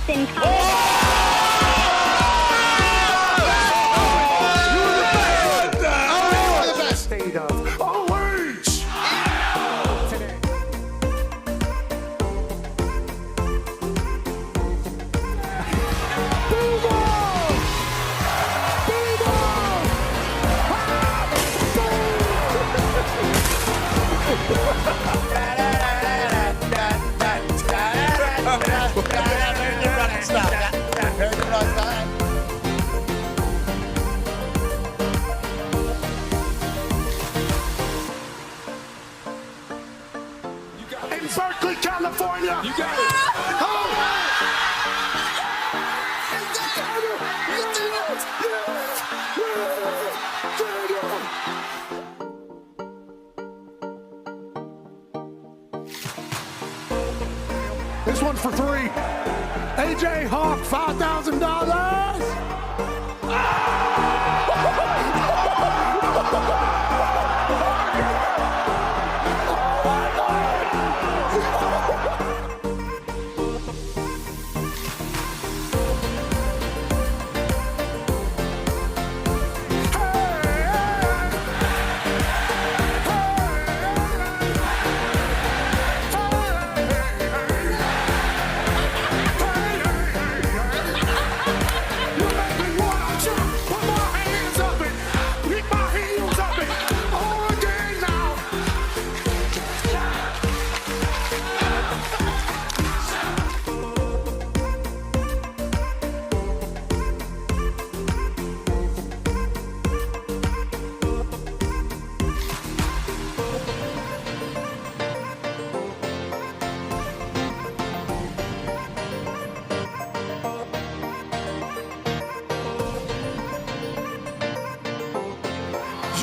best in comedy. State of OH! Today. In Berkeley, California. You got it. This one's for three. AJ Hawk, $5,000.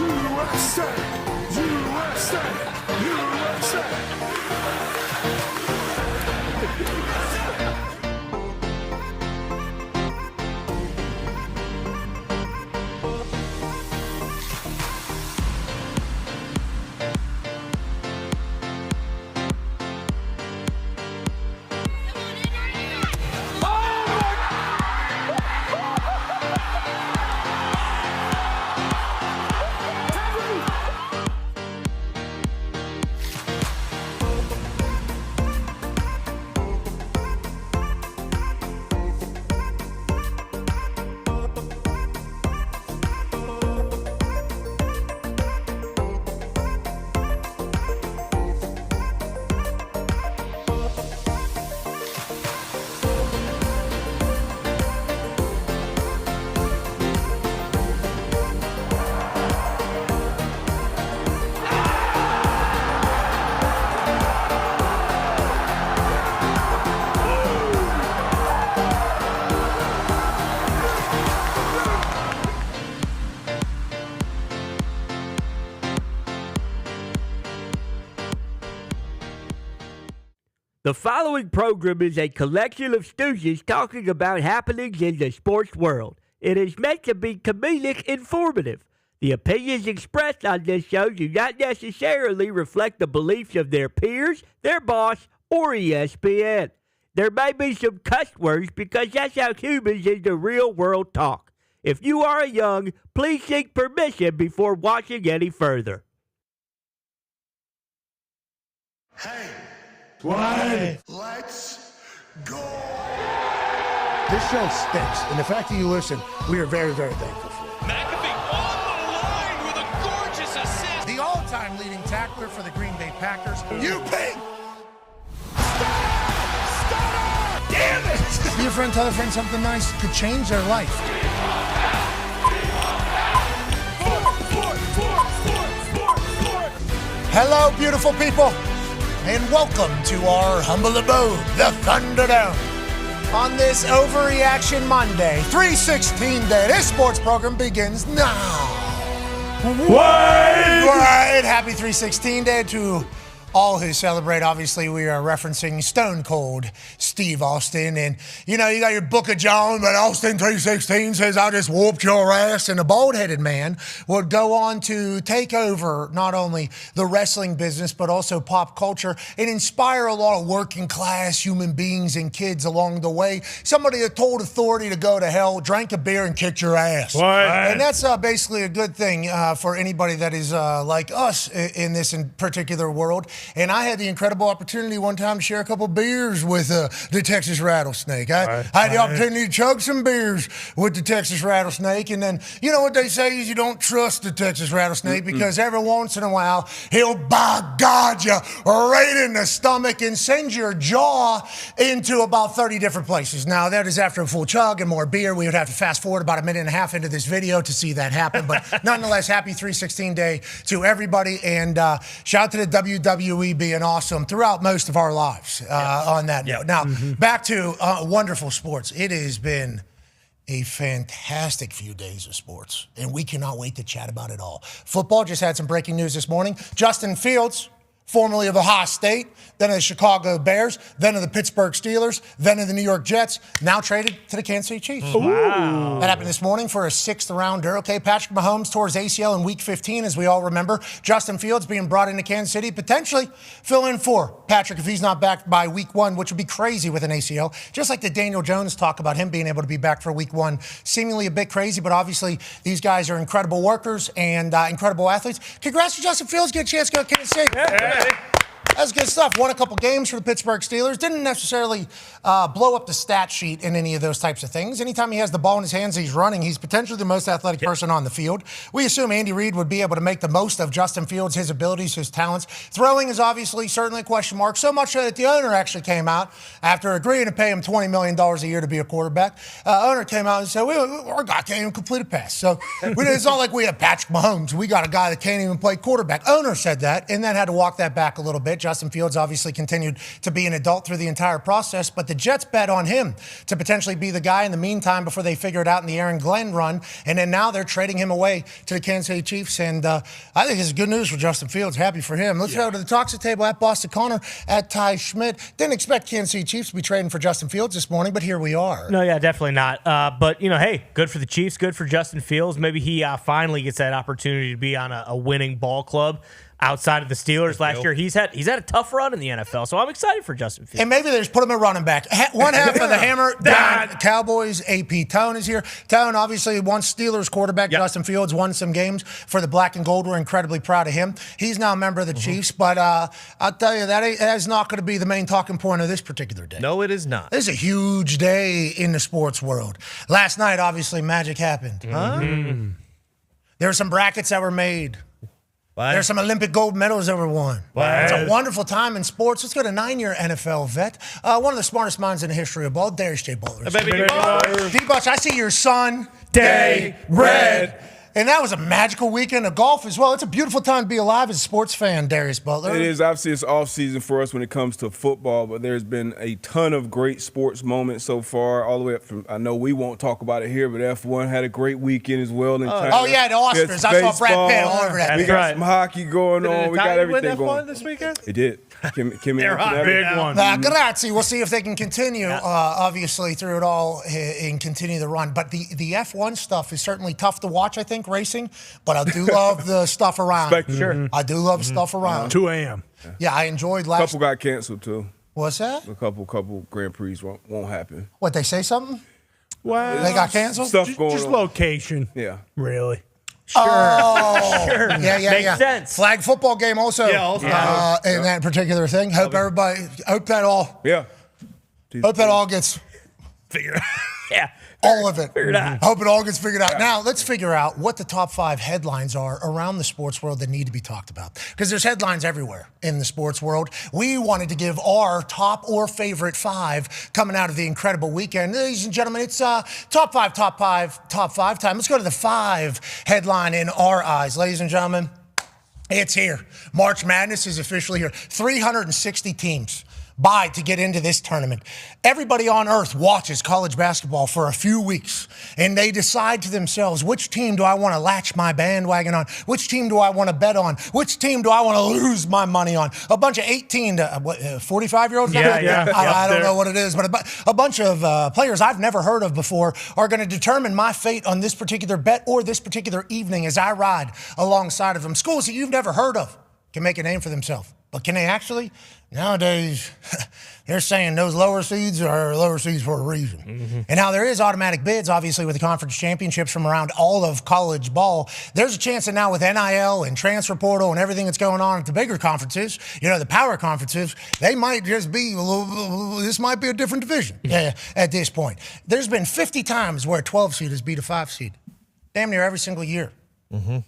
USA! USA! USA! The following program is a collection of stooges talking about happenings in the sports world. It is meant to be comedic informative. The opinions expressed on this show do not necessarily reflect the beliefs of their peers, their boss, or ESPN. There may be some cuss words because that's how humans in the real world talk. If you are young, please seek permission before watching any further. Hey! What? Let's go! This show stinks, and the fact that you listen, we are very, very thankful for it. McAfee on the line with a gorgeous assist. The all-time leading tackler for the Green Bay Packers. You pig! Stop! Damn it! Be a friend, tell a friend something nice could change their life. Hello, beautiful people, and welcome to our humble abode, the Thunderdome. On this Overreaction Monday, 3/16 day, this sports program begins now. Right. Happy 3/16 day to all who celebrate. Obviously, we are referencing Stone Cold Steve Austin. And, you know, you got your Book of John, but Austin 3:16 says, I just whooped your ass. And the bald-headed man would go on to take over not only the wrestling business, but also pop culture and inspire a lot of working-class human beings and kids along the way. Somebody that told authority to go to hell, drank a beer, and kicked your ass. What? And that's basically a good thing for anybody that is like us in this particular world. And I had the incredible opportunity one time to share a couple beers with the Texas Rattlesnake. I had the opportunity to chug some beers with the Texas Rattlesnake. And then, you know what they say is you don't trust the Texas Rattlesnake because every once in a while, he'll, by God, you right in the stomach and send your jaw into about 30 different places. Now, that is after a full chug and more beer. We would have to fast forward about a minute and a half into this video to see that happen. But nonetheless, happy 316 day to everybody. And shout out to the WWE being awesome throughout most of our lives on that note. Now, back to wonderful sports. It has been a fantastic few days of sports, and we cannot wait to chat about it all. Football just had some breaking news this morning. Justin Fields, formerly of Ohio State, then of the Chicago Bears, then of the Pittsburgh Steelers, then of the New York Jets, now traded to the Kansas City Chiefs. Wow. That happened this morning for a sixth rounder. Okay, Patrick Mahomes tore his ACL in Week 15, as we all remember. Justin Fields being brought into Kansas City, potentially fill in for Patrick if he's not back by Week 1, which would be crazy with an ACL. Just like the Daniel Jones talk about him being able to be back for Week 1, seemingly a bit crazy, but obviously these guys are incredible workers and incredible athletes. Congrats to Justin Fields, get a chance to go to Kansas City. That's good stuff. Won a couple games for the Pittsburgh Steelers. Didn't necessarily blow up the stat sheet in any of those types of things. Anytime he has the ball in his hands, he's running. He's potentially the most athletic person on the field. We assume Andy Reid would be able to make the most of Justin Fields, his abilities, his talents. Throwing is obviously certainly a question mark. So much so that the owner actually came out after agreeing to pay him $20 million a year to be a quarterback. Owner came out and said, our guy can't even complete a pass. So it's not like we have Patrick Mahomes. We got a guy that can't even play quarterback. Owner said that and then had to walk that back a little bit. Justin Fields obviously continued to be an adult through the entire process, but the Jets bet on him to potentially be the guy in the meantime before they figure it out in the Aaron Glenn run, and then now they're trading him away to the Kansas City Chiefs, and I think it's good news for Justin Fields. Happy for him. Let's go to the toxic table at Boston Connor, at Ty Schmidt. Didn't expect Kansas City Chiefs to be trading for Justin Fields this morning, but here we are. No, yeah, definitely not. But, you know, hey, good for the Chiefs, good for Justin Fields. Maybe he finally gets that opportunity to be on a winning ball club. Outside of the Steelers last year, he's had a tough run in the NFL, so I'm excited for Justin Fields. And maybe they just put him at running back. One half of the hammer, Dahn, Cowboys, AP Tone is here. Tone, obviously, once Steelers quarterback, Justin Fields won some games for the black and gold. We're incredibly proud of him. He's now a member of the Chiefs, but I'll tell you, that is not going to be the main talking point of this particular day. No, it is not. This is a huge day in the sports world. Last night, obviously, magic happened. There were some brackets that were made. There's some Olympic gold medals that were won. It's a wonderful time in sports. Let's go to 9-year NFL vet, one of the smartest minds in the history of ball, Darius J. Butler. D-Butch, I see your son, Day Red. And that was a magical weekend of golf as well. It's a beautiful time to be alive as a sports fan, Darius Butler. It is. Obviously, it's off-season for us when it comes to football, but there's been a ton of great sports moments so far, all the way up from, I know we won't talk about it here, but F1 had a great weekend as well. The Oscars. I saw Brad Pitt all over that. We got some hockey going on. We got everything going. F1 this weekend? It did. Big one. Grazie. We'll see if they can continue, obviously, through it all and continue the run. But the F1 stuff is certainly tough to watch, I think, racing. But I do love the stuff around. Sure. I do love stuff around. 2 a.m. Yeah, I enjoyed A last. couple got canceled, too. What's that? A couple Grand Prix won't happen. What, they say something? Well, They got canceled? Stuff going just on. Location. Yeah. Really. Sure. Sure. Makes sense. Flag football game also. Yeah, in that particular thing. Hope that all gets Figure it out. Yeah. all of it. Figured out. Hope it all gets figured out. Now, let's figure out what the top 5 headlines are around the sports world that need to be talked about. Because there's headlines everywhere in the sports world. We wanted to give our top or favorite 5 coming out of the incredible weekend. Ladies and gentlemen, it's top 5 time. Let's go to the 5 headline in our eyes. Ladies and gentlemen, it's here. March Madness is officially here. 360 teams. buy to get into this tournament. Everybody on earth watches college basketball for a few weeks, and they decide to themselves, which team do I want to latch my bandwagon on? Which team do I want to bet on? Which team do I want to lose my money on? A bunch of 18 to 45-year-olds? I don't know what it is, but a bunch of players I've never heard of before are going to determine my fate on this particular bet or this particular evening as I ride alongside of them. Schools that you've never heard of can make a name for themselves. But can they actually? Nowadays, they're saying those lower seeds are lower seeds for a reason. Mm-hmm. And now there is automatic bids, obviously, with the conference championships from around all of college ball. There's a chance that now with NIL and transfer portal and everything that's going on at the bigger conferences, the power conferences, they might just be, this might be a different division at this point. There's been 50 times where a 12 seed has beat a 5 seed. Damn near every single year. Mm-hmm.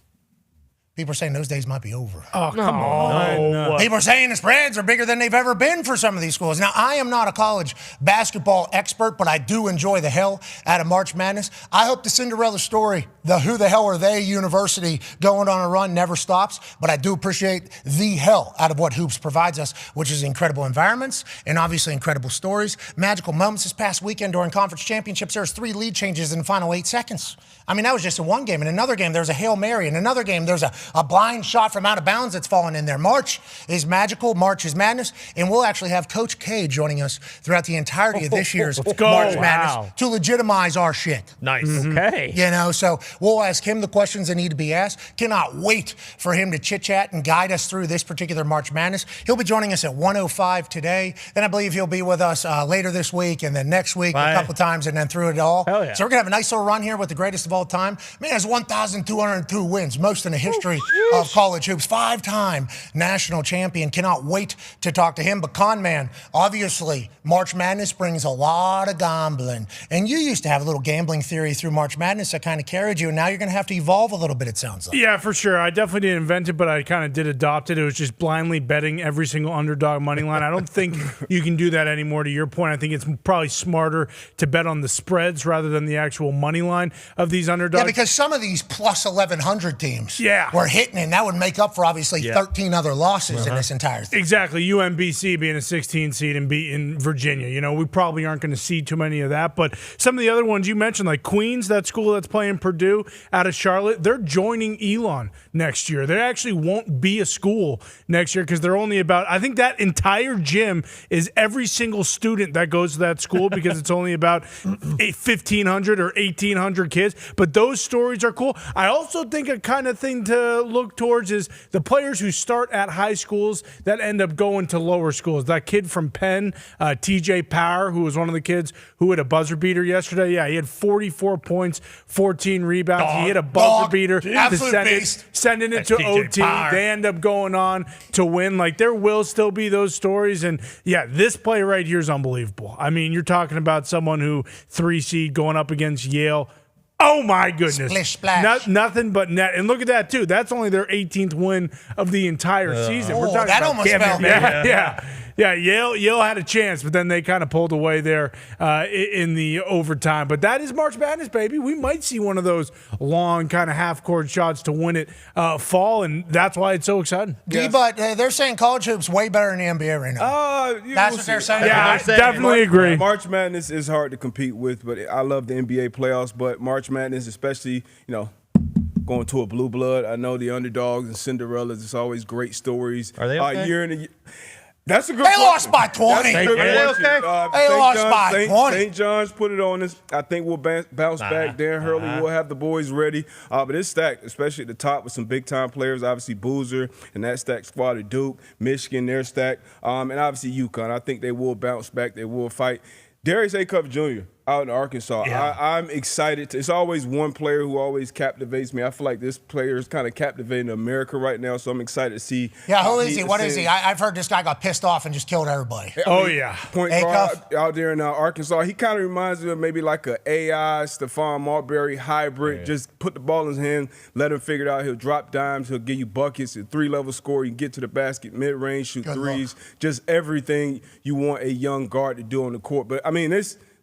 People are saying those days might be over. Oh, come on. No. People are saying the spreads are bigger than they've ever been for some of these schools. Now, I am not a college basketball expert, but I do enjoy the hell out of March Madness. I hope the Cinderella story, the who the hell are they university going on a run never stops, but I do appreciate the hell out of what Hoops provides us, which is incredible environments and obviously incredible stories, magical moments. This past weekend during conference championships, there was 3 lead changes in the final 8 seconds. I mean, that was just in one game. In another game, there's a Hail Mary. In another game, there's a blind shot from out of bounds that's fallen in there. March is magical. March is madness. And we'll actually have Coach K joining us throughout the entirety of this year's March Madness to legitimize our shit. Nice. Mm-hmm. Okay. So we'll ask him the questions that need to be asked. Cannot wait for him to chit-chat and guide us through this particular March Madness. He'll be joining us at 1:05 today. Then I believe he'll be with us later this week and then next week a couple times and then through it all. Hell yeah. So we're going to have a nice little run here with the greatest of all time. Man, has 1,202 wins, most in the history of college hoops. 5-time national champion. Cannot wait to talk to him. But Con Man, obviously, March Madness brings a lot of gambling. And you used to have a little gambling theory through March Madness that kind of carried you, and now you're going to have to evolve a little bit, it sounds like. Yeah, for sure. I definitely didn't invent it, but I kind of did adopt it. It was just blindly betting every single underdog money line. I don't think you can do that anymore. To your point, I think it's probably smarter to bet on the spreads rather than the actual money line of these underdogs. Yeah, because some of these plus 1,100 teams were hitting, and that would make up for obviously 13 other losses in this entire thing. Exactly. UMBC being a 16 seed and beating Virginia. We probably aren't going to see too many of that. But some of the other ones you mentioned, like Queens, that school that's playing Purdue out of Charlotte, they're joining Elon next year. They actually won't be a school next year because they're only about, I think that entire gym is every single student that goes to that school because it's only about 1,500 or 1,800 kids. But those stories are cool. I also think a kind of thing to look towards is the players who start at high schools that end up going to lower schools. That kid from Penn, TJ Power, who was one of the kids who hit a buzzer beater yesterday. Yeah, he had 44 points, 14 rebounds. He hit a buzzer beater to sending it to OT. Power. They end up going on to win. Like, there will still be those stories. And, yeah, this play right here is unbelievable. I mean, you're talking about someone who 3 seed going up against Yale. Oh, my goodness. Splish, splash. Nothing but net. And look at that, too. That's only their 18th win of the entire season. We're talking that about almost fell. Yeah, Yale had a chance, but then they kind of pulled away there in the overtime. But that is March Madness, baby. We might see one of those long kind of half-court shots to win it fall, and that's why it's so exciting. But they're saying college hoops way better than the NBA right now. That's what they're saying? Yeah, I definitely agree. March Madness is hard to compete with, but I love the NBA playoffs. But March Madness, especially, going to a blue blood. I know the underdogs and Cinderellas. It's always great stories. Are they okay? Year in a year. That's a good They lost by 20. That's a good question. They lost by 20. St. John's put it on us. I think we'll bounce back. Darren Hurley will have the boys ready. But it's stacked, especially at the top with some big-time players. Obviously, Boozer and that stacked squad at Duke. Michigan, they're stacked. And obviously, UConn. I think they will bounce back. They will fight. Darius Acuff Jr. out in Arkansas. Yeah. I'm excited. It's always one player who always captivates me. I feel like this player is kind of captivating America right now, so I'm excited to see. Yeah, who is he? What is he? I've heard this guy got pissed off and just killed everybody. Point guard out there in Arkansas. He kind of reminds me of maybe like an AI Stephon Marbury hybrid. Yeah. Just put the ball in his hand, let him figure it out. He'll drop dimes. He'll give you buckets, a 3-level score. You can get to the basket, mid-range, shoot threes. Just everything you want a young guard to do on the court. But, I mean,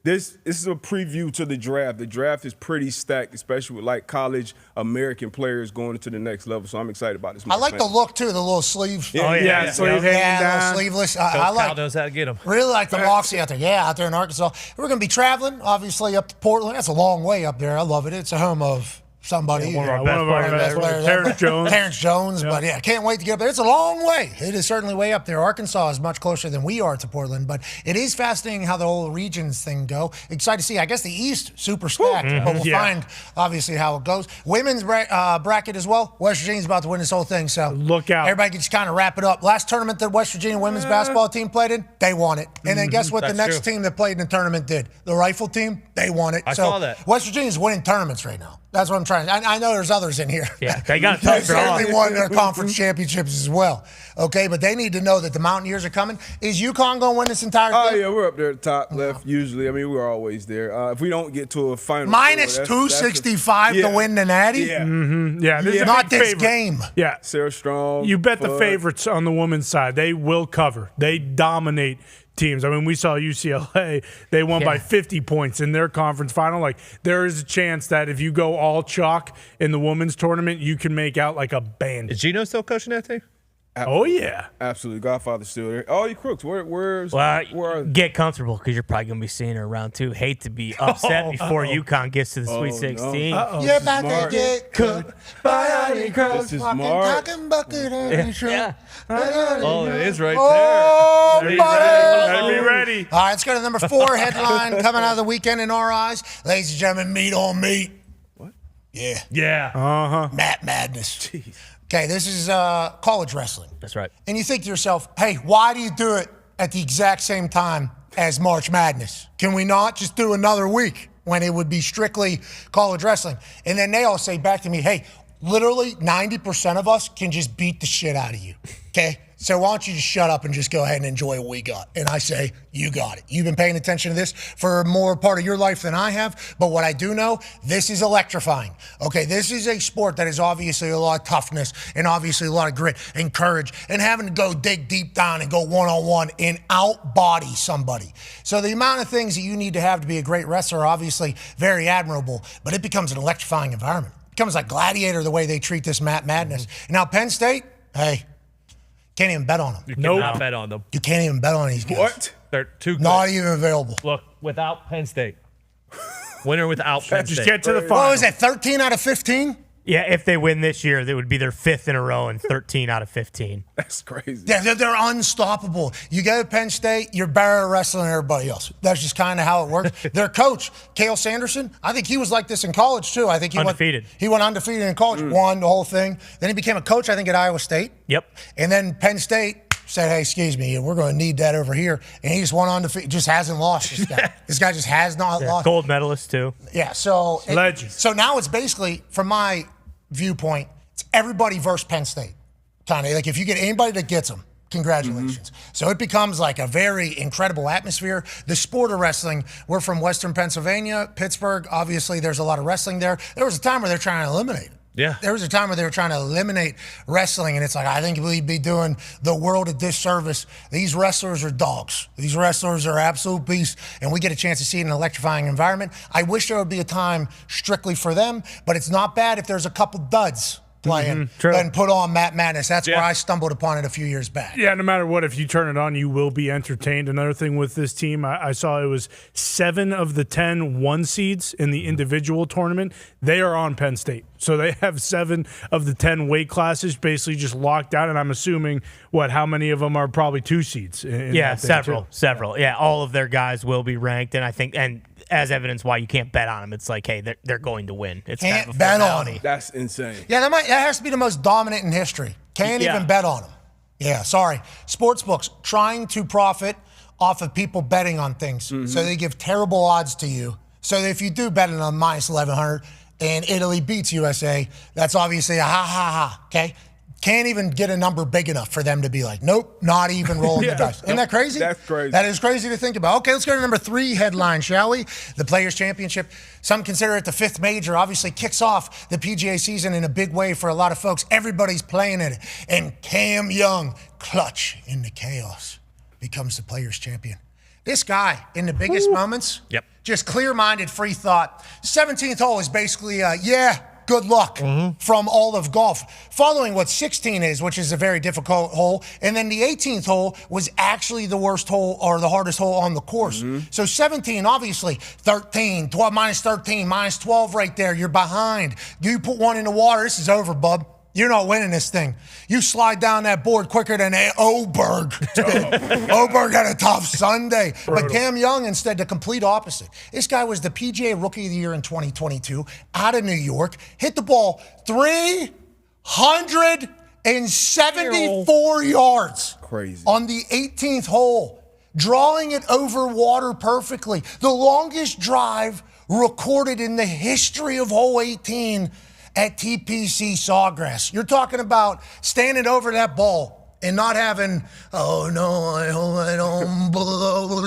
this is a preview to the draft. The draft is pretty stacked, especially with like college American players going into the next level. So I'm excited about this. I like the look too, the little sleeves. Sleeve hanging down. Little sleeveless. Coach I like. Kyle knows how to get them. Really like the moxie out there. Yeah, out there in Arkansas. We're going to be traveling, obviously, up to Portland. That's a long way up there. I love it. It's a home of somebody. One of our best players, Terrence Jones. Terrence Jones. But yeah, can't wait to get up there. It's a long way. It is certainly way up there. Arkansas is much closer than we are to Portland, but it is fascinating how the whole regions thing go. Excited to see. I guess the East, super stacked, but we'll find, obviously, how it goes. Women's bracket as well. West Virginia's about to win this whole thing, so look out. Everybody can just kind of wrap it up. Last tournament that West Virginia women's basketball team played in, they won it. And then guess what the next team that played in the tournament did? The rifle team, they won it. I saw that. West Virginia's winning tournaments right now. That's what I'm trying. I know there's others in here. Yeah, they got a They tough draw. certainly won their conference championships as well. Okay, but they need to know that the Mountaineers are coming. Is UConn going to win this entire Oh, thing? yeah, we're up there at the top left usually. I mean, we're always there. If we don't get to a final Minus four, 265 to win the Natty? Yeah. Yeah, this is a Not big this favorite. game. Yeah. Sarah Strong. You bet the Fudd. favorites on the women's side. They will cover. They dominate teams. I mean, we saw UCLA. They won by 50 points in their conference final. Like, there is a chance that if you go all chalk in the women's tournament, you can make out like a bandit. Is Gino still coaching that team? Oh, yeah. Absolutely. Godfather's still there. Oh, you crooks. Where are Get comfortable because you're probably going to be seeing her around two. Hate to be upset before UConn gets to the Sweet 16. You're about to Smart. get cooked by honey crows. This is Walking, smart. talking bucket and shrimp. Yeah. Oh, it is right Oh, Be buddy. ready. All right, let's go to number 4 headline coming out of the weekend in our eyes. Ladies and gentlemen, meat on meat. What? Yeah. Yeah. Matt Madness. Okay, this is college wrestling. That's right. And you think to yourself, hey, why do you do it at the exact same time as March Madness? Can we not just do another week when it would be strictly college wrestling? And then they all say back to me, hey, literally 90% of us can just beat the shit out of you, okay? So why don't you just shut up and just go ahead and enjoy what we got? And I say, you got it. You've been paying attention to this for more part of your life than I have. But what I do know, this is electrifying. Okay, this is a sport that is obviously a lot of toughness and obviously a lot of grit and courage and having to go dig deep down and go one-on-one and out-body somebody. So the amount of things that you need to have to be a great wrestler are obviously very admirable, but it becomes an electrifying environment. It becomes like Gladiator the way they treat this Matt Madness. Now, Penn State, hey, can't even bet on them. You cannot bet on them. You can't even bet on these guys. What? They're too good. Not even available. Look, without Penn State. Winner without Penn Just State. get to the final. What was it, 13 out of 15? Yeah, if they win this year, that would be their 5th in a row and 13 out of 15. That's crazy. Yeah, they're unstoppable. You go to Penn State, you're better at wrestling than everybody else. That's just kind of how it works. Their coach, Cale Sanderson, I think he was like this in college too. I think he Undefeated. went undefeated in college, won the whole thing. Then he became a coach, I think, at Iowa State. Yep. And then Penn State said, hey, excuse me, we're going to need that over here. And he just went undefeated, just hasn't lost this guy. This guy just has not lost. Gold medalist, too. Yeah, so Legend. So now it's basically, from my viewpoint, it's everybody versus Penn State. Kind of like if you get anybody that gets them, congratulations. So it becomes like a very incredible atmosphere. The sport of wrestling, we're from Western Pennsylvania, Pittsburgh. Obviously, there's a lot of wrestling there. There was a time where they're trying to eliminate it. Yeah. There was a time where they were trying to eliminate wrestling, and it's like, I think we'd be doing the world a disservice. These wrestlers are dogs. These wrestlers are absolute beasts, and we get a chance to see it in an electrifying environment. I wish there would be a time strictly for them, but it's not bad if there's a couple duds playing and put on Matt Madness. That's where I stumbled upon it a few years back. Yeah, no matter what, if you turn it on, you will be entertained. Another thing with this team, I saw it was 7 of the 10 1 seeds in the individual tournament. They are on Penn State. So they have 7 of the 10 weight classes basically just locked out. And I'm assuming, how many of them are probably 2 seeds? Yeah, several. Yeah, all of their guys will be ranked. And I think, and as evidence why you can't bet on them, it's like, hey, they're going to win. It's Can't kind of a bet on formality. them. That's insane. Yeah, that has to be the most dominant in history. Can't even bet on them. Yeah, sorry. Sportsbooks trying to profit off of people betting on things. So they give terrible odds to you. So that if you do bet on minus 1,100 and Italy beats USA, that's obviously a ha, okay? Can't even get a number big enough for them to be like, nope, not even rolling the dice. Isn't that crazy? That's crazy. That is crazy to think about. Okay, let's go to number 3 headline, shall we? The Players' Championship. Some consider it the 5th major. Obviously kicks off the PGA season in a big way for a lot of folks. Everybody's playing in it. And Cam Young, clutch in the chaos, becomes the Players' Champion. This guy, in the biggest moments, just clear-minded, free thought. 17th hole is basically, good luck from all of golf. Following what 16 is, which is a very difficult hole. And then the 18th hole was actually the worst hole or the hardest hole on the course. So 17, obviously, 13, 12, minus 13, minus 12 right there. You're behind. You put one in the water, this is over, bub. You're not winning this thing. You slide down that board quicker than Oberg. Oberg had a tough Sunday. But Cam Young, instead, the complete opposite. This guy was the PGA Rookie of the Year in 2022, out of New York, hit the ball 374 yards. Crazy. On the 18th hole, drawing it over water perfectly. The longest drive recorded in the history of hole 18 at TPC Sawgrass. You're talking about standing over that ball and not having, oh no, I hope I don't blow,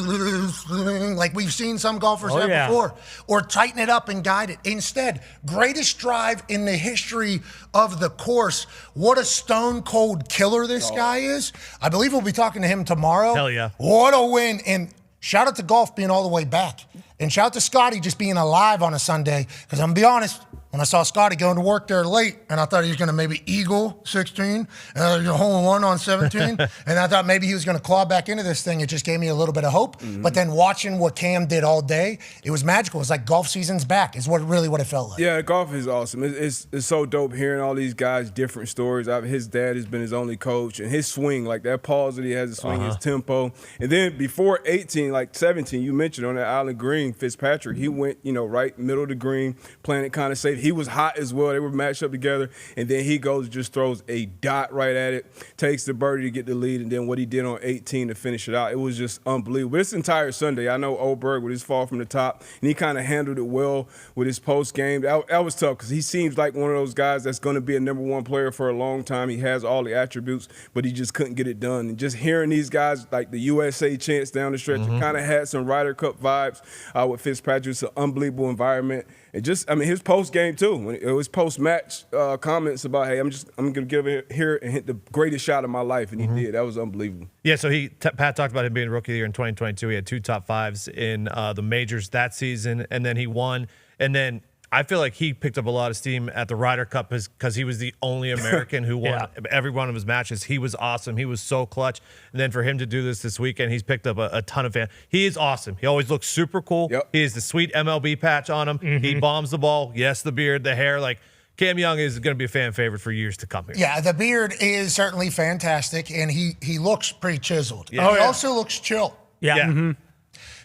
like we've seen some golfers have before, or tighten it up and guide it. Instead, greatest drive in the history of the course. What a stone cold killer this guy is. I believe we'll be talking to him tomorrow. Hell yeah. What a win. And shout out to golf being all the way back. And shout out to Scotty just being alive on a Sunday. Because I'm going to be honest, when I saw Scotty going to work there late, and I thought he was going to maybe eagle 16, and hole in one on 17, and I thought maybe he was going to claw back into this thing. It just gave me a little bit of hope. But then watching what Cam did all day, it was magical. It's like golf season's back is what it felt like. Yeah, golf is awesome. It's so dope hearing all these guys' different stories. His dad has been his only coach, and his swing, like that pause that he has to swing, his tempo. And then before 18, like 17, you mentioned on that Island Green, Fitzpatrick, he went, right middle of the green, playing it kind of safe. He was hot as well. They were matched up together. And then he goes, just throws a dot right at it, takes the birdie to get the lead, and then what he did on 18 to finish it out. It was just unbelievable. This entire Sunday, I know Oberg with his fall from the top, and he kind of handled it well with his post game. That was tough because he seems like one of those guys that's going to be a number one player for a long time. He has all the attributes, but he just couldn't get it done. And just hearing these guys like the USA chants down the stretch, it kind of had some Ryder Cup vibes with Fitzpatrick. It's an unbelievable environment. And his post game too. When it was post match comments about, hey, I'm gonna give it here and hit the greatest shot of my life, and he did. That was unbelievable. Yeah, so Pat talked about him being Rookie of the Year in 2022. He had 2 top 5s in the majors that season, and then he won. And then I feel like he picked up a lot of steam at the Ryder Cup because he was the only American who won every one of his matches. He was awesome. He was so clutch. And then for him to do this weekend, he's picked up a ton of fans. He is awesome. He always looks super cool. Yep. He has the sweet MLB patch on him. He bombs the ball. Yes, the beard, the hair. Like, Cam Young is going to be a fan favorite for years to come here. Yeah, the beard is certainly fantastic, and he looks pretty chiseled. Yeah. He also looks chill. Yeah.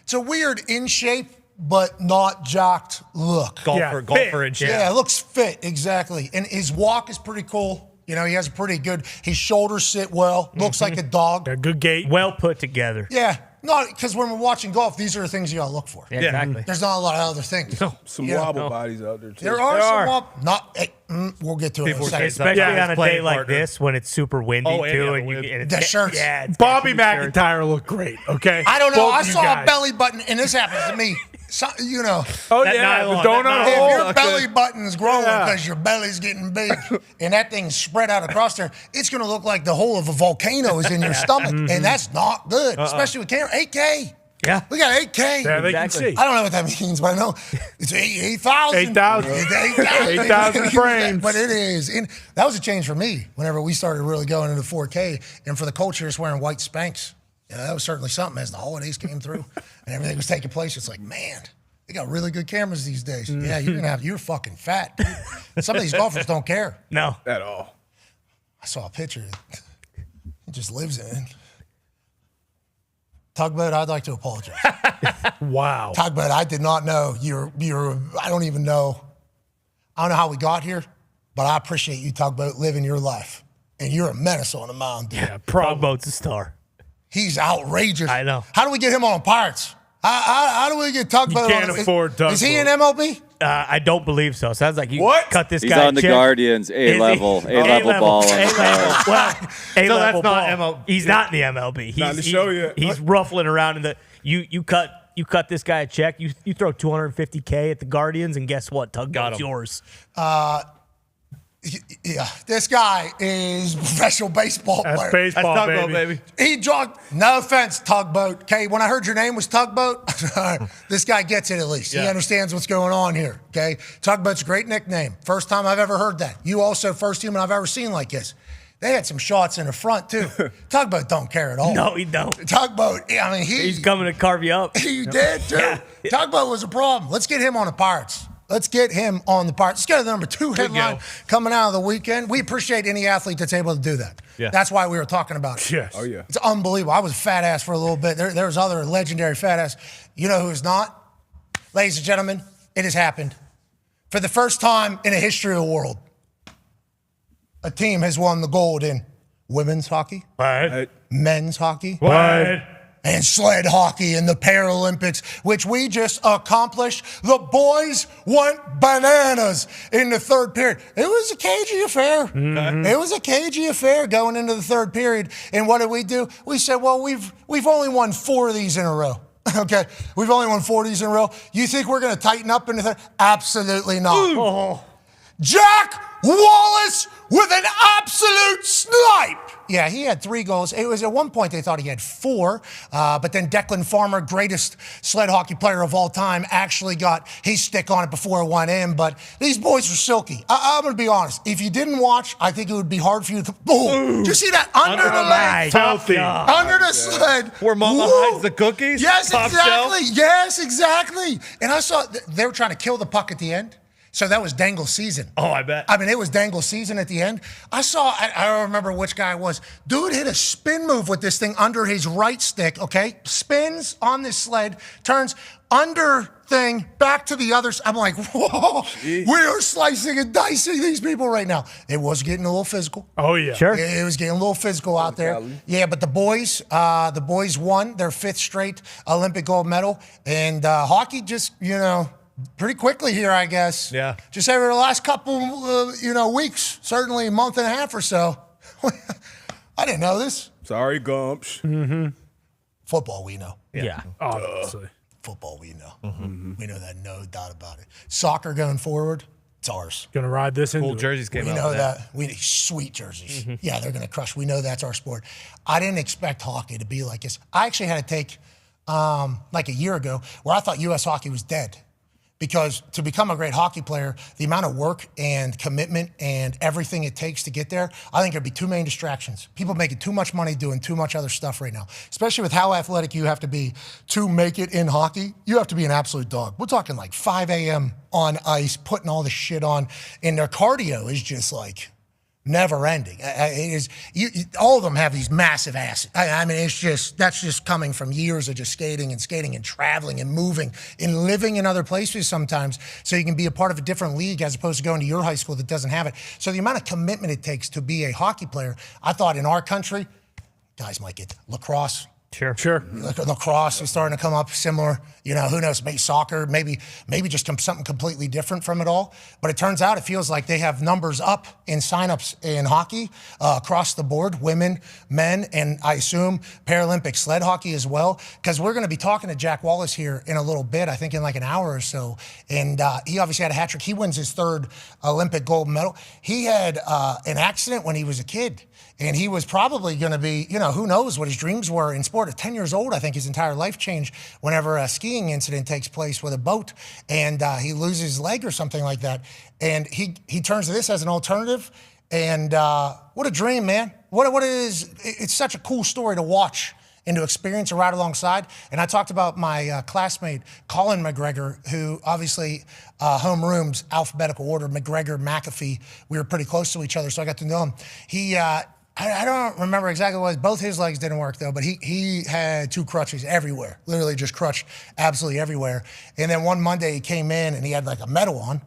It's a weird in shape, but not jocked look. Golfer and shit. Yeah, it looks fit, exactly. And his walk is pretty cool. He has a pretty good, his shoulders sit well, looks like a dog. A good gait. Well put together. Yeah. No, because when we're watching golf, these are the things you got to look for. Yeah, exactly. There's not a lot of other things. Some wobble bodies out there, too. There are some wobble. We'll get to it in a second. Especially on a playing day like partner. this when it's super windy, too. And it's The shirts. Yeah, it's Bobby got McIntyre looked great, okay? I don't know. Both I of you saw guys. a belly button, and this happens to me. Oh, That yeah, nylon, the donut that If hole. your belly button's growing Yeah. because your belly's getting big and that thing's spread out across there, it's going to look like the hole of a volcano is in your stomach, and that's not good, especially with camera. 8K. Yeah. We got 8K. There they can see. I don't know what that means, but I know it's 8,000. 8,000. 8,000 frames. But it is. And that was a change for me whenever we started really going into 4K, and for the culture, just wearing white Spanx. Yeah, that was certainly something as the holidays came through and everything was taking place. It's like, man, they got really good cameras these days. Yeah, you're fucking fat, dude. Some of these golfers don't care. No. At all. I saw a picture. He just lives in it. Tugboat, I'd like to apologize. Wow. Tugboat, I did not know you're. I don't even know. I don't know how we got here, but I appreciate you, Tugboat, living your life. And you're a menace on the mound, dude. Yeah, probably. Tugboat's a star. He's outrageous. I know. How do we get him on Pirates? How do we get Tugboat? You can't on afford Tugboat. Is he in MLB? I don't believe so. Sounds like you What? cut this He's guy. on the check. Guardians, Is he? A-level ball. On the A-level. Pirates. Well, A-level that's not ball. MLB. He's not in the MLB. Not in the show yet. He's ruffling around in the. You cut this guy a check. You throw $250K at the Guardians, and guess what? Tugboat's yours. Yeah, this guy is a professional baseball player. That's baseball, That's tugboat, baby. He jogged. No offense, Tugboat. Okay, when I heard your name was Tugboat, this guy gets it at least. He understands what's going on here. Okay, Tugboat's a great nickname. First time I've ever heard that. You also first human I've ever seen like this. They had some shots in the front too. Tugboat don't care at all. No, he don't. Tugboat. I mean, He's coming to carve you up. He did too. Yeah. Tugboat was a problem. Let's get him on the Pirates. Let's get him on the Pirates. Let's go to the number 2 headline coming out of the weekend. We appreciate any athlete that's able to do that. Yeah. That's why we were talking about it. Yes. Oh, yeah. It's unbelievable. I was a fat ass for a little bit. There's other legendary fat ass. You know who's not? Ladies and gentlemen, it has happened. For the first time in the history of the world, a team has won the gold in women's hockey, What? men's hockey, What? and sled hockey in the Paralympics, which we just accomplished. The boys went bananas in the third period. It was a cagey affair. Mm-hmm. It was a cagey affair going into the third period. And what did we do? We said, well, we've only won 4 of these in a row. Okay, we've only won 4 of these in a row. You think we're going to tighten up in the third? Absolutely not. Oh. Jack Wallace with an absolute snipe. Yeah, he had 3 goals. It was at one point they thought he had 4, but then Declan Farmer, greatest sled hockey player of all time, actually got his stick on it before it went in. But these boys are silky. I'm going to be honest. If you didn't watch, I think it would be hard for you to. Did you see that under the leg? Filthy. Under the sled. Where Mama Whoa. hides the cookies? Yes, Top exactly. shelf? Yes, exactly. And I saw they were trying to kill the puck at the end. So that was Dangle season. Oh, I bet. I mean, it was Dangle season at the end. I don't remember which guy it was. Dude hit a spin move with this thing under his right stick, okay? Spins on this sled, turns under thing back to the other side. I'm like, whoa, we are slicing and dicing these people right now. It was getting a little physical. Oh, yeah. Sure. It was getting a little physical out there. Yeah, but the boys won their 5th straight Olympic gold medal. And hockey just, pretty quickly here, I guess. Yeah. Just over the last couple, weeks, certainly a month and a half or so. I didn't know this. Sorry, Gumps. Mm-hmm. Football, we know. Yeah. Obviously. Football, we know. Mm-hmm. We know that, no doubt about it. Soccer going forward, it's ours. Gonna ride this into Cool it. jerseys came We out. know with that. We need sweet jerseys. Yeah, they're going to crush. We know that's our sport. I didn't expect hockey to be like this. I actually had to take, like a year ago, where I thought U.S. hockey was dead. Because to become a great hockey player, the amount of work and commitment and everything it takes to get there, I think there'd be too many distractions. People making too much money doing too much other stuff right now, especially with how athletic you have to be to make it in hockey. You have to be an absolute dog. We're talking like 5 a.m. on ice, putting all the shit on, and their cardio is just like never ending. It is. All of them have these massive asses. I mean, that's just coming from years of just skating and traveling and moving and living in other places sometimes, so you can be a part of a different league as opposed to going to your high school that doesn't have it. So the amount of commitment it takes to be a hockey player, I thought in our country, guys might get lacrosse. Sure. Lacrosse is starting to come up similar. Who knows? Maybe soccer, maybe just something completely different from it all. But it turns out it feels like they have numbers up in signups in hockey across the board, women, men, and I assume Paralympic sled hockey as well. Because we're going to be talking to Jack Wallace here in a little bit, I think in like an hour or so. And he obviously had a hat trick. He wins his 3rd Olympic gold medal. He had an accident when he was a kid. And he was probably going to be, who knows what his dreams were in sport. At 10 years old, I think his entire life changed whenever a skiing incident takes place with a boat and he loses his leg or something like that. And he turns to this as an alternative. And what a dream, man. What it is, it's such a cool story to watch and to experience and ride alongside. And I talked about my classmate, Colin McGregor, who obviously homerooms, alphabetical order, McGregor, McAfee. We were pretty close to each other, so I got to know him. He, I don't remember exactly what it was. Both his legs didn't work, though, but he had 2 crutches everywhere, literally just crutched absolutely everywhere. And then one Monday he came in and he had like a medal on,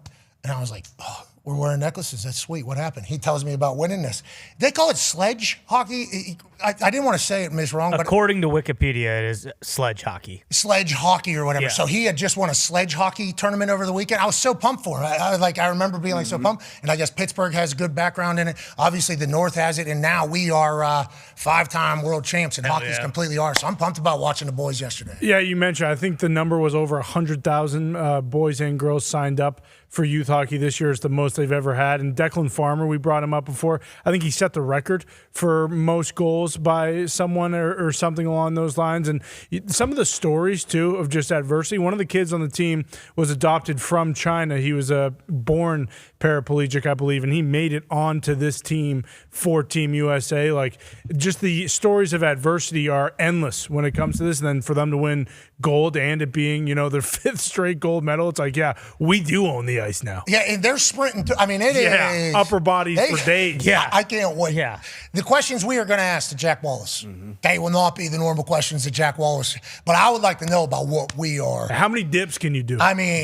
and I was like, oh, we're wearing necklaces. That's sweet. What happened? He tells me about winning this. They call it sledge hockey. I didn't want to say it wrong, but According to Wikipedia, it is sledge hockey. Sledge hockey or whatever. Yeah. So he had just won a sledge hockey tournament over the weekend. I was so pumped for him. I remember being like so pumped. And I guess Pittsburgh has a good background in it. Obviously, the North has it. And now we are 5-time world champs, and hockey's completely ours. So I'm pumped about watching the boys yesterday. Yeah, you mentioned, I think the number was over 100,000 boys and girls signed up for youth hockey this year. It's the most most they've ever had. And Declan Farmer, we brought him up before. I think he set the record for most goals by someone or something along those lines. And some of the stories, too, of just adversity. One of the kids on the team was adopted from China. He was a born paraplegic, I believe, and he made it onto this team for Team USA. Like, just the stories of adversity are endless when it comes to this. And then for them to win gold and it being, their 5th straight gold medal, it's like, yeah, we do own the ice now. Yeah, and they're sprinting. It is. Upper bodies for days. Yeah, I can't wait. Yeah. The questions we are going to ask to Jack Wallace, they will not be the normal questions to Jack Wallace, but I would like to know about what we are. How many dips can you do?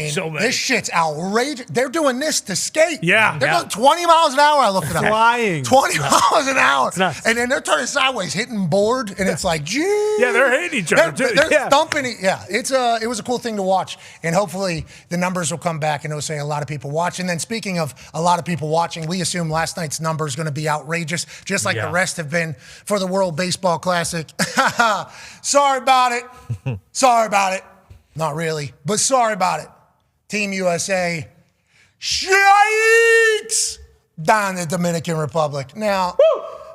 So this shit's outrageous. They're doing this to skate. Yeah. They're going 20 miles an hour, I looked it up. Flying. 20 miles an hour. It's nuts. And then they're turning sideways, hitting board, and it's like, geez. Yeah, they're hitting each other, too. They're thumping it. Yeah, it was a cool thing to watch, and hopefully the numbers will come back, and it'll say a lot of people watch. And then speaking of a lot of people watching, we assume last night's number is going to be outrageous, just like the rest have been for the World Baseball Classic. Sorry about it. Sorry about it. Not really, but sorry about it. Team USA, shikes, down in the Dominican Republic. Now,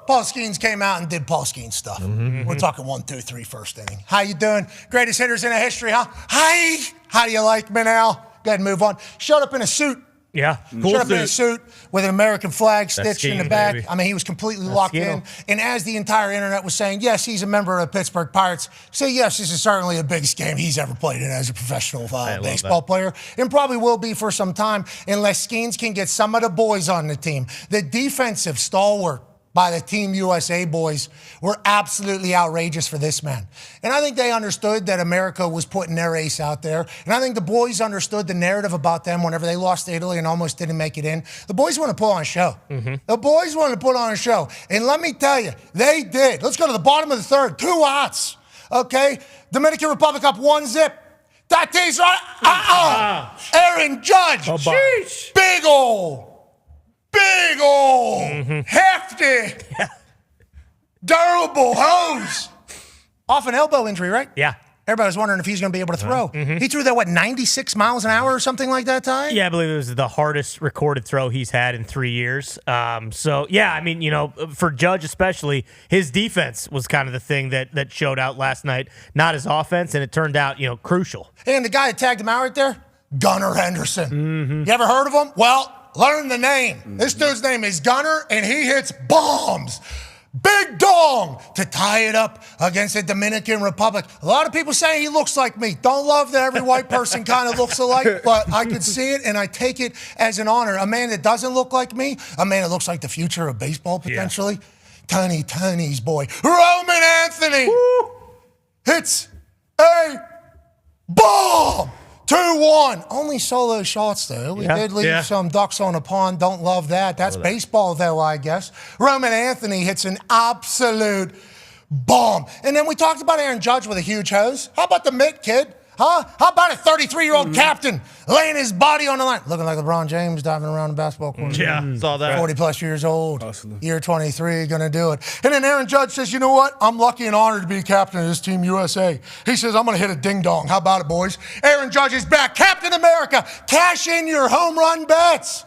Paul Skeens came out and did Paul Skeens stuff. We're talking 1, 2, 3 first inning. How you doing? Greatest hitters in the history, huh? Hi. How do you like me now? Go ahead and move on. Showed up in a suit. Yeah, Showed up in a suit with an American flag stitched in the back. Baby. I mean, he was completely locked in. And as the entire internet was saying, yes, he's a member of the Pittsburgh Pirates. So, yes, this is certainly the biggest game he's ever played in as a professional baseball player. And probably will be for some time unless Skeens can get some of the boys on the team. The defensive stalwart by the Team USA boys were absolutely outrageous for this man. And I think they understood that America was putting their ace out there. And I think the boys understood the narrative about them whenever they lost to Italy and almost didn't make it in. The boys want to put on a show. The boys want to put on a show. And let me tell you, they did. Let's go to the bottom of the third. 2 outs. Okay? Dominican Republic up 1-0. Tatis right. Aaron Judge. Big ol', hefty, durable hose. Off an elbow injury, right? Yeah. Everybody was wondering if he's going to be able to throw. He threw that, 96 miles an hour or something like that, Ty? Yeah, I believe it was the hardest recorded throw he's had in 3 years. For Judge especially, his defense was kind of the thing that showed out last night, not his offense, and it turned out, crucial. And the guy that tagged him out right there, Gunnar Henderson. You ever heard of him? Well, learn the name. This dude's name is Gunnar, and he hits bombs. Big dong to tie it up against the Dominican Republic. A lot of people say he looks like me. Don't love that every white person kind of looks alike, but I could see it, and I take it as an honor. A man that doesn't look like me, a man that looks like the future of baseball potentially. Tony's boy, Roman Anthony, hits a bomb. 2-1. Only solo shots, though. We did leave some ducks on a pond. Don't love that. That's baseball, though, I guess. Roman Anthony hits an absolute bomb. And then we talked about Aaron Judge with a huge hose. How about the mitt, kid? Huh? How about a 33-year-old captain laying his body on the line? Looking like LeBron James diving around the basketball court. Yeah, saw that. 40-plus years old. Year 23, going to do it. And then Aaron Judge says, you know what? I'm lucky and honored to be captain of this Team USA. He says, I'm going to hit a ding-dong. How about it, boys? Aaron Judge is back. Captain America, cash in your home run bets.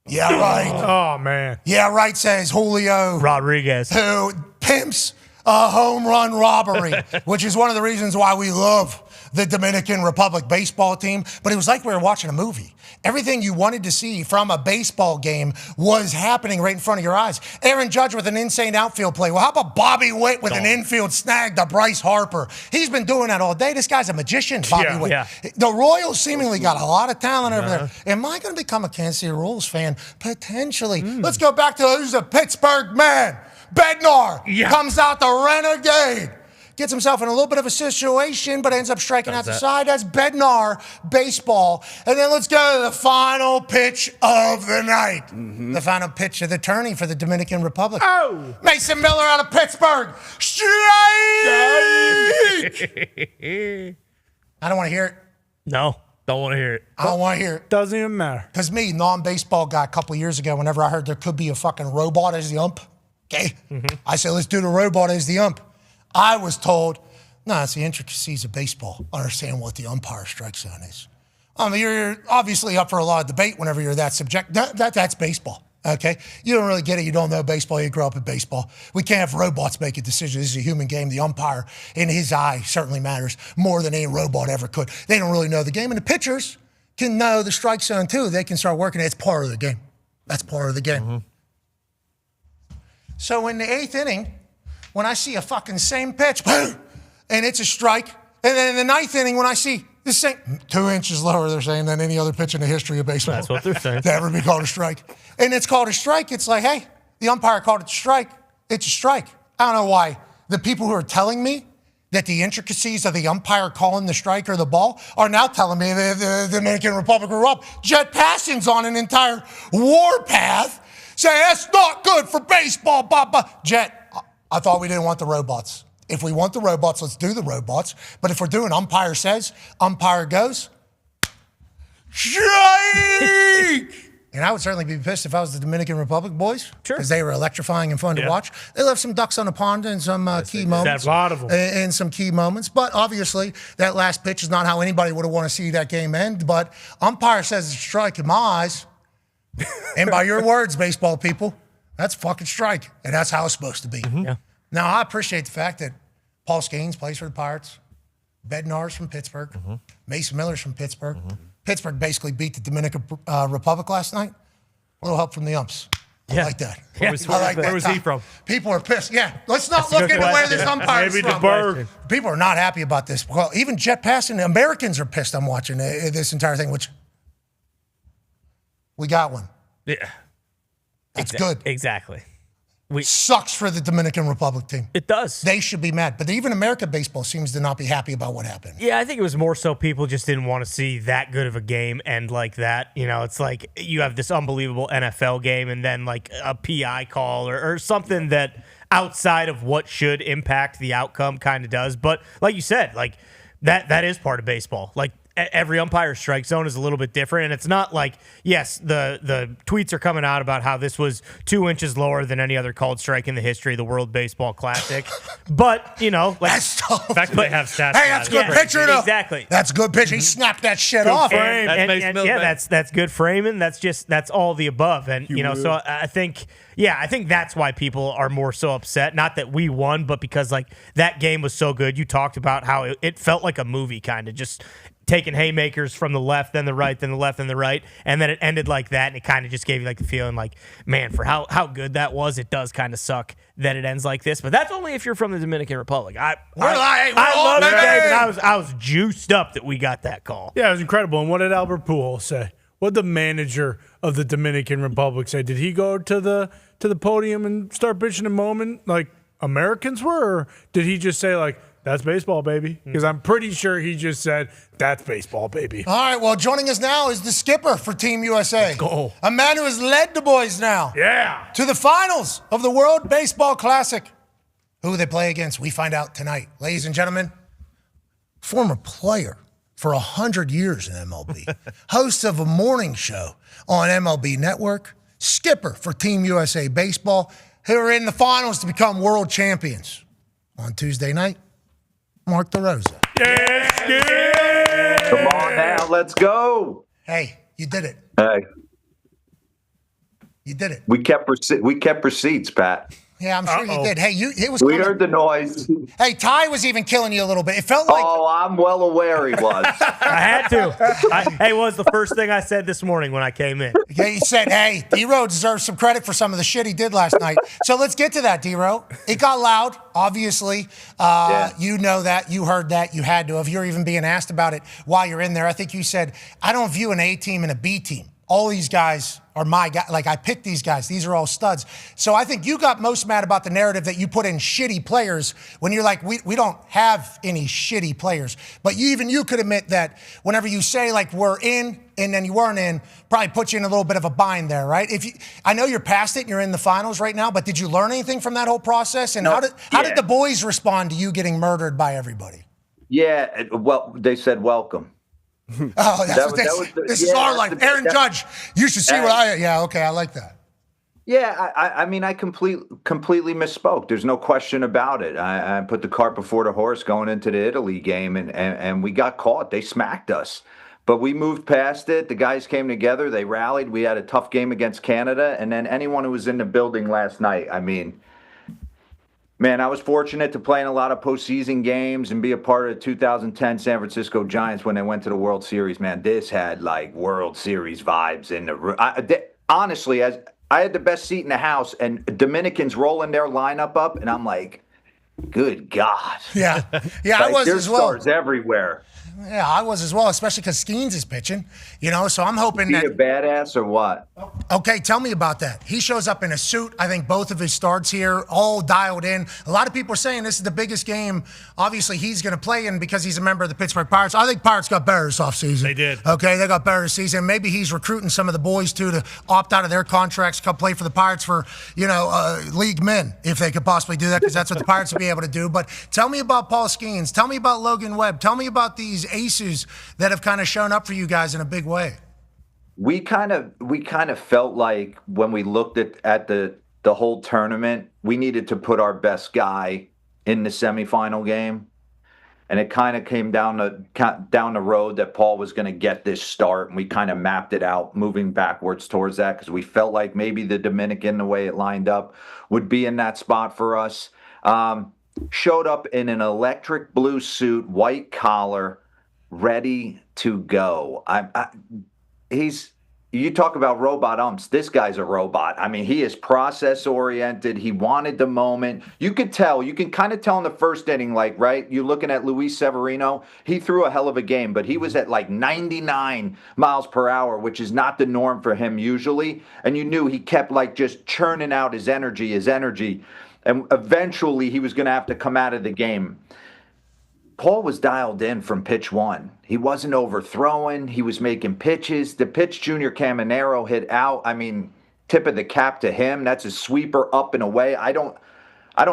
Yeah, right. Oh, man. Yeah, right, says Julio Rodriguez. Who pimps a home run robbery, which is one of the reasons why we love the Dominican Republic baseball team. But it was like we were watching a movie. Everything you wanted to see from a baseball game was happening right in front of your eyes. Aaron Judge with an insane outfield play. Well, how about Bobby Witt with an infield snag to Bryce Harper? He's been doing that all day. This guy's a magician, Bobby Witt. Yeah. The Royals seemingly got a lot of talent over there. Am I going to become a Kansas City Royals fan? Potentially. Let's go back to who's a Pittsburgh man. Bednar comes out the renegade. Gets himself in a little bit of a situation, but ends up striking out the side. That's Bednar baseball. And then let's go to the final pitch of the night. The final pitch of the tourney for the Dominican Republic. Mason Miller out of Pittsburgh. Strike! I don't want to hear it. No. Don't want to hear it. I don't want to hear it. Doesn't even matter. Because me, non-baseball guy, a couple years ago, whenever I heard there could be a fucking robot as the ump, I said, let's do the robot as the ump. I was told, no, it's the intricacies of baseball. Understand what the umpire strike zone is. I mean, you're obviously up for a lot of debate whenever you're that subject. That's baseball. Okay, you don't really get it. You don't know baseball. You grow up in baseball. We can't have robots make a decision. This is a human game. The umpire, in his eye, certainly matters more than any robot ever could. They don't really know the game, and the pitchers can know the strike zone too. They can start working it. It's part of the game. That's part of the game. Mm-hmm. So in the 8th inning, when I see a fucking same pitch, and it's a strike, and then in the 9th inning, when I see the same 2 inches lower, they're saying, than any other pitch in the history of baseball. That's what they're saying. To ever be called a strike. And it's called a strike. It's like, hey, the umpire called it a strike. It's a strike. I don't know why the people who are telling me that the intricacies of the umpire calling the strike or the ball are now telling me the Dominican Republic grew up. Jet Passion's on an entire warpath saying that's not good for baseball. Jet, I thought we didn't want the robots. If we want the robots, let's do the robots. But if we're doing umpire says, umpire goes, strike! And I would certainly be pissed if I was the Dominican Republic boys. Sure. Because they were electrifying and fun to watch. They left some ducks on the pond in some key moments. A lot of them. In some key moments. But obviously, that last pitch is not how anybody would have wanted to see that game end. But umpire says it's a strike in my eyes. And by your words, baseball people, that's a fucking strike. And that's how it's supposed to be. Mm-hmm. Yeah. Now, I appreciate the fact that Paul Skeens plays for the Pirates. Bednar's from Pittsburgh. Mm-hmm. Mason Miller's from Pittsburgh. Mm-hmm. Pittsburgh basically beat the Dominican Republic last night. A little help from the umps. I like that. Where was he from? People are pissed. Yeah, let's not look into where this umpire is Maybe from. the bird. People are not happy about this. Well, even Jet Passion, Americans are pissed I'm watching this entire thing, which we got one. Yeah. It's good. Exactly. Sucks for the Dominican Republic team. It does. They should be mad. But even American baseball seems to not be happy about what happened. Yeah, I think it was more so people just didn't want to see that good of a game end like that. You know, it's like you have this unbelievable NFL game and then like a PI call or something that outside of what should impact the outcome kind of does. But like you said, like that is part of baseball. Like every umpire's strike zone is a little bit different, and it's not like, yes, the tweets are coming out about how this was 2 inches lower than any other called strike in the history of the World Baseball Classic. But, you know, like that's tough. The fact that they have stats. Hey, that's good pitcher, though. Exactly. That's good pitch. He snapped that shit off. That's good framing. That's all the above. And, you know, so I think that's why people are more so upset. Not that we won, but because, like, that game was so good. You talked about how it felt like a movie, kind of just taking haymakers from the left, then the right, then the left, then the right, and then it ended like that, and it kind of just gave you like the feeling like, man, for how good that was, it does kind of suck that it ends like this. But that's only if you're from the Dominican Republic. I love the game, and I was juiced up that we got that call. Yeah, it was incredible. And what did Albert Pujols say? What did the manager of the Dominican Republic say? Did he go to the podium and start bitching a moment like Americans were, or did he just say like, that's baseball, baby? Because I'm pretty sure he just said, that's baseball, baby. All right, well, joining us now is the skipper for Team USA. Let's go. A man who has led the boys now. Yeah. To the finals of the World Baseball Classic. Who they play against, we find out tonight. Ladies and gentlemen, former player for 100 years in MLB. Host of a morning show on MLB Network. Skipper for Team USA Baseball, who are in the finals to become world champions. On Tuesday night, Mark DeRosa. Yes, Come on now, let's go. Hey, you did it. Hey, You did it. we kept receipts, Pat. Yeah, I'm sure you did. Hey, it was. We coming. heard the noise. Hey, Ty was even killing you a little bit. It felt like. Oh, I'm well aware he was. I had to. Hey, what was the first thing I said this morning when I came in? Yeah, he said, hey, D-Row deserves some credit for some of the shit he did last night. So let's get to that, D-Row. It got loud, obviously. You know that. You heard that. You had to have. You're even being asked about it while you're in there. I think you said, I don't view an A team and a B team. All these guys are my guys. Like, I picked these guys. These are all studs. So I think you got most mad about the narrative that you put in shitty players when you're like, we don't have any shitty players. But you could admit that whenever you say, like, we're in and then you weren't in, probably put you in a little bit of a bind there, right? I know you're past it and you're in the finals right now, but did you learn anything from that whole process? And how did the boys respond to you getting murdered by everybody? Yeah, well, they said welcome. Oh, this is our life. Aaron Judge, you should see okay, I like that. Yeah, I mean, I completely misspoke. There's no question about it. I put the cart before the horse going into the Italy game, and we got caught. They smacked us. But we moved past it. The guys came together. They rallied. We had a tough game against Canada. And then anyone who was in the building last night, I mean, man, I was fortunate to play in a lot of postseason games and be a part of the 2010 San Francisco Giants when they went to the World Series. Man, this had like World Series vibes in the room. Honestly, as I had the best seat in the house, and Dominicans rolling their lineup up, and I'm like, good God. Yeah, like, I was there's as well. Stars everywhere. Yeah, I was as well, especially because Skeens is pitching, so I'm hoping Be that. a badass or what? Okay, tell me about that. He shows up in a suit. I think both of his starts here, all dialed in. A lot of people are saying this is the biggest game, obviously, he's going to play in because he's a member of the Pittsburgh Pirates. I think Pirates got better this offseason. They did. Okay, they got better this season. Maybe he's recruiting some of the boys, too, to opt out of their contracts, come play for the Pirates for, league men, if they could possibly do that, because that's what the Pirates would be able to do. But tell me about Paul Skeens. Tell me about Logan Webb. Tell me about these aces that have kind of shown up for you guys in a big way. We kind of felt like when we looked at the whole tournament, we needed to put our best guy in the semifinal game, and it kind of came down the road that Paul was going to get this start, and we kind of mapped it out moving backwards towards that because we felt like maybe the Dominican, the way it lined up, would be in that spot for us. Showed up in an electric blue suit, white collar, ready to go. You talk about robot umps. This guy's a robot. I mean, he is process oriented. He wanted the moment. You can kind of tell in the first inning, like, right? You're looking at Luis Severino. He threw a hell of a game, but he was at like 99 miles per hour, which is not the norm for him usually. And you knew he kept like just churning out his energy. And eventually he was going to have to come out of the game. Paul was dialed in from pitch one. He wasn't overthrowing. He was making pitches. The pitch Junior Caminero hit out. I mean, tip of the cap to him. That's a sweeper up and away. I don't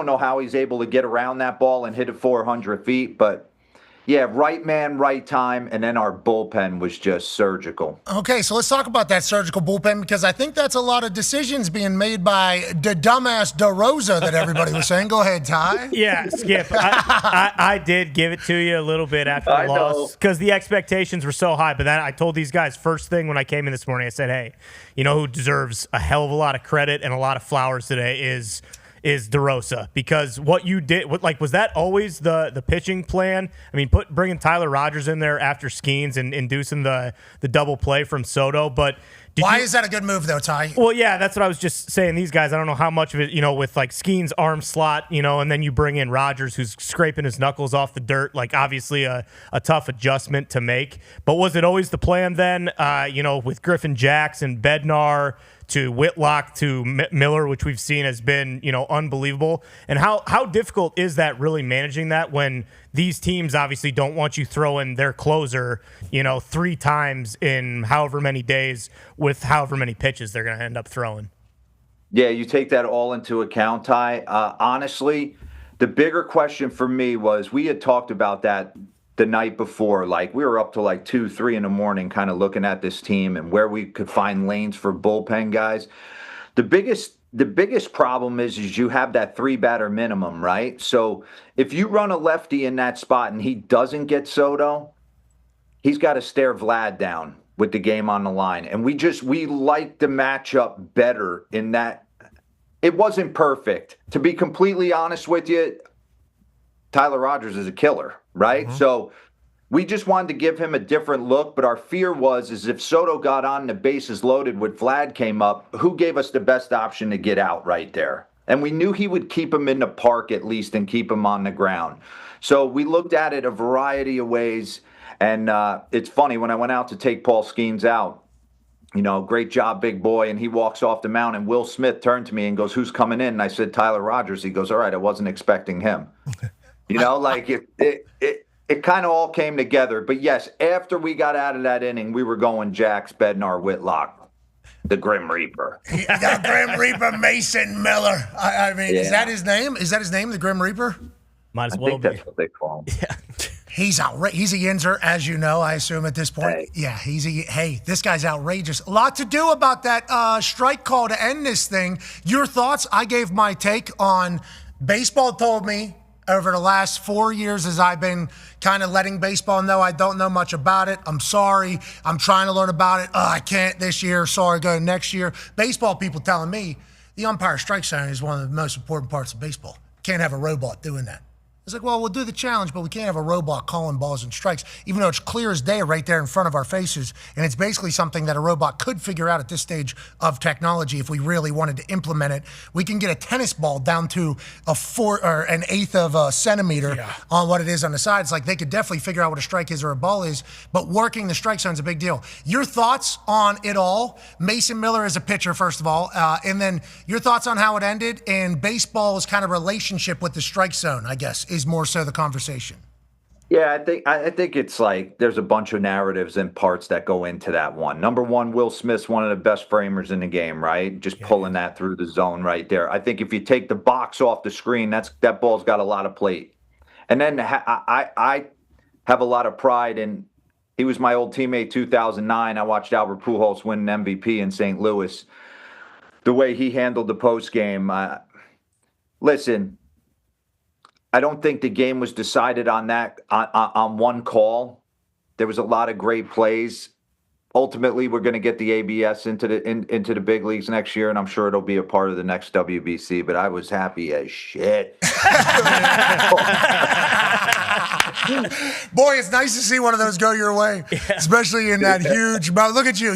know how he's able to get around that ball and hit it 400 feet, but yeah, right man, right time, and then our bullpen was just surgical. Okay, so let's talk about that surgical bullpen because I think that's a lot of decisions being made by the dumbass DeRosa that everybody was saying. Go ahead, Ty. Yeah, Skip. I did give it to you a little bit after the loss because the expectations were so high. But then I told these guys first thing when I came in this morning, I said, hey, you know who deserves a hell of a lot of credit and a lot of flowers today is DeRosa, because what you did, was that always the pitching plan? I mean, bringing Tyler Rogers in there after Skeens and inducing the double play from Soto, but why is that a good move though, Ty? Well, yeah, that's what I was just saying. These guys, I don't know how much of it, with like Skeens' arm slot, and then you bring in Rogers, who's scraping his knuckles off the dirt. Like, obviously a tough adjustment to make. But was it always the plan then? With Griffin Jackson, Bednar, to Whitlock, to Miller, which we've seen has been, unbelievable. And how difficult is that really managing that when these teams obviously don't want you throwing their closer, 3 times in however many days with however many pitches they're going to end up throwing? Yeah, you take that all into account, Ty. Honestly, the bigger question for me was we had talked about that the night before. Like, we were up to like 2, 3 in the morning kind of looking at this team and where we could find lanes for bullpen guys. The biggest problem is you have that 3-batter minimum, right? So if you run a lefty in that spot and he doesn't get Soto, he's got to stare Vlad down with the game on the line. And we like the matchup better in that. It wasn't perfect. To be completely honest with you, Tyler Rogers is a killer, right? Mm-hmm. So we just wanted to give him a different look, but our fear is if Soto got on the bases loaded when Vlad came up, who gave us the best option to get out right there? And we knew he would keep him in the park at least and keep him on the ground. So we looked at it a variety of ways, and it's funny, when I went out to take Paul Skeens out, great job, big boy, and he walks off the mound, and Will Smith turned to me and goes, who's coming in? And I said, Tyler Rogers. He goes, all right, I wasn't expecting him. It kind of all came together. But yes, after we got out of that inning, we were going Jax, Bednar, Whitlock, the Grim Reaper. The Grim Reaper, Mason Miller. I mean, Is that his name? Is that his name, the Grim Reaper? Might as well be. I think that's what they call him. Yeah. He's outrageous. He's a Yinzer, as you know, I assume at this point. Hey. Yeah, this guy's outrageous. A lot to do about that strike call to end this thing. Your thoughts? I gave my take on baseball. Told me over the last 4 years as I've been kind of letting baseball know I don't know much about it. I'm sorry. I'm trying to learn about it. I can't this year. Sorry, go next year. Baseball people telling me the umpire strike zone is one of the most important parts of baseball. Can't have a robot doing that. It's like, well, we'll do the challenge, but we can't have a robot calling balls and strikes, even though it's clear as day right there in front of our faces. And it's basically something that a robot could figure out at this stage of technology if we really wanted to implement it. We can get a tennis ball down to an eighth of a centimeter on what it is on the side. It's like they could definitely figure out what a strike is or a ball is, but working the strike zone is a big deal. Your thoughts on it all? Mason Miller as a pitcher, first of all, and then your thoughts on how it ended and baseball's kind of relationship with the strike zone, I guess, is more so the conversation. Yeah, I think it's like there's a bunch of narratives and parts that go into that one. Number one, Will Smith's one of the best framers in the game, right? Just pulling that through the zone right there. I think if you take the box off the screen, that ball's got a lot of plate. And then I have a lot of pride in. He was my old teammate 2009. I watched Albert Pujols win an MVP in St. Louis. The way he handled the post game. Listen. I don't think the game was decided on that on one call. There was a lot of great plays. Ultimately, we're going to get the ABS into the big leagues next year, and I'm sure it'll be a part of the next WBC. But I was happy as shit. Boy, it's nice to see one of those go your way, especially in that huge mouth. Look at you.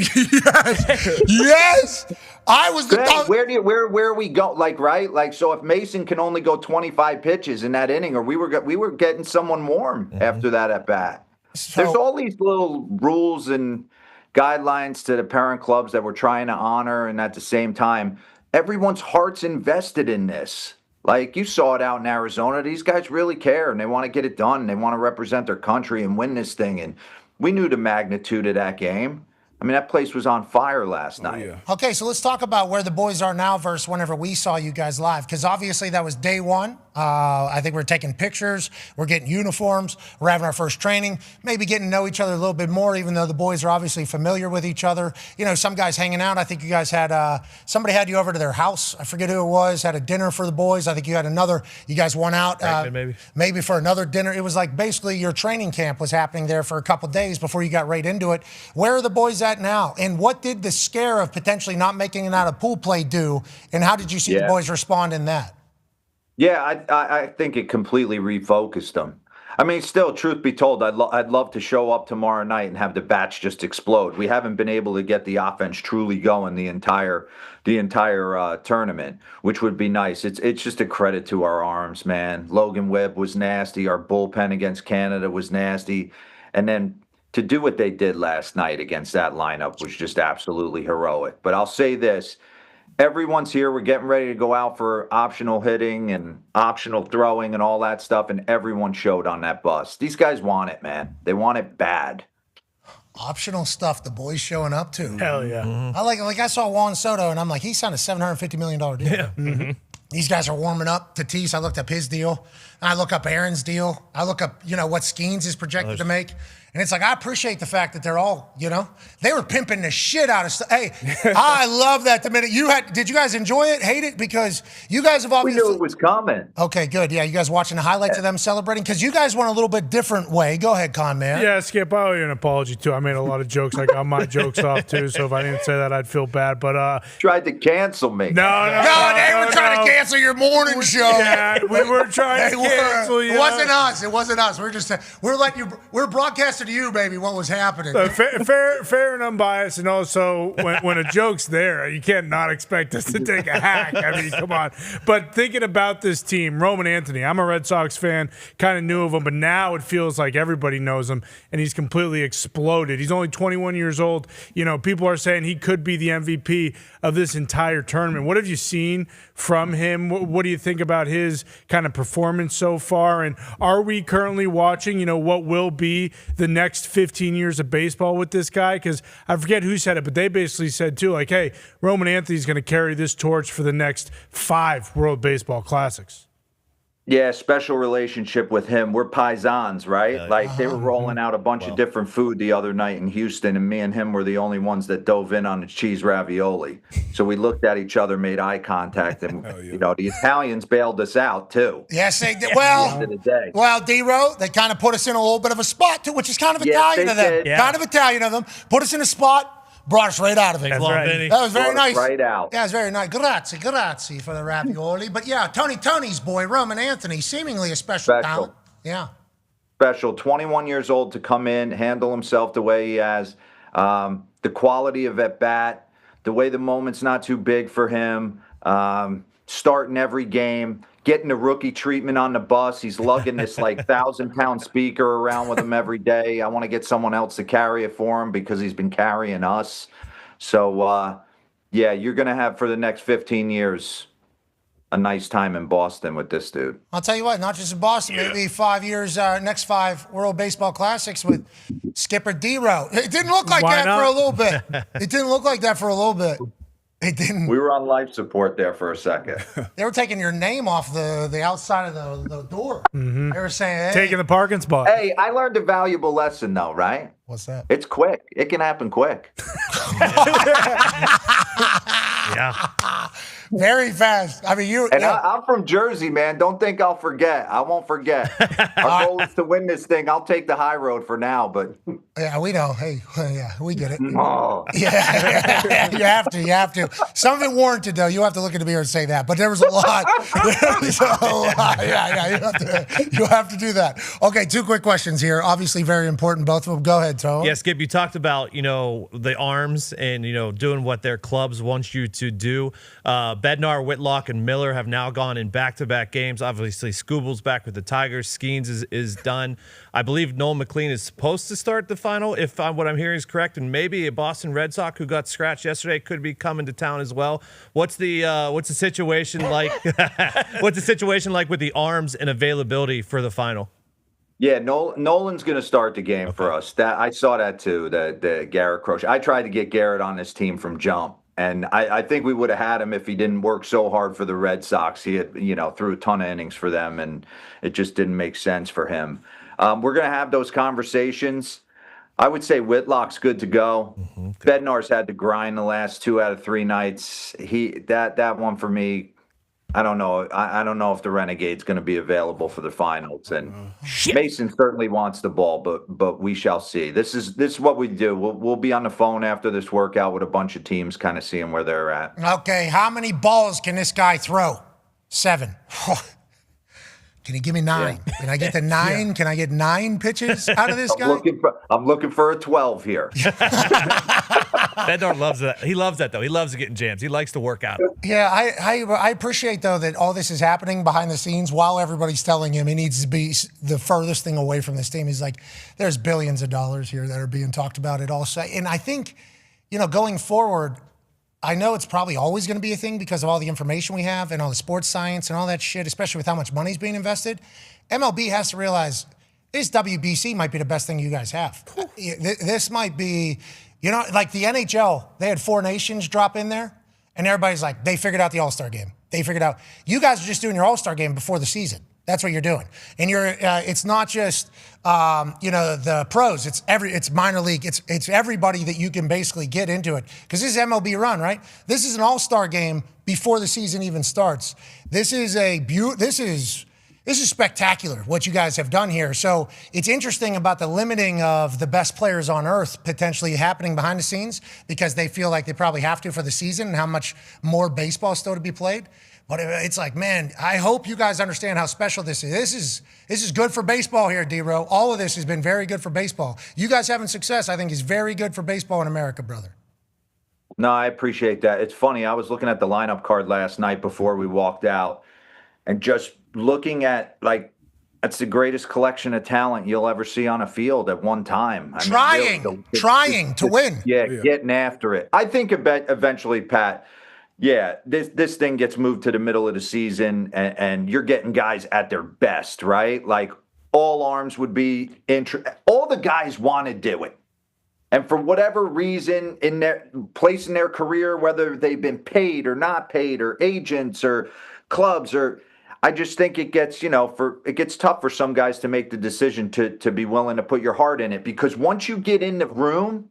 Yes. I was the where we go, like, right? Like, so if Mason can only go 25 pitches in that inning, or we were getting someone warm after that at bat. So, there's all these little rules and guidelines to the parent clubs that we're trying to honor, and at the same time, everyone's heart's invested in this. Like, you saw it out in Arizona. These guys really care, and they want to get it done. They want to represent their country and win this thing. And we knew the magnitude of that game. I mean, that place was on fire last night. Yeah. Okay, so let's talk about where the boys are now versus whenever we saw you guys live, because obviously that was day one. I think we're taking pictures. We're getting uniforms. We're having our first training, maybe getting to know each other a little bit more, even though the boys are obviously familiar with each other. You know, some guys hanging out. I think you guys had somebody had you over to their house. I forget who it was, had a dinner for the boys. I think you had you guys went out maybe for another dinner. It was like basically your training camp was happening there for a couple days before you got right into it. Where are the boys at now? And what did the scare of potentially not making it out of pool play do? And how did you see the boys respond in that? Yeah, I think it completely refocused them. I mean, still, truth be told, I'd love to show up tomorrow night and have the bats just explode. We haven't been able to get the offense truly going the entire tournament, which would be nice. It's just a credit to our arms, man. Logan Webb was nasty. Our bullpen against Canada was nasty. And then to do what they did last night against that lineup was just absolutely heroic. But I'll say this. Everyone's here. We're getting ready to go out for optional hitting and optional throwing and all that stuff, and everyone showed on that bus. These guys want it, man. They want it bad. Optional stuff the boys showing up to. Hell yeah. Mm-hmm. I saw Juan Soto, and I'm like, he signed a $750 million deal. Yeah. Mm-hmm. These guys are warming up. Tatis, I looked up his deal. I look up Aaron's deal. I look up, what Skeens is projected to make. And it's like, I appreciate the fact that they're all, they were pimping the shit out of stuff. Hey, I love that the minute did you guys enjoy it, hate it? Because you guys have obviously. We knew it was coming. Okay, good. Yeah, you guys watching the highlights of them celebrating? Because you guys went a little bit different way. Go ahead, Con Man. Yeah, Skip, I owe you an apology, too. I made a lot of jokes. I got my jokes off, too. So if I didn't say that, I'd feel bad. But tried to cancel me. No, they were trying to cancel your morning show. Yeah, we were trying to cancel you. It wasn't us. It wasn't us. We're broadcasting to you, baby, what was happening. Fair and unbiased, and also when a joke's there, you can't not expect us to take a hack. I mean, come on. But thinking about this team, Roman Anthony, I'm a Red Sox fan, kind of knew of him, but now it feels like everybody knows him, and he's completely exploded. He's only 21 years old. People are saying he could be the MVP of this entire tournament. What have you seen from him? What do you think about his kind of performance so far? And are we currently watching, what will be the next 15 years of baseball with this guy? Because I forget who said it, but they basically said too, like, hey, Roman Anthony's going to carry this torch for the next 5 World Baseball Classics. Yeah, special relationship with him. We're paisans, right? Like they were rolling out a bunch of different food the other night in Houston, and me and him were the only ones that dove in on the cheese ravioli. So we looked at each other, made eye contact, and the Italians bailed us out too. Yes, they did. At the end of the day. Well, D-Ro, they kind of put us in a little bit of a spot too, which is kind of Italian of them. did. Kind of Italian of them. Put us in a spot. Brought us right out of it. That's right. That was very nice. Right out. Yeah, it was very nice. Grazie for the ravioli. But yeah, Tony's boy, Roman Anthony, seemingly a special talent. Yeah. Special. 21 years old to come in, handle himself the way he has. The quality of at bat, the way the moment's not too big for him. Starting every game, getting the rookie treatment on the bus. He's lugging this 1,000-pound speaker around with him every day. I want to get someone else to carry it for him because he's been carrying us. So, you're going to have for the next 15 years a nice time in Boston with this dude. I'll tell you what, not just in Boston, maybe 5 years, next 5 World Baseball Classics with Skipper D-Ro. It didn't look like for a little bit. It didn't look like that for a little bit. It didn't. We were on life support there for a second. They were taking your name off the outside of the door. Mm-hmm. They were saying, hey. Taking the parking spot. Hey, I learned a valuable lesson, though, right? What's that? It's quick. It can happen quick. Yeah. Very fast. I mean, I'm from Jersey, man. Don't think I'll forget. I won't forget. Our goal is to win this thing. I'll take the high road for now, but. Yeah, we know. Hey, yeah, we get it. Oh. Yeah, you have to. Some of it warranted, though. You have to look in the mirror and say that. But there was a lot. Yeah, you have to do that. Okay, 2 quick questions here. Obviously very important, both of them. Go ahead, Tone. Yeah, Skip, you talked about, the arms and, doing what their clubs want you to do. Bednar, Whitlock, and Miller have now gone in back-to-back games. Obviously, Scooble's back with the Tigers. Skeens is done. I believe Noel McLean is supposed to start the final, if what I'm hearing is correct, and maybe a Boston Red Sox who got scratched yesterday could be coming to town as well. What's the situation like? What's the situation like with the arms and availability for the final? Yeah, Nolan's going to start the game for us. That I saw that too. The Garrett Croce. I tried to get Garrett on this team from jump. And I think we would have had him if he didn't work so hard for the Red Sox. He had, threw a ton of innings for them, and it just didn't make sense for him. We're going to have those conversations. I would say Whitlock's good to go. Mm-hmm. Bednar's had to grind the last 2 out of 3 nights. That one for me, I don't know. I don't know if the Renegade's going to be available for the finals. And Mason certainly wants the ball, but we shall see. This is what we do. We'll be on the phone after this workout with a bunch of teams, kind of seeing where they're at. Okay, how many balls can this guy throw? 7. Can you give me 9? Yeah. Can I get to 9? Yeah. Can I get 9 pitches out of this guy? I'm looking for a 12 here. Bednar loves that. He loves that, though. He loves getting jams. He likes to work out. Yeah, I appreciate, though, that all this is happening behind the scenes while everybody's telling him he needs to be the furthest thing away from this team. He's like, there's billions of dollars here that are being talked about at all. And I think, going forward, I know it's probably always going to be a thing because of all the information we have and all the sports science and all that shit, especially with how much money's being invested. MLB has to realize this WBC might be the best thing you guys have. This might be, like the NHL, they had 4 nations drop in there, and everybody's like, they figured out the All-Star game. They figured out, you guys are just doing your All-Star game before the season. That's what you're doing. And it's not just, the pros. It's minor league. It's everybody that you can basically get into it. Because this is MLB run, right? This is an all-star game before the season even starts. This is spectacular what you guys have done here. So it's interesting about the limiting of the best players on earth potentially happening behind the scenes because they feel like they probably have to for the season and how much more baseball is still to be played. But it's like, man, I hope you guys understand how special this is. This is good for baseball here, D-Ro. All of this has been very good for baseball. You guys having success, I think, is very good for baseball in America, brother. No, I appreciate that. It's funny. I was looking at the lineup card last night before we walked out and just looking at, that's the greatest collection of talent you'll ever see on a field at one time. Trying to win. Yeah, getting after it. I think eventually, Pat, this thing gets moved to the middle of the season, and you're getting guys at their best, right? Like all arms would be all the guys want to do it, and for whatever reason in their place in their career, whether they've been paid or not paid, or agents or clubs, or I just think it gets, it gets tough for some guys to make the decision to be willing to put your heart in it, because once you get in the room,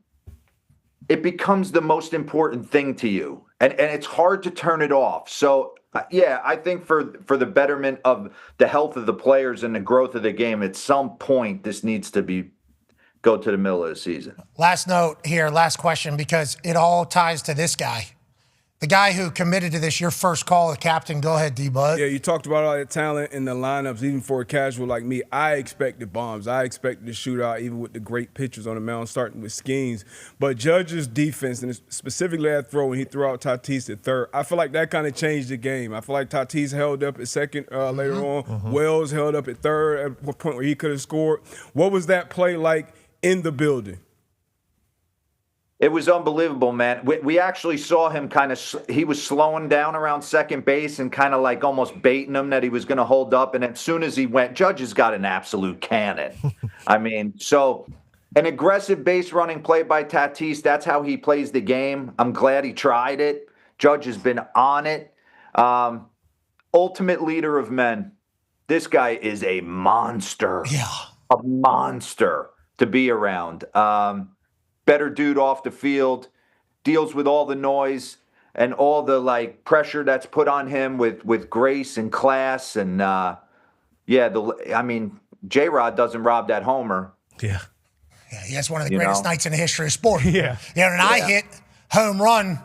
it becomes the most important thing to you, and it's hard to turn it off. So yeah, I think for the betterment of the health of the players and the growth of the game, at some point this needs to go to the middle of the season. Last note here, last question, because it all ties to this guy. The guy who committed to this, your first call, the captain. Go ahead, D-Bud. Yeah, you talked about all that talent in the lineups. Even for a casual like me, I expected bombs. I expected the shootout, even with the great pitchers on the mound, starting with Skeens. But Judge's defense, and specifically that throw when he threw out Tatis at third, I feel like that kind of changed the game. I feel like Tatis held up at second later on. Wells held up at third at a point where he could have scored. What was that play like in the building? It was unbelievable, man. We actually saw him he was slowing down around second base and kind of like almost baiting him that he was going to hold up. And as soon as he went, Judge has got an absolute cannon. I mean, so an aggressive base running play by Tatis, that's how he plays the game. I'm glad he tried it. Judge has been on it. Ultimate leader of men. This guy is a monster. Yeah. A monster to be around. Better dude off the field, deals with all the noise and all the pressure that's put on him with grace and class. And J-Rod doesn't rob that homer. Yeah. Yeah, he has one of the greatest nights in the history of sport. Yeah. I hit home run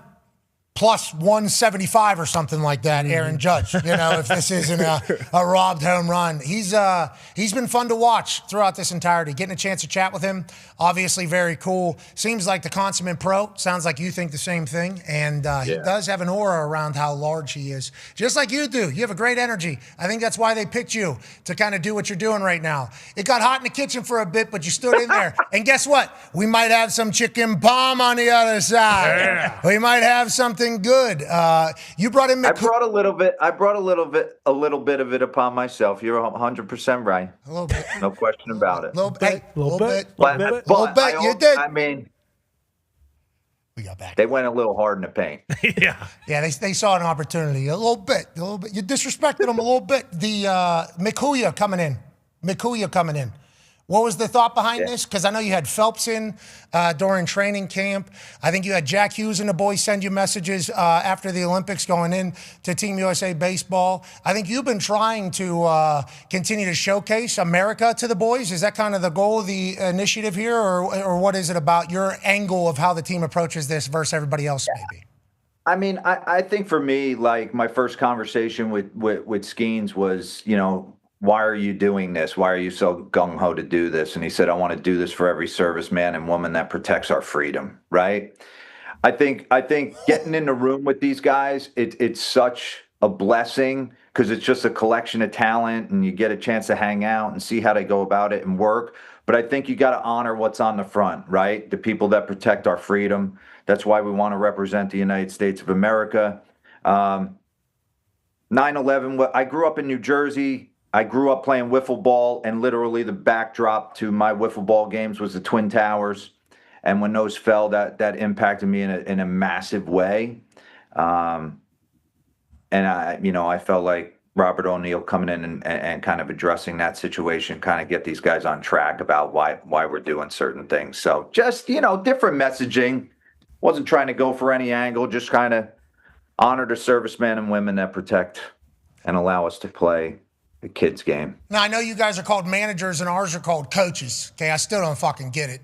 plus 175 or something like that, Aaron Judge. If this isn't a robbed home run. He's been fun to watch throughout this entirety. Getting a chance to chat with him, obviously very cool. Seems like the consummate pro. Sounds like you think the same thing. And he does have an aura around how large he is. Just like you do. You have a great energy. I think that's why they picked you to kind of do what you're doing right now. It got hot in the kitchen for a bit, but you stood in there. And guess what? We might have some chicken palm on the other side. Yeah. We might have something good. You brought in I brought a little bit of it upon myself. You're 100% right. A little bit. No question about it. Little bit. You did. I mean, we got back. they went a little hard in the paint. Yeah. Yeah, they saw an opportunity. A little bit. You disrespected them a little bit. The Mikuya coming in. What was the thought behind this? Because I know you had Phelps in during training camp. I think you had Jack Hughes and the boys send you messages after the Olympics going in to Team USA Baseball. I think you've been trying to continue to showcase America to the boys. Is that kind of the goal of the initiative here? Or what is it about your angle of how the team approaches this versus everybody else maybe? I mean, I think for me, my first conversation with Skeens was, why are you doing this? Why are you so gung-ho to do this? And he said, I want to do this for every serviceman and woman that protects our freedom, right? I think getting in the room with these guys, it's such a blessing because it's just a collection of talent and you get a chance to hang out and see how they go about it and work. But I think you got to honor what's on the front, right? The people that protect our freedom. That's why we want to represent the United States of America. 9/11, I grew up in New Jersey. I grew up playing wiffle ball, and literally the backdrop to my wiffle ball games was the Twin Towers. And when those fell, that impacted me in a massive way. And I felt like Robert O'Neill coming in and kind of addressing that situation, kind of get these guys on track about why we're doing certain things. So just, different messaging. Wasn't trying to go for any angle, just kind of honor the servicemen and women that protect and allow us to play the kids' game. Now, I know you guys are called managers and ours are called coaches. Okay, I still don't fucking get it.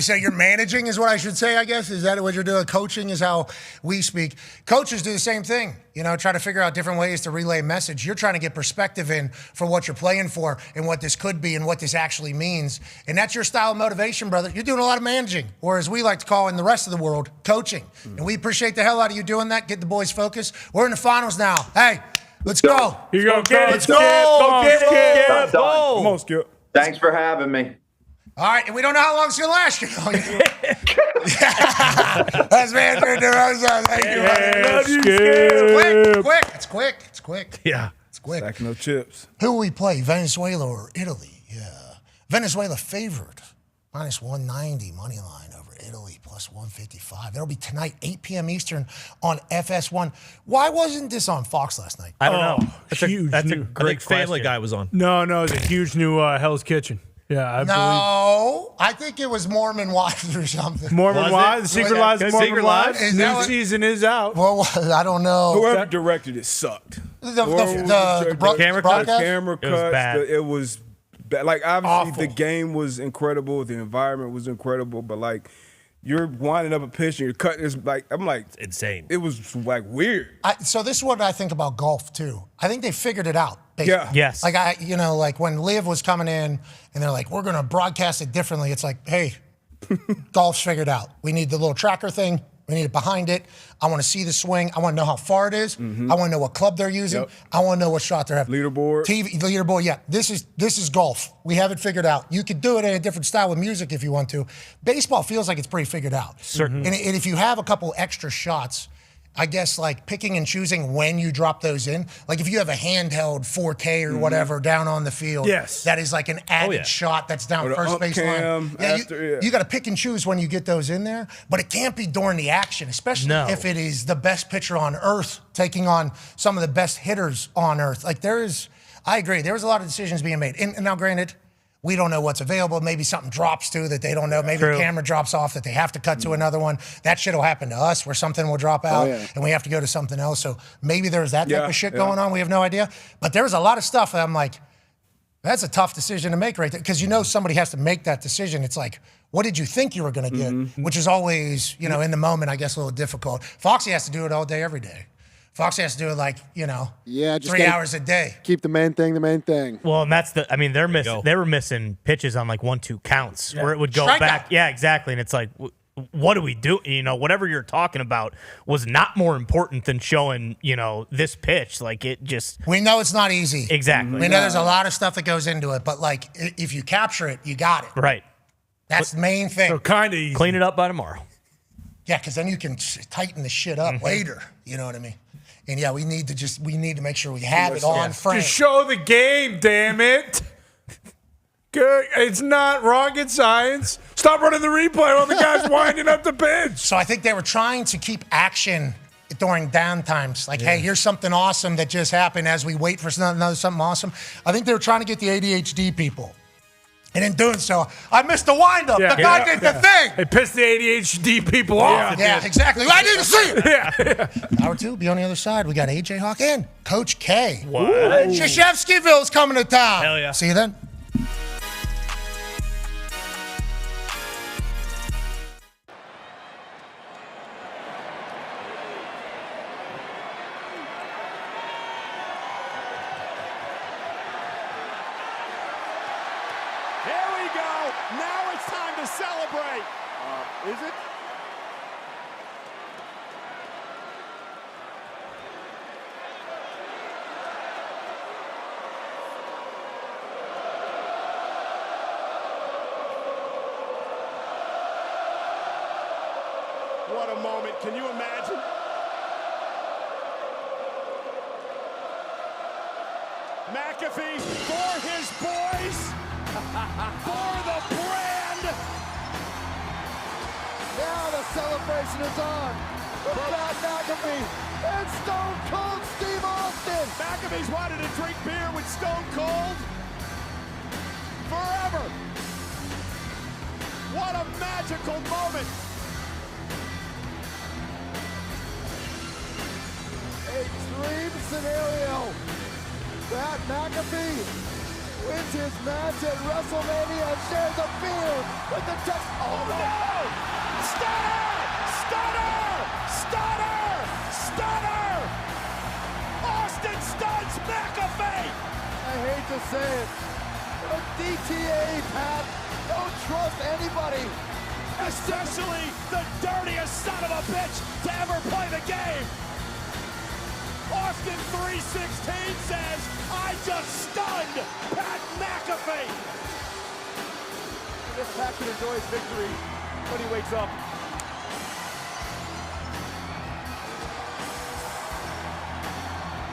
So you're managing is what I should say, I guess? Is that what you're doing? Coaching is how we speak. Coaches do the same thing, try to figure out different ways to relay a message. You're trying to get perspective in for what you're playing for and what this could be and what this actually means. And that's your style of motivation, brother. You're doing a lot of managing, or as we like to call in the rest of the world, coaching. And we appreciate the hell out of you doing that. Get the boys focused. We're in the finals now. Hey, let's go. Here you go, Let's go. Get it. Come on, Skip. Thanks for having me. All right, and we don't know how long it's going to last, That's Manager DeRosa. Thank you, buddy. Love you, Skip. It's quick. Yeah. It's quick. Stacking no chips. Who will we play, Venezuela or Italy? Yeah. Venezuela favored, minus 190 money line over Italy plus 155. That'll be tonight, 8 p.m. Eastern on FS1. Why wasn't this on Fox last night? I don't know. That's huge. That's a new. great Family Guy was on. No, it's a huge new Hell's Kitchen. Yeah, I believe. No, I think it was Mormon Wives or something. Mormon Wives, The Secret Lives of Mormon Secret Wives. Lives? New season is out. Well, I don't know. Whoever directed it sucked. The camera broadcast? cuts? Camera cuts. It was bad. It was bad. Like, obviously, Awful. the game was incredible. The environment was incredible. But, like, you're winding up a pitch and you're cutting this. Like, I'm like, It's insane. it was, like, weird. So this is what I think about golf, too. I think they figured it out. Basically. Yeah. Yes. Like, like when Liv was coming in and they're like, we're going to broadcast it differently. It's like, hey, golf's figured out. We need the little tracker thing. We need it behind it. I want to see the swing. I want to know how far it is. I want to know what club they're using. Yep. I want to know what shot they're having. Leaderboard. TV, the leaderboard, yeah. This is golf. We have it figured out. You could do it in a different style with music if you want to. Baseball feels like it's pretty figured out. Certain. And if you have a couple extra shots, I guess like picking and choosing when you drop those in. Like if you have a handheld 4K or whatever down on the field, Yes. that is like an added shot that's down Or the first ump baseline. cam You got to pick and choose when you get those in there, but it can't be during the action, especially if it is the best pitcher on earth taking on some of the best hitters on earth. Like I agree, there was a lot of decisions being made. And now granted, we don't know what's available. Maybe something drops too that they don't know. Maybe the camera drops off that they have to cut to another one. That shit will happen to us where something will drop out and we have to go to something else. So maybe there's that type of shit going on. We have no idea. But there was a lot of stuff that I'm like, that's a tough decision to make right there. Because you know somebody has to make that decision. It's like, what did you think you were going to get? Which is always, in the moment, I guess, a little difficult. Foxy has to do it all day, every day. Foxy has to do it like, just 3 hours a day. Keep the main thing. Well, and that's they were missing pitches on like 1-2 counts where it would go Strikeout. back. Yeah, exactly. And it's like, what do we do? Whatever you're talking about was not more important than showing, this pitch. Like it just. We know it's not easy. Exactly. We know there's a lot of stuff that goes into it, but like if you capture it, you got it. Right. That's the main thing. So kind of easy. Clean it up by tomorrow. Yeah, because then you can tighten the shit up later. You know what I mean? And yeah, we need to make sure we have it on frame. Just show the game, damn it. Good. It's not rocket science. Stop running the replay while the guy's winding up the pitch. So I think they were trying to keep action during down times. Like, hey, here's something awesome that just happened as we wait for something awesome. I think they were trying to get the ADHD people. And in doing so, I missed the windup. The guy did the thing. It pissed the ADHD people off. Yeah, exactly. I didn't see it. Yeah. Hour 2, be on the other side. We got AJ Hawk and Coach K. What? Krzyzewskiville's coming to town. Hell yeah. See you then. Here we go. Now it's time to celebrate. Is it? What a moment. Can you imagine? McAfee for his boys. For the brand. Now the celebration is on. Brad McAfee and Stone Cold Steve Austin. McAfee's wanted to drink beer with Stone Cold forever. What a magical moment. A dream scenario. Brad McAfee wins his match at Wrestlemania and shares a beer with the Tex. Oh no! Stunner! Stunner! Stunner! Stunner! Austin stuns McAfee! I hate to say it, but DTA, Pat, don't trust anybody. Especially the dirtiest son of a bitch to ever play the game. Austin 316 says, I just stunned Pat McAfee. I guess Pat can enjoy his victory when he wakes up.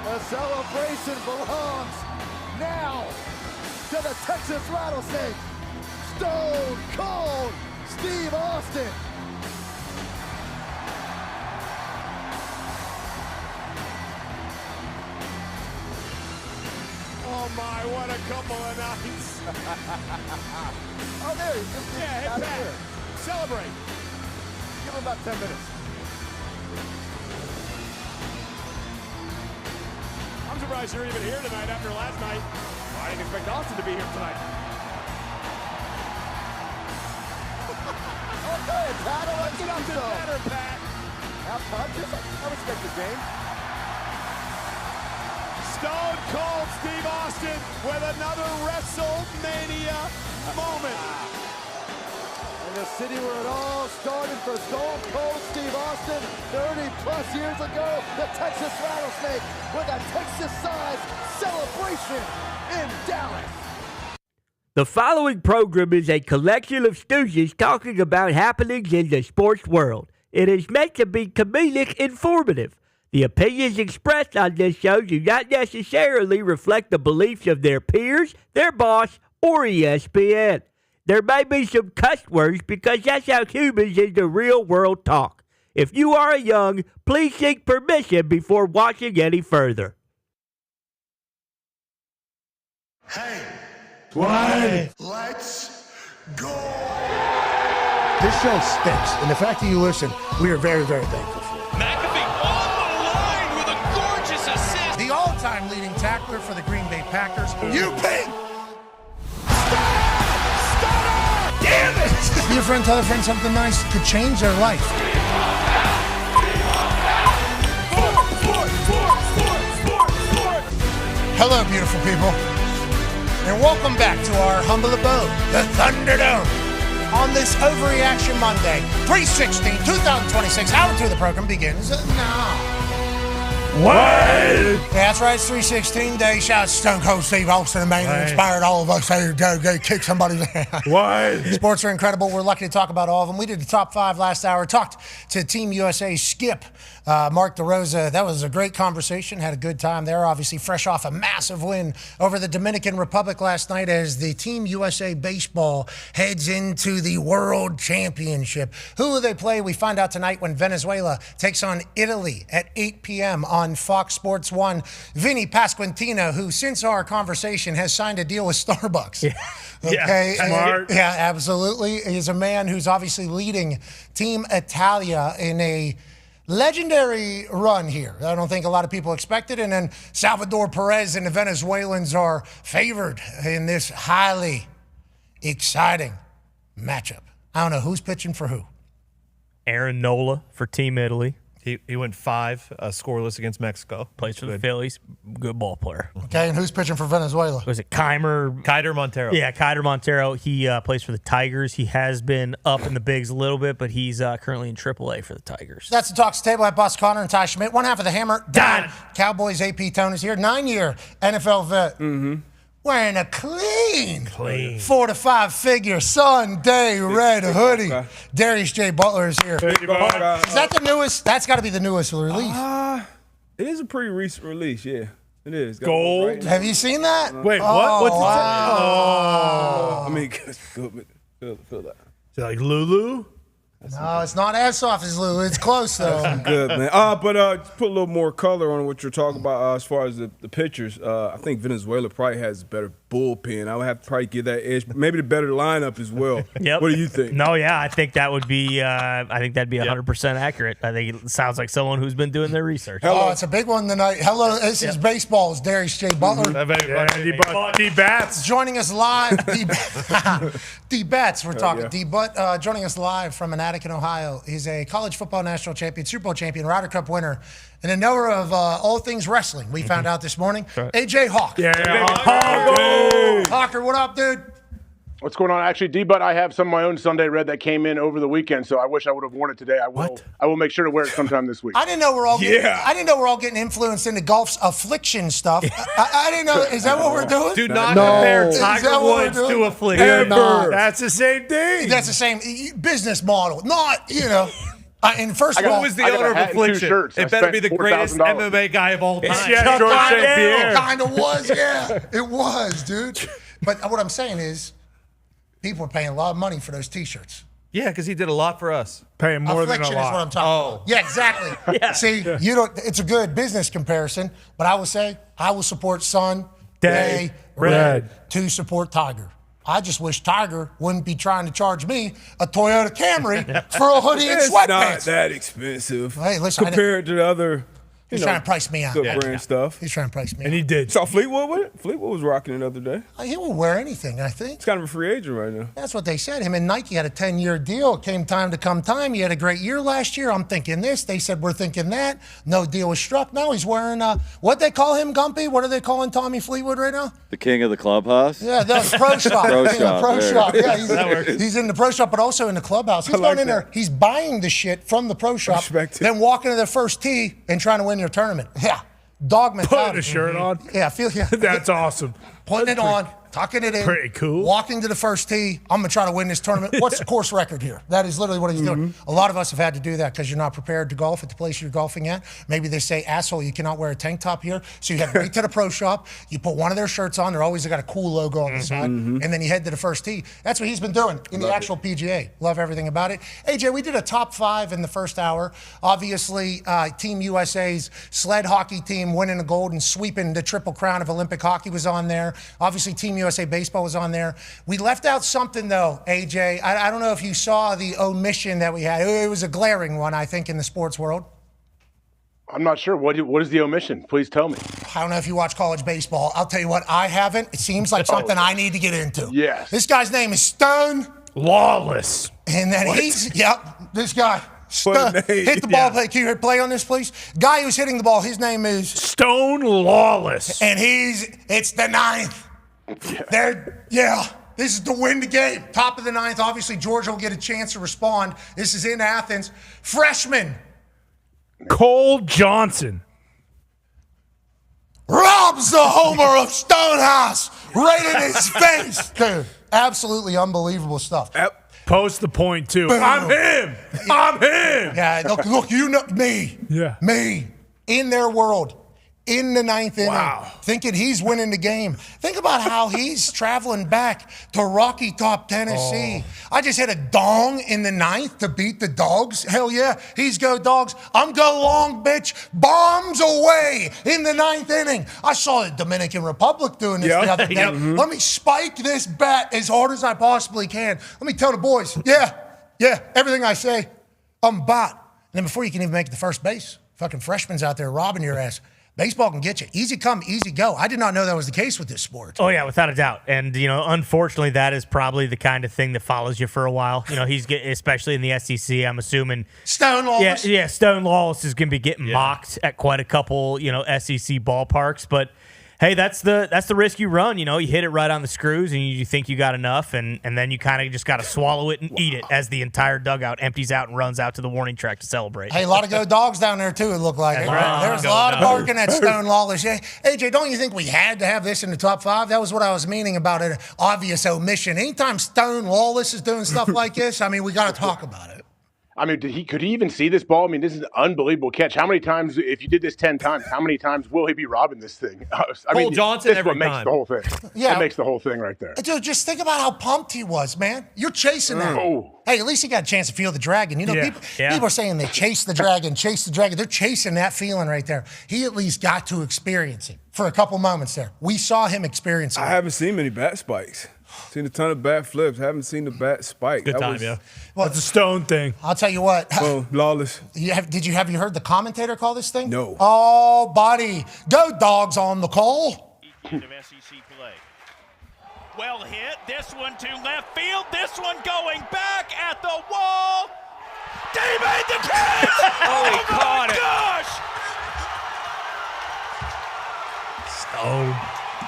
The celebration belongs now to the Texas Rattlesnake, Stone Cold Steve Austin. Oh my, what a couple of nights. Oh, there he is. Yeah, hit back. Celebrate. Give him about 10 minutes. I'm surprised you're even here tonight after last night. I didn't expect Austin to be here tonight. Okay, Pat, I like it up so. Better, Pat. Have punches? I respect the game. Stone Cold Steve Austin with another WrestleMania moment. In the city where it all started for Stone Cold Steve Austin 30-plus years ago, the Texas Rattlesnake with a Texas-sized celebration in Dallas. The following program is a collection of stooges talking about happenings in the sports world. It is meant to be comedic informative. The opinions expressed on this show do not necessarily reflect the beliefs of their peers, their boss, or ESPN. There may be some cuss words because that's how humans in the real world talk. If you are young, please seek permission before watching any further. Hey, why? Let's go. This show stinks, and the fact that you listen, we are very, very thankful for. McAfee on the line with a gorgeous assist. The all-time leading tackler for the Green Bay Packers, You pig! damn it! Be a friend, tell a friend something nice could change their life. Hello, beautiful people, and welcome back to our humble abode, the Thunderdome. On this Overreaction Monday, 3/16/2026, hour 2 of the program begins now. What? Yeah, that's right, it's 3/16 day. Shout out to Stone Cold Steve Austin, the man who inspired all of us to go kick somebody's ass. What? Sports are incredible. We're lucky to talk about all of them. We did the top 5 last hour. Talked to Team USA skip, Mark DeRosa. That was a great conversation. Had a good time there. Obviously, fresh off a massive win over the Dominican Republic last night as the Team USA baseball heads into the World Championship. Who will they play? We find out tonight when Venezuela takes on Italy at 8 p.m. on Fox Sports 1. Vinny Pasquantino, who since our conversation has signed a deal with Starbucks. Yeah. Okay. Smart. Yeah, absolutely. He's a man who's obviously leading Team Italia in a legendary run here. I don't think a lot of people expected. And then Salvador Perez and the Venezuelans are favored in this highly exciting matchup. I don't know who's pitching for who. Aaron Nola for Team Italy. He went 5 scoreless against Mexico. Plays for the Phillies. Good ball player. Okay, and who's pitching for Venezuela? Was it Keimer Montero. Yeah, Keimer Montero. He plays for the Tigers. He has been up in the bigs a little bit, but he's currently in AAA for the Tigers. That's the Talks Table at Boss Connor and Ty Schmidt. One half of the Hammer, Dahn. Cowboys AP Tone is here. 9-year NFL vet. Wearing a clean 4 to 5 figure Sunday red hoodie. Darius J. Butler is here. Is that the newest? That's got to be the newest release. It is a pretty recent release, yeah. It is. Got Gold. right Have you seen that? Wait, what? What's I mean, feel that. Is it like Lulu? No, it's not as soft as Lou. It's close, though. Good, man. But just put a little more color on what you're talking about as far as the pitchers. I think Venezuela probably has a better bullpen. I would have to probably give that edge. Maybe the better lineup as well. Yep. What do you think? No, yeah, I think that would be. I think that'd be 100% accurate. I think it sounds like someone who's been doing their research. Oh, it's a big one tonight. Hello, this is baseball. It's Darius J. Butler. D-Bats. Joining us live, D-Bats. We're talking D-Butt. Joining us live from Manatee, Ohio. He's a college football national champion, Super Bowl champion, Ryder Cup winner, and a knower of all things wrestling. We found out this morning. AJ Hawk. Hawker, what up, dude? What's going on? Actually, D-Butt, I have some of my own Sunday red that came in over the weekend, so I wish I would have worn it today. I will make sure to wear it sometime this week. I didn't know we're all getting influenced into golf's affliction stuff. I didn't know. Is that what we're doing? Do not compare Tiger Woods to affliction. Ever. That's the same thing. That's the same business model. Not, and first of all, who was the owner of affliction? It better be the greatest MMA guy of all time. Yeah, George St. Pierre. Kind of was, yeah. It was, dude. But what I'm saying is, people are paying a lot of money for those T-shirts. Yeah, because he did a lot for us. Paying more than a Affliction is what I'm lot. talking about. Yeah, exactly. See, you don't. It's a good business comparison, but I would say I will support Sun, Day, Red to support Tiger. I just wish Tiger wouldn't be trying to charge me a Toyota Camry for a hoodie and It's sweatpants. not that expensive. Hey, listen, compared to the other. He's trying to price me out. Good brand stuff. He's trying to price me And out. he did. Saw Fleetwood with it? Fleetwood was rocking it the other day. He will wear anything, I think. He's kind of a free agent right now. That's what they said. Him and Nike had a 10-year deal. It came time to come time. He had a great year last year. I'm thinking this. They said we're thinking that. No deal was struck. Now he's wearing, what they call him, Gumpy? What are they calling Tommy Fleetwood right now? The king of the clubhouse? Yeah, the pro shop. Pro King of shop, pro there. shop. Yeah, he's in the pro shop, but also in the clubhouse. He's going in there. He's buying the shit from the pro shop, then walking to the first tee and trying to win your tournament. Yeah. Dog mentality. Putting a shirt on. Yeah, That's awesome. Putting it on, tucking it in. Pretty cool. Walking to the first tee. I'm going to try to win this tournament. What's the course record here? That is literally what he's doing. A lot of us have had to do that because you're not prepared to golf at the place you're golfing at. Maybe they say, asshole, you cannot wear a tank top here. So you head right to the pro shop. You put one of their shirts on. They're always got a cool logo on the side. And then you head to the first tee. That's what he's been doing in the actual PGA. Love everything about it. AJ, we did a top 5 in the first hour. Obviously, Team USA's sled hockey team winning the gold and sweeping the Triple Crown of Olympic hockey was on there. Obviously, Team USA baseball was on there. We left out something, though, AJ. I don't know if you saw the omission that we had. It was a glaring one, I think, in the sports world. I'm not sure. What is the omission? Please tell me. I don't know if you watch college baseball. I'll tell you what, I haven't. It seems like something I need to get into. Yes. This guy's name is Stone Lawless. And then this guy. Hit the ball. Play. Can you hit play on this, please? Guy who's hitting the ball, his name is Stone Lawless. And it's the 9th. This is to win the game. Top of the 9th. Obviously, Georgia will get a chance to respond. This is in Athens. Freshman Cole Johnson robs the homer of Stonehouse right in his face. Dude, absolutely unbelievable stuff. Post the point, too. I'm him. Yeah, look, you know me. Yeah. Me. In their world. In the 9th inning, thinking he's winning the game. Think about how he's traveling back to Rocky Top, Tennessee. I just hit a dong in the 9th to beat the Dogs. Hell yeah, he's go Dogs. I'm go long, bitch. Bombs away in the 9th inning. I saw the Dominican Republic doing this the other day. Let me spike this bat as hard as I possibly can. Let me tell the boys, everything I say, I'm bot. And then before you can even make it to first base, fucking freshmen's out there robbing your ass. Baseball can get you. Easy come, easy go. I did not know that was the case with this sport. Oh, yeah, without a doubt. And, unfortunately, that is probably the kind of thing that follows you for a while. He's especially in the SEC, I'm assuming. Stone Lawless. Yeah, Stone Lawless is going to be getting mocked at quite a couple, SEC ballparks. But, hey, that's the risk you run. You hit it right on the screws and you think you got enough, and then you kind of just got to swallow it and eat it as the entire dugout empties out and runs out to the warning track to celebrate. Hey, a lot of go Dogs down there, too, it looked like. There's a lot of barking at Stone Lawless. Yeah. AJ, don't you think we had to have this in the top 5? That was what I was meaning about an obvious omission. Anytime Stone Lawless is doing stuff like this, we got to talk about it. Could he even see this ball? This is an unbelievable catch. How many times, if you did this 10 times, how many times will he be robbing this thing? Cole Johnson this every what makes time. the whole thing. That makes the whole thing right there. Dude, just think about how pumped he was, man. You're chasing that. Hey, at least he got a chance to feel the dragon. People are saying they chase the dragon. They're chasing that feeling right there. He at least got to experience it for a couple moments there. We saw him experience it. I haven't seen many bat spikes. Seen a ton of bat flips. Haven't seen the bat spike. Good time, yeah. Well, it's a Stone thing. I'll tell you what. Lawless. Did you heard the commentator call this thing? No. Oh, buddy. Go Dogs on the call. Of SEC play. Well hit. This one to left field. This one going back at the wall. They made the catch! He caught it. Gosh! Stone.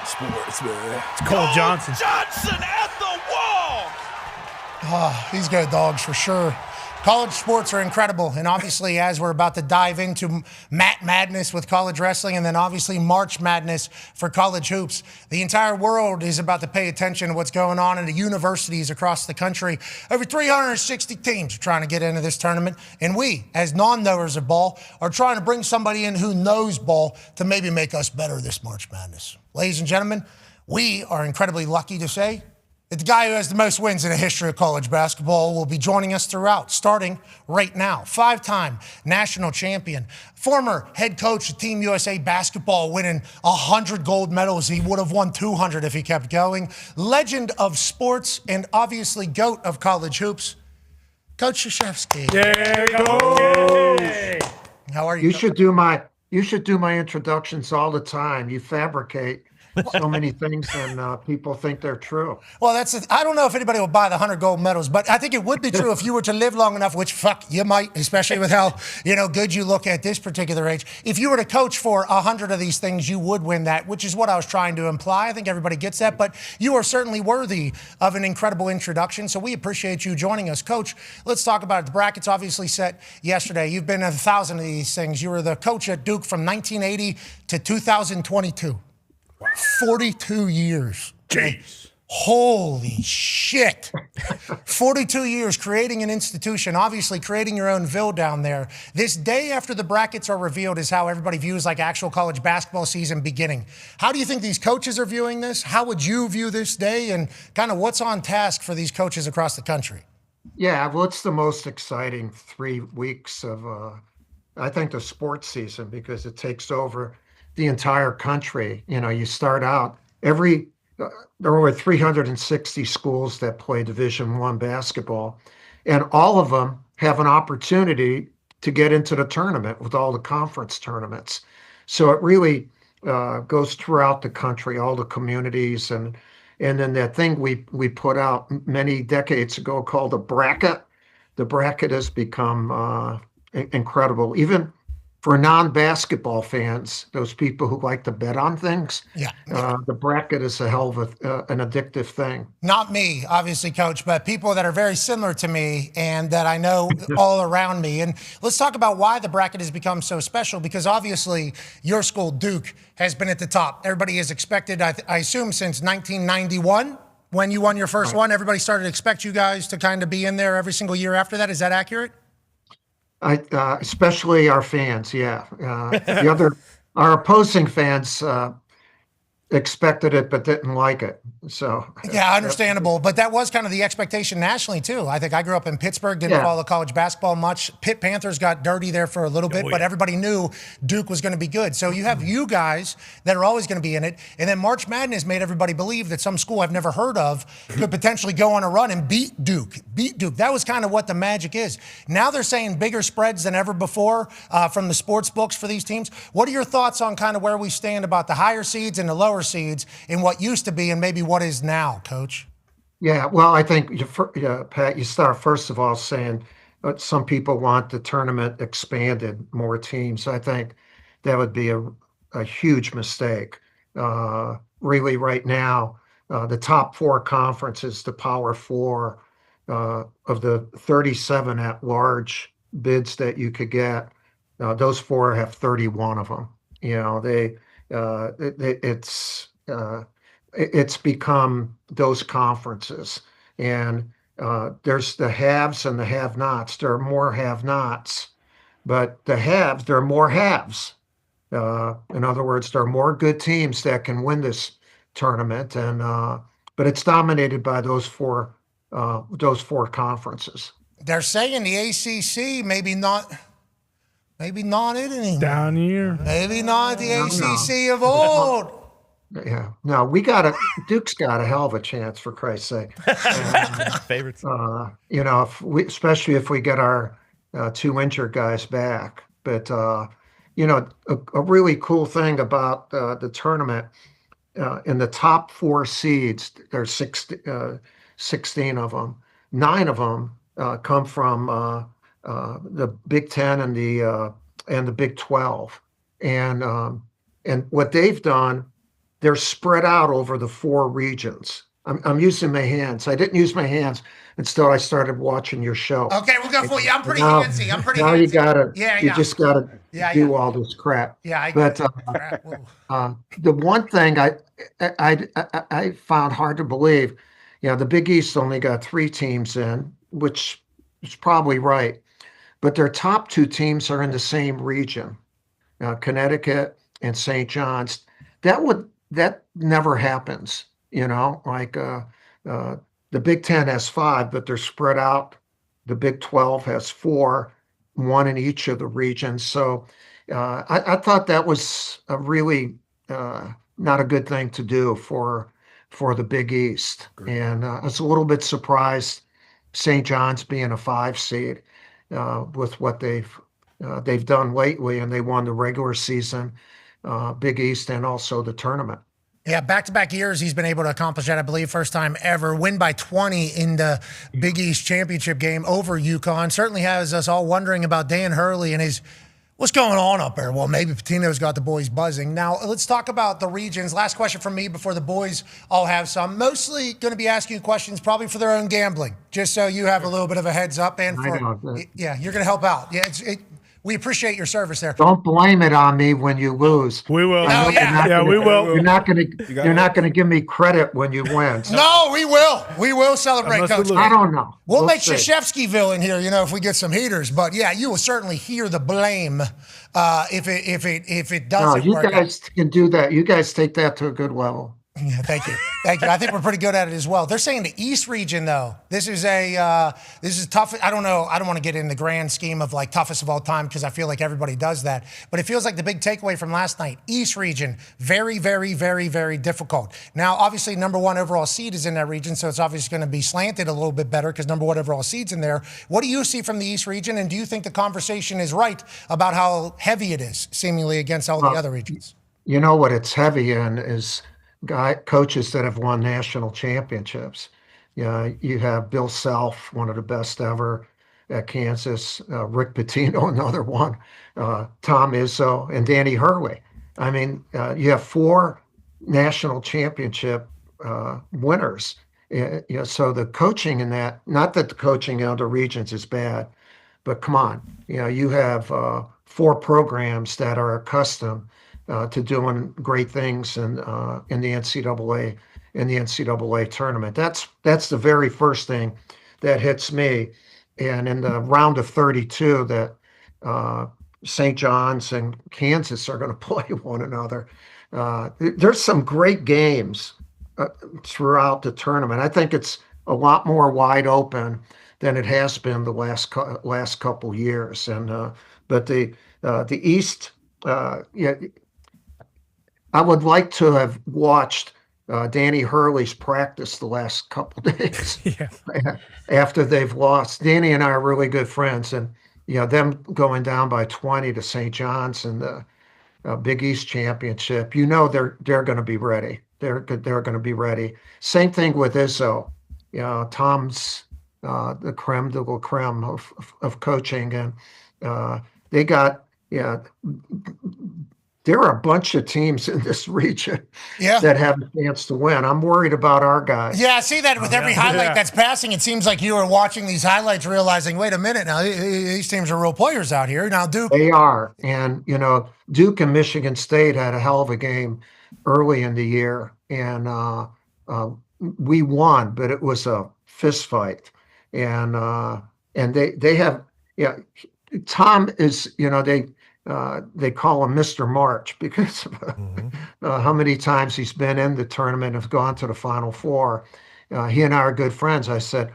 Sports, man. It's Cole Johnson. Johnson at the wall! These go Dogs for sure. College sports are incredible, and obviously as we're about to dive into Madness with college wrestling and then obviously March Madness for college hoops, the entire world is about to pay attention to what's going on in the universities across the country. Over 360 teams are trying to get into this tournament, and we, as non-knowers of ball, are trying to bring somebody in who knows ball to maybe make us better this March Madness. Ladies and gentlemen, we are incredibly lucky to say The guy who has the most wins in the history of college basketball will be joining us throughout, starting right now. 5-time national champion, former head coach of Team USA basketball, winning 100 gold medals. He would have won 200 if he kept going. Legend of sports and obviously GOAT of college hoops, Coach Krzyzewski. There you go. How are you? You should do my introductions all the time. You fabricate so many things and people think they're true. Well, I don't know if anybody will buy the 100 gold medals, but I think it would be true if you were to live long enough, which you might, especially with how good you look at this particular age. If you were to coach for 100 of these things, you would win that, which is what I was trying to imply. I think everybody gets that, but you are certainly worthy of an incredible introduction, so we appreciate you joining us. Coach, let's talk about it. The brackets obviously set yesterday. You've been in 1,000 of these things. You were the coach at Duke from 1980 to 2022. Wow. 42 years. Jeez. Holy shit. 42 years creating an institution, obviously creating your own ville down there. This day after the brackets are revealed is how everybody views like actual college basketball season beginning. How do you think these coaches are viewing this? How would you view this day, and kind of what's on task for these coaches across the country? Yeah, well, it's the most exciting 3 weeks of, I think, the sports season, because it takes over the entire country. You start out there are over 360 schools that play Division I basketball, and all of them have an opportunity to get into the tournament with all the conference tournaments. So it really goes throughout the country, all the communities, and then that thing we put out many decades ago called a bracket. The bracket has become incredible, even for non-basketball fans, those people who like to bet on things. Yeah. The bracket is a hell of an addictive thing. Not me, obviously, Coach, but people that are very similar to me and that I know all around me. And let's talk about why the bracket has become so special, because obviously your school, Duke, has been at the top. Everybody has expected, I assume, since 1991, when you won your first one, everybody started to expect you guys to kind of be in there every single year after that. Is that accurate? Especially our fans, yeah. Our opposing fans expected it but didn't like it. So yeah, understandable. But that was kind of the expectation nationally too. I think I grew up in Pittsburgh, didn't follow college basketball much. Pitt Panthers got dirty there for a little bit, but everybody knew Duke was going to be good. So you have you guys that are always going to be in it, and then March Madness made everybody believe that some school I've never heard of could potentially go on a run and beat Duke. That was kind of what the magic is. Now they're saying bigger spreads than ever before from the sports books for these teams. What are your thoughts on kind of where we stand about the higher seeds and the lower seeds in what used to be and maybe what is now, Coach? Yeah, well, I think, Pat, you start first of all saying some people want the tournament expanded, more teams. I think that would be a huge mistake. Really, right now, the top 4 conferences, the Power 4, of the 37 at-large bids that you could get, those 4 have 31 of them. It's become those conferences, and there's the haves and the have-nots. There are more have-nots, but the haves, there are more haves. In other words, there are more good teams that can win this tournament, and but it's dominated by those four conferences. They're saying the ACC maybe not it anymore. Down here. Maybe not the ACC of old. Yeah, no, Duke's got a hell of a chance, for Christ's sake. Favorites. Especially if we get our 2 injured guys back. But a really cool thing about the tournament, in the top 4 seeds, there's 16 of them. 9 of them come from the Big Ten and the Big 12, and what they've done, they're spread out over the 4 regions. I'm using my hands. I didn't use my hands until I started watching your show. Okay, we'll go for you. I'm pretty handsy. Now you gotta. You just gotta do all this crap. Yeah, the one thing I found hard to believe, the Big East only got 3 teams in, which is probably right, but their top 2 teams are in the same region, Connecticut and St. John's. That never happens, like the Big Ten has 5, but they're spread out. The Big 12 has 4, 1 in each of the regions. So I thought that was a really not a good thing to do for the Big East. And I was a little bit surprised St. John's being a 5 seed with what they've done lately, and they won the regular season, Big East, and also the tournament. Yeah, back-to-back years he's been able to accomplish that, I believe, first time ever. Win by 20 in the Big East championship game over UConn. Certainly has us all wondering about Dan Hurley and his what's going on up there. Well, maybe Patino's got the boys buzzing. Now, let's talk about the regions. Last question from me before the boys all have some. Mostly going to be asking you questions probably for their own gambling, just so you have a little bit of a heads up. And you're going to help out. Yeah, we appreciate your service there. Don't blame it on me when you lose. We will. We will. You're not going to give me credit when you win. So. No, we will. We will celebrate, Coach. I don't know. We'll make Krzyzewskiville in here, if we get some heaters. But yeah, you will certainly hear the blame if it doesn't. No, you guys can do that. You guys take that to a good level. Yeah, thank you. I think we're pretty good at it as well. They're saying the East region, though. This is tough. I don't know. I don't want to get in the grand scheme of like toughest of all time because I feel like everybody does that. But it feels like the big takeaway from last night, East region, very, very, very, very difficult. Now, obviously, number 1 overall seed is in that region, so it's obviously going to be slanted a little bit better because number 1 overall seed's in there. What do you see from the East region, and do you think the conversation is right about how heavy it is, seemingly against all the other regions? You know what it's heavy in is coaches that have won national championships. You have Bill Self, one of the best ever at Kansas, Rick Pitino, another one, Tom Izzo, and Danny Hurley. I mean, you have 4 national championship winners. So the coaching in that, not that the coaching in other regions is bad, but come on, you have 4 programs that are accustomed to doing great things in the NCAA tournament. That's the very first thing that hits me. And in the round of 32, that St. John's and Kansas are going to play one another. There's some great games throughout the tournament. I think it's a lot more wide open than it has been the last couple years. And but the East, I would like to have watched Danny Hurley's practice the last couple days after they've lost. Danny and I are really good friends, and them going down by 20 to St. John's in the Big East Championship. They're going to be ready. They're going to be ready. Same thing with Izzo. Tom's the creme de la creme of coaching, and they got there are a bunch of teams in this region that have a chance to win. I'm worried about our guys. Yeah, I see that with every highlight that's passing. It seems like you are watching these highlights realizing, wait a minute, now these teams are real players out here. Now, Duke. They are. And, Duke and Michigan State had a hell of a game early in the year. And we won, but it was a fist fight. And they have, Tom is, they call him Mr. March because of how many times he's been in the tournament, have gone to the Final Four. He and I are good friends. I said,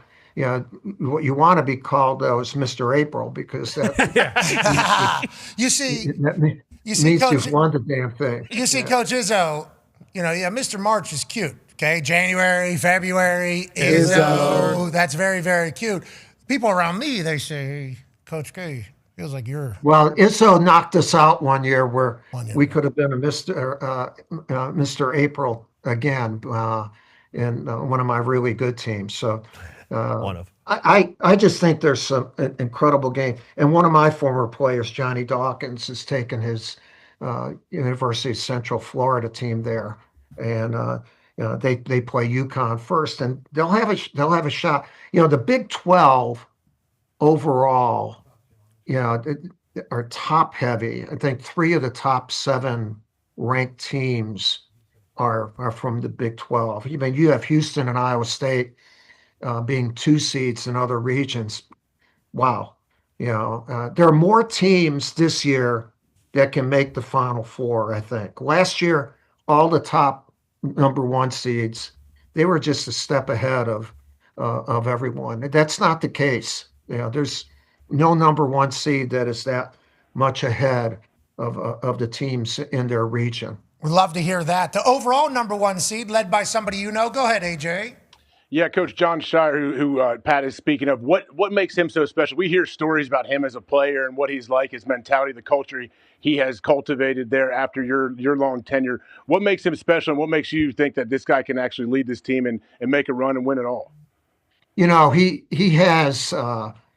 what you want to be called, though, is Mr. April because that you see, means Coach, you've won the damn thing. You see, Coach Izzo, Mr. March is cute. Okay, January, February, Izzo. That's very, very cute. People around me, they say, Coach K. Feels like you're. Well, Izzo knocked us out one year where we could have been a Mr. April again in one of my really good teams. So I just think there's some incredible game. And one of my former players, Johnny Dawkins, has taken his University of Central Florida team there, and they play UConn first, and they'll have a shot. The Big 12 overall. Are top heavy. I think 3 of the top 7 ranked teams are from the Big 12. You have Houston and Iowa State being 2 seeds in other regions. Wow. There are more teams this year that can make the Final Four, I think. Last year, all the top number 1 seeds they were just a step ahead of everyone. That's not the case. There's no number one seed that is that much ahead of the teams in their region. We'd love to hear that. The overall number one seed, led by somebody you know. Go ahead, AJ. Yeah, Coach John Shire, who Pat is speaking of, what makes him so special? We hear stories about him as a player and what he's like, his mentality, the culture he has cultivated there after your long tenure. What makes him special, and what makes you think that this guy can actually lead this team and make a run and win it all? He has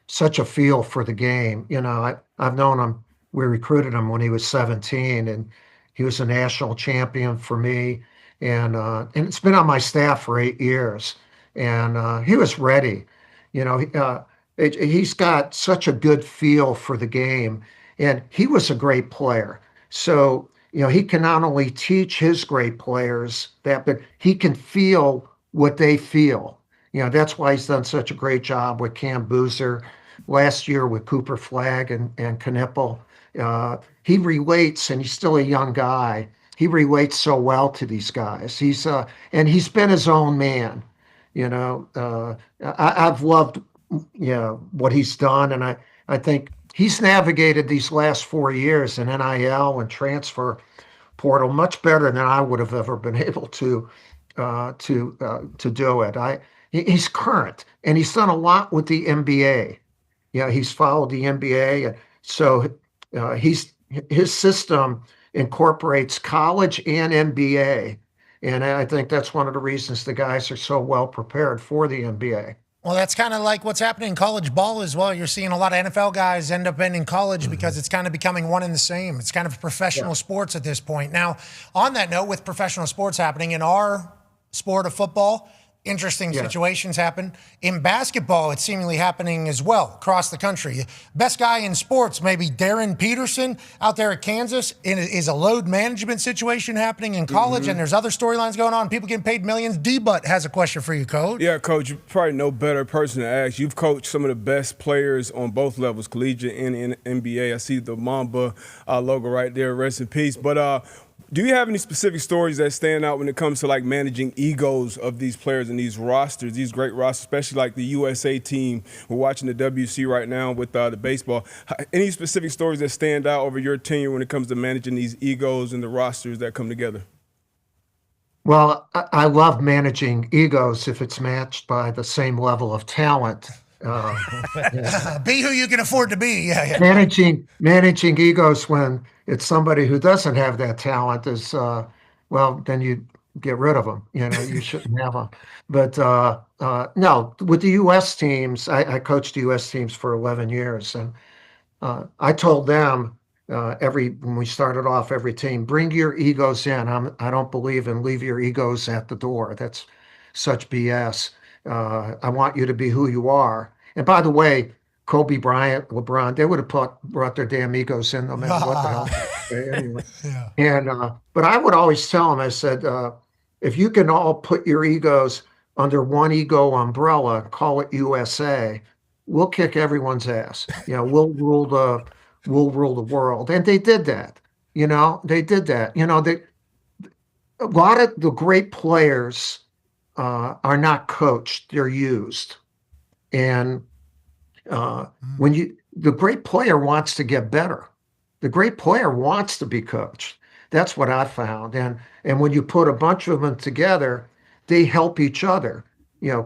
such a feel for the game. I've known him. We recruited him when he was 17, and he was a national champion for me. And it's been on my staff for 8 years. And he was ready. He's got such a good feel for the game, and he was a great player. So, he can not only teach his great players that, but he can feel what they feel. That's why he's done such a great job with Cam Boozer, last year with Cooper Flagg and Knipple. He relates, and he's still a young guy. He relates so well to these guys. And he's been his own man. I've loved, what he's done, and I think he's navigated these last 4 years in NIL and transfer portal much better than I would have ever been able to do it. He's current, and he's done a lot with the NBA. He's followed the NBA, and so his system incorporates college and NBA. And I think that's one of the reasons the guys are so well prepared for the NBA. Well, that's kind of like what's happening in college ball as well. You're seeing a lot of NFL guys end up in college because it's kind of becoming one and the same. It's kind of professional sports at this point. Now, on that note, with professional sports happening in our sport of football, interesting situations happen. In basketball, it's seemingly happening as well across the country. Best guy in sports, maybe Darren Peterson out there at Kansas. Is a load management situation happening in college, and there's other storylines going on. People getting paid millions. D-Butt has a question for you, Coach. Yeah, Coach, you're probably no better person to ask. You've coached some of the best players on both levels, collegiate and NBA. I see the Mamba logo right there. Rest in peace. But do you have any specific stories that stand out when it comes to like managing egos of these players and these rosters, these great rosters, especially like the USA team? We're watching the WC right now with the baseball. Any specific stories that stand out over your tenure when it comes to managing these egos and the rosters that come together? Well, I love managing egos if it's matched by the same level of talent. Be who you can afford to be. Yeah. Managing egos when it's somebody who doesn't have that talent is, then you get rid of them. You shouldn't have them. But no, with the U.S. teams, I coached the U.S. teams for 11 years. And I told them when we started off every team, bring your egos in. I don't believe in leave your egos at the door. That's such BS. I want you to be who you are. And by the way, Kobe Bryant, LeBron, they would have brought their damn egos in no matter what the hell. Anyway. Yeah. And but I would always tell them, I said, if you can all put your egos under one ego umbrella, call it USA, we'll kick everyone's ass. We'll rule the world. And they did that. They did that. A lot of the great players are not coached, they're used. And the great player wants to get better. The great player wants to be coached. That's what I found. And when you put a bunch of them together, they help each other.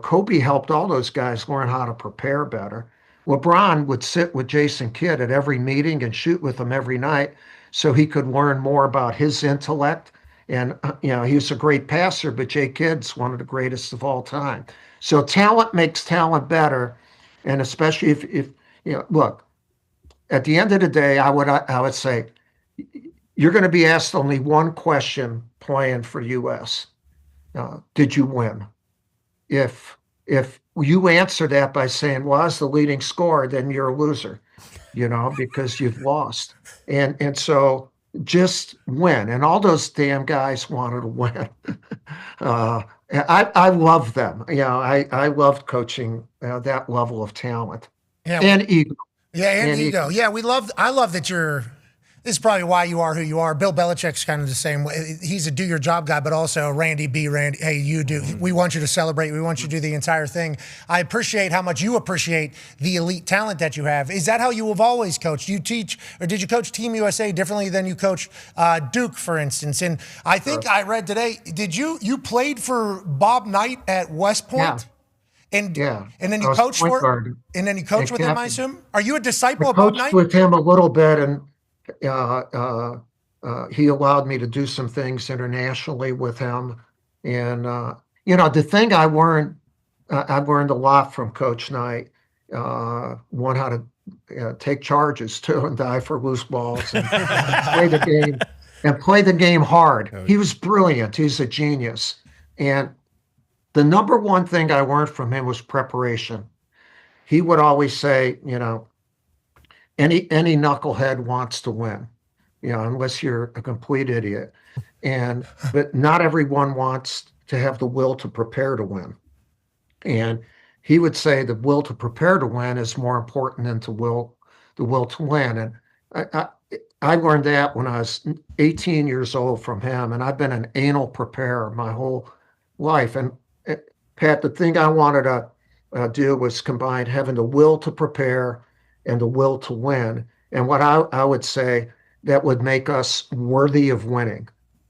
Kobe helped all those guys learn how to prepare better. LeBron would sit with Jason Kidd at every meeting and shoot with him every night so he could learn more about his intellect. And, he was a great passer, but Jay Kidd's one of the greatest of all time. So talent makes talent better. And especially if look, at the end of the day, I would say, you're going to be asked only one question playing for U.S. Did you win? If you answer that by saying, well, I was the leading scorer, then you're a loser, because you've lost. And so just win. And all those damn guys wanted to win. I love them. I loved coaching that level of talent and ego. Yeah, and ego. Yeah, I love that you're This is probably why you are who you are. Bill Belichick's kind of the same way. He's a do-your-job guy, but also Randy, hey, you do. We want you to celebrate. We want you to do the entire thing. I appreciate how much you appreciate the elite talent that you have. Is that how you have always coached? Do you teach, or did you coach Team USA differently than you coached Duke, for instance? And I think I read today, did you played for Bob Knight at West Point? Yeah. And then you coached with him, I assume? Are you a disciple of Bob Knight? I coached with him a little bit, and he allowed me to do some things internationally with him. And, the thing I learned a lot from Coach Knight, one, how to take charges too and die for loose balls and play the game hard. He was brilliant. He's a genius. And the number one thing I learned from him was preparation. He would always say, any knucklehead wants to win, unless you're a complete idiot. But not everyone wants to have the will to prepare to win. And he would say the will to prepare to win is more important than the will to win. And I learned that when I was 18 years old from him, and I've been an anal preparer my whole life. And Pat, the thing I wanted to do was combine having the will to prepare and the will to win. And what I would say that would make us worthy of winning.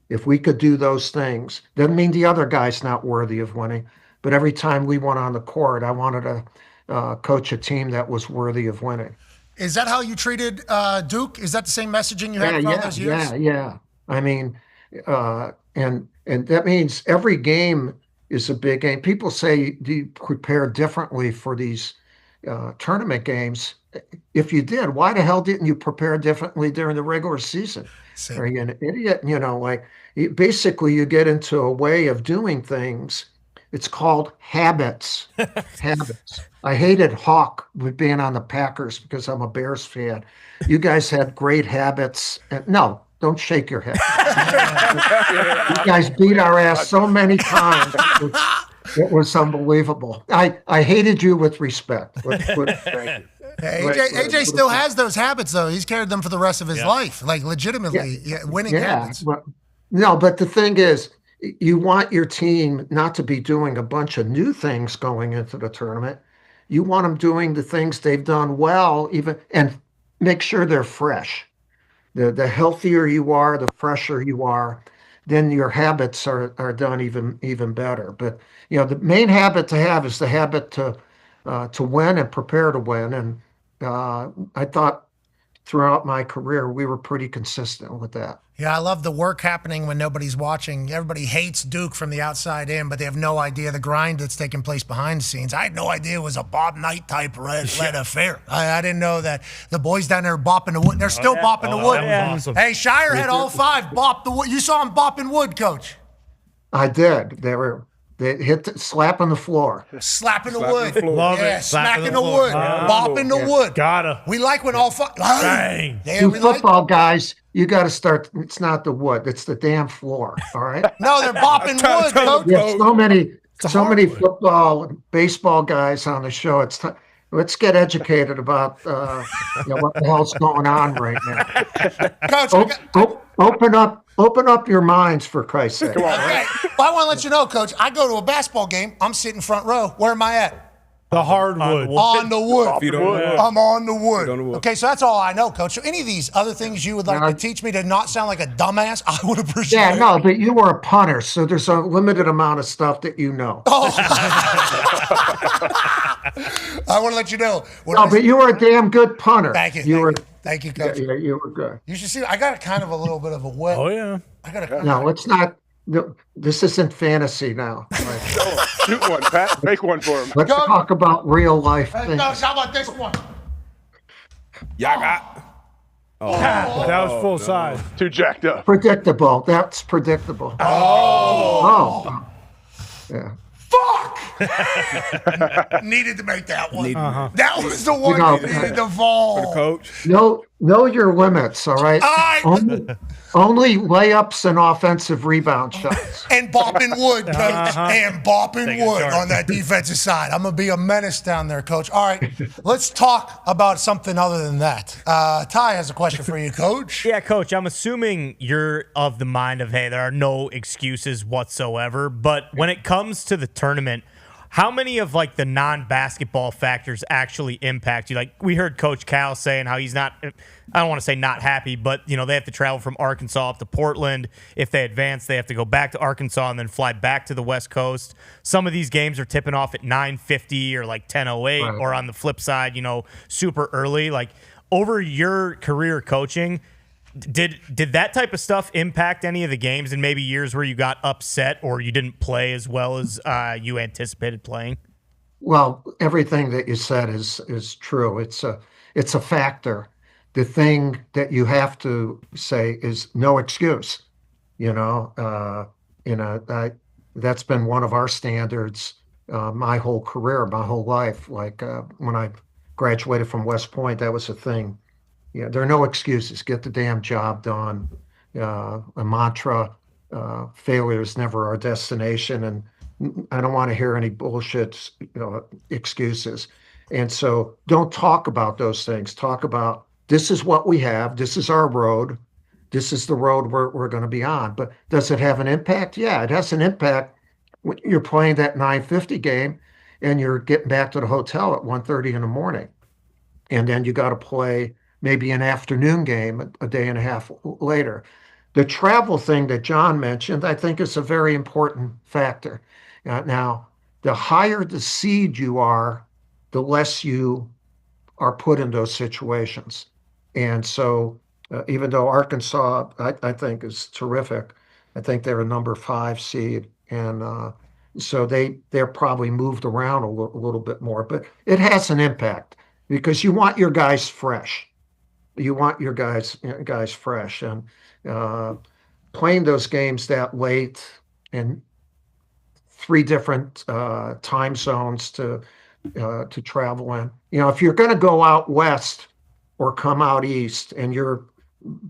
If we could do those things, doesn't mean the other guy's not worthy of winning, but every time we went on the court, I wanted to coach a team that was worthy of winning. Is that how you treated Duke? Is that the same messaging you had for all those years? Yeah. I mean, and that means every game is a big game. People say, do you prepare differently for these tournament games? If you did, why the hell didn't you prepare differently during the regular season? Are you an idiot? Basically you get into a way of doing things. It's called habits. Habits. I hated Hawk with being on the Packers because I'm a Bears fan. You guys had great habits. No, don't shake your head. You guys beat our ass so many times. It was unbelievable. I hated you with respect. Thank you. AJ still has those habits, though. He's carried them for the rest of his life, like legitimately winning habits. But the thing is, you want your team not to be doing a bunch of new things going into the tournament. You want them doing the things they've done well, and make sure they're fresh. The healthier you are, the fresher you are, then your habits are done even better. But the main habit to have is the habit to win and prepare to win. And I thought throughout my career we were pretty consistent with that. Yeah, I love the work happening when nobody's watching. Everybody hates Duke from the outside in, but they have no idea the grind that's taking place behind the scenes. I had no idea it was a Bob Knight type led affair. I didn't know that the boys down there bopping the wood. They're still bopping the wood. Awesome. Hey, Shire had all five bop the wood. You saw him bopping wood, Coach. I did. They hit slapping the floor. Slapping the wood. Love it. Smacking the wood. Bopping the wood. Gotta. We like when all five. Bang. You football guys, you got to start. It's not the wood. It's the damn floor. All right. No, they're bopping wood, Coach. Yeah, so many football, baseball guys on the show. Let's get educated about what the hell's going on right now. Coach, open up your minds, for Christ's sake. Okay. Well, I want to let you know, Coach, I go to a basketball game. I'm sitting front row. Where am I at? The hardwood. On the wood. I'm on the wood. On the wood. Okay, so that's all I know, Coach. So any of these other things you would like to teach me to not sound like a dumbass, I would appreciate it. Yeah, no, but you were a punter, so there's a limited amount of stuff that you know. Oh. I want to let you know. But you were a damn good punter. Thank you. Thank you, Coach. Yeah, you were good. You should see, I got kind of a little bit of a wet. Oh, yeah. No, it's not. No, this isn't fantasy now. Shoot one, Pat. Make one for him. Let's talk about real life things. Coach, how about this one? Yaga. That was full size. Too jacked up. Predictable. That's predictable. Oh. Yeah. Fuck! Needed to make that one. That was the one that needed to fall. For the coach. No know your limits, all right? Only layups and offensive rebound shots. And bopping wood, Coach. And bopping wood on that defensive side. I'm going to be a menace down there, Coach. All right, let's talk about something other than that. Ty has a question for you, Coach. Yeah, Coach, I'm assuming you're of the mind of, hey, there are no excuses whatsoever. But when it comes to the tournament, how many of like the non-basketball factors actually impact you? Like we heard Coach Cal saying how he's not, I don't want to say not happy, but you know, they have to travel from Arkansas up to Portland. If they advance, they have to go back to Arkansas and then fly back to the West Coast. Some of these games are tipping off at 9:50 or like 10:08, or on the flip side, you know, super early. Like over your career coaching, Did that type of stuff impact any of the games and maybe years where you got upset or you didn't play as well as you anticipated playing? Well, everything that you said is true. It's a factor. The thing that you have to say is no excuse. That's been one of our standards my whole career, my whole life. Like when I graduated from West Point, that was a thing. Yeah, there are no excuses. Get the damn job done. A mantra, failure is never our destination. And I don't want to hear any bullshit excuses. And so don't talk about those things. Talk about this is what we have. This is our road. This is the road we're going to be on. But does it have an impact? Yeah, it has an impact when you're playing that 9:50 game and you're getting back to the hotel at 1:30 in the morning. And then you got to play maybe an afternoon game a day and a half later. The travel thing that John mentioned, I think, is a very important factor. Now, the higher the seed you are, the less you are put in those situations. And so even though Arkansas, I think, is terrific, I think they're a number 5 seed. And so they're probably moved around a little bit more. But it has an impact because you want your guys fresh. You want your guys fresh, and playing those games that late and 3 different time zones to travel in. If you're going to go out west or come out east, and you're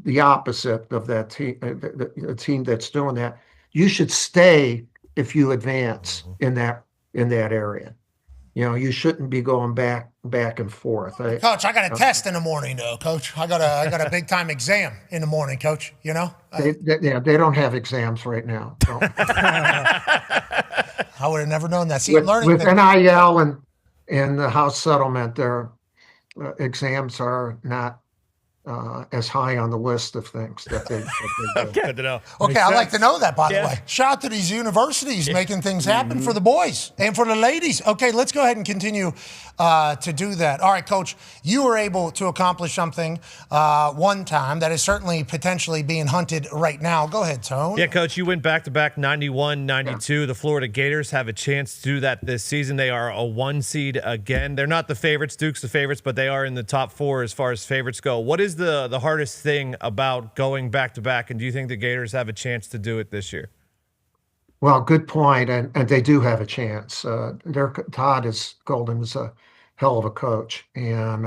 the opposite of that team, the team that's doing that, you should stay if you advance in that area. You shouldn't be going back and forth. Coach, I got a test in the morning, though, Coach. I got a big time exam in the morning, Coach. They don't have exams right now. I would have never known that. See, with NIL and the House settlement, their exams are not as high on the list of things that they do. Good to know. Okay, I like to know that, by the way. Shout out to these universities making things happen for the boys and for the ladies. Okay, let's go ahead and continue to do that. All right, Coach, you were able to accomplish something one time that is certainly potentially being hunted right now. Go ahead, Tone. Yeah, Coach, you went back-to-back 91, 92. Yeah. The Florida Gators have a chance to do that this season. They are a 1 seed again. They're not the favorites, Duke's the favorites, but they are in the top 4 as far as favorites go. What is the hardest thing about going back-to-back, and do you think the Gators have a chance to do it this year? Well, good point, and they do have a chance. Todd Golden is a hell of a coach, and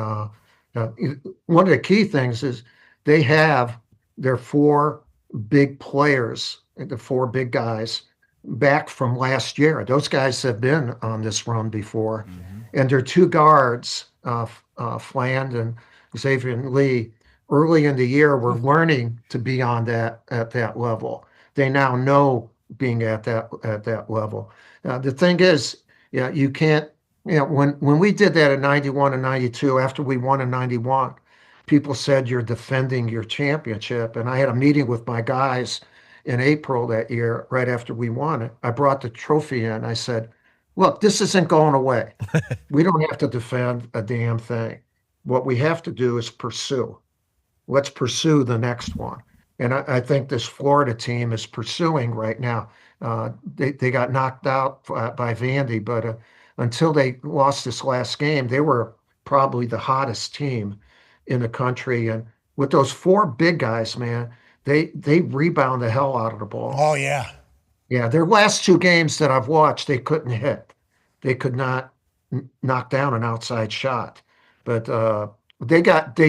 one of the key things is they have their 4 big players, the 4 big guys, back from last year. Those guys have been on this run before, and their 2 guards, Fland and Xavier Lee, early in the year were learning to be on that at that level. They now know being at that level. The thing is, you can't. When we did that in 91 and 92, after we won in 91, people said you're defending your championship. And I had a meeting with my guys in April that year, right after we won it. I brought the trophy in. I said, look, this isn't going away. We don't have to defend a damn thing. What we have to do is pursue. Let's pursue the next one. And I think this Florida team is pursuing right now. They got knocked out by Vandy, but until they lost this last game, they were probably the hottest team in the country. And with those 4 big guys, man, they rebound the hell out of the ball. Oh, yeah. Yeah, their last 2 games that I've watched, they couldn't hit. They could not knock down an outside shot. But they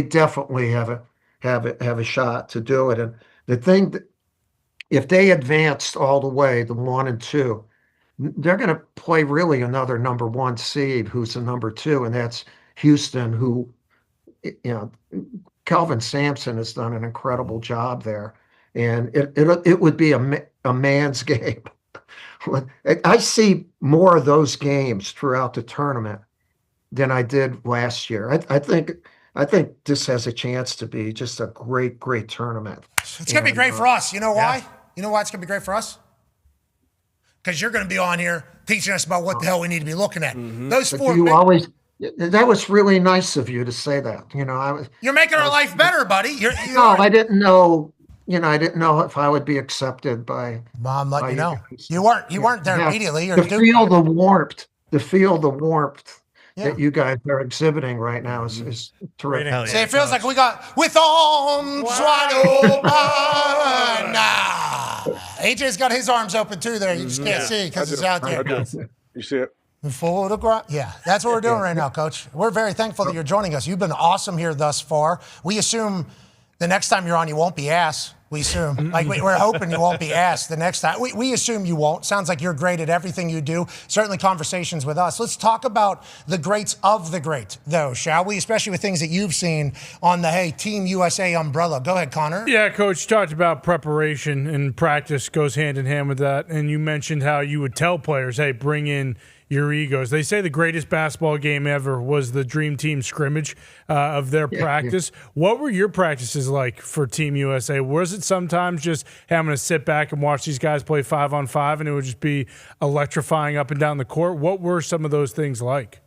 definitely have a shot to do it. And the thing that, if they advanced all the way, the 1 and 2, they're going to play really another number 1 seed who's the number 2, and that's Houston, who, Kelvin Sampson has done an incredible job there. And it would be a man's game. I see more of those games throughout the tournament than I did last year. I think this has a chance to be just a great tournament. It's going to be great for us. You know why? You know why it's going to be great for us? Because you're going to be on here teaching us about what the hell we need to be looking at. Those But four. that was really nice of you to say that. You're making our life better, buddy. I didn't know. I didn't know if I would be accepted by. Mom, let you know. You weren't there immediately. To feel the warmth that you guys are exhibiting right now is terrific. See, it feels like we got with arms wide open. AJ's got his arms open too there. You just can't see because it's out there. You see it? Photograph. Yeah, that's what we're doing right now, Coach. We're very thankful that you're joining us. You've been awesome here thus far. We assume the next time you're on, you won't be asked. We assume. We're hoping you won't be asked the next time. We assume you won't. Sounds like you're great at everything you do. Certainly conversations with us. Let's talk about the greats of the great, though, shall we? Especially with things that you've seen on the, Team USA umbrella. Go ahead, Connor. Yeah, Coach, you talked about preparation, and practice goes hand in hand with that. And you mentioned how you would tell players, hey, bring in your egos. They say the greatest basketball game ever was the Dream Team scrimmage of their practice. What were your practices like for Team USA? Was it sometimes just, hey, I'm going to sit back and watch these guys play 5-on-5 and it would just be electrifying up and down the court? What were some of those things like?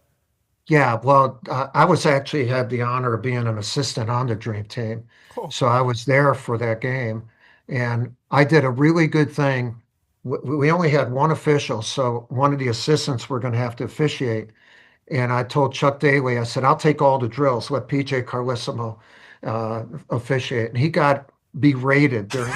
Yeah, well, I was actually had the honor of being an assistant on the Dream Team. Cool. So I was there for that game. And I did a really good thing. We only had one official, so one of the assistants were going to have to officiate. And I told Chuck Daly, I said, I'll take all the drills, let PJ Carlesimo officiate. And he got berated during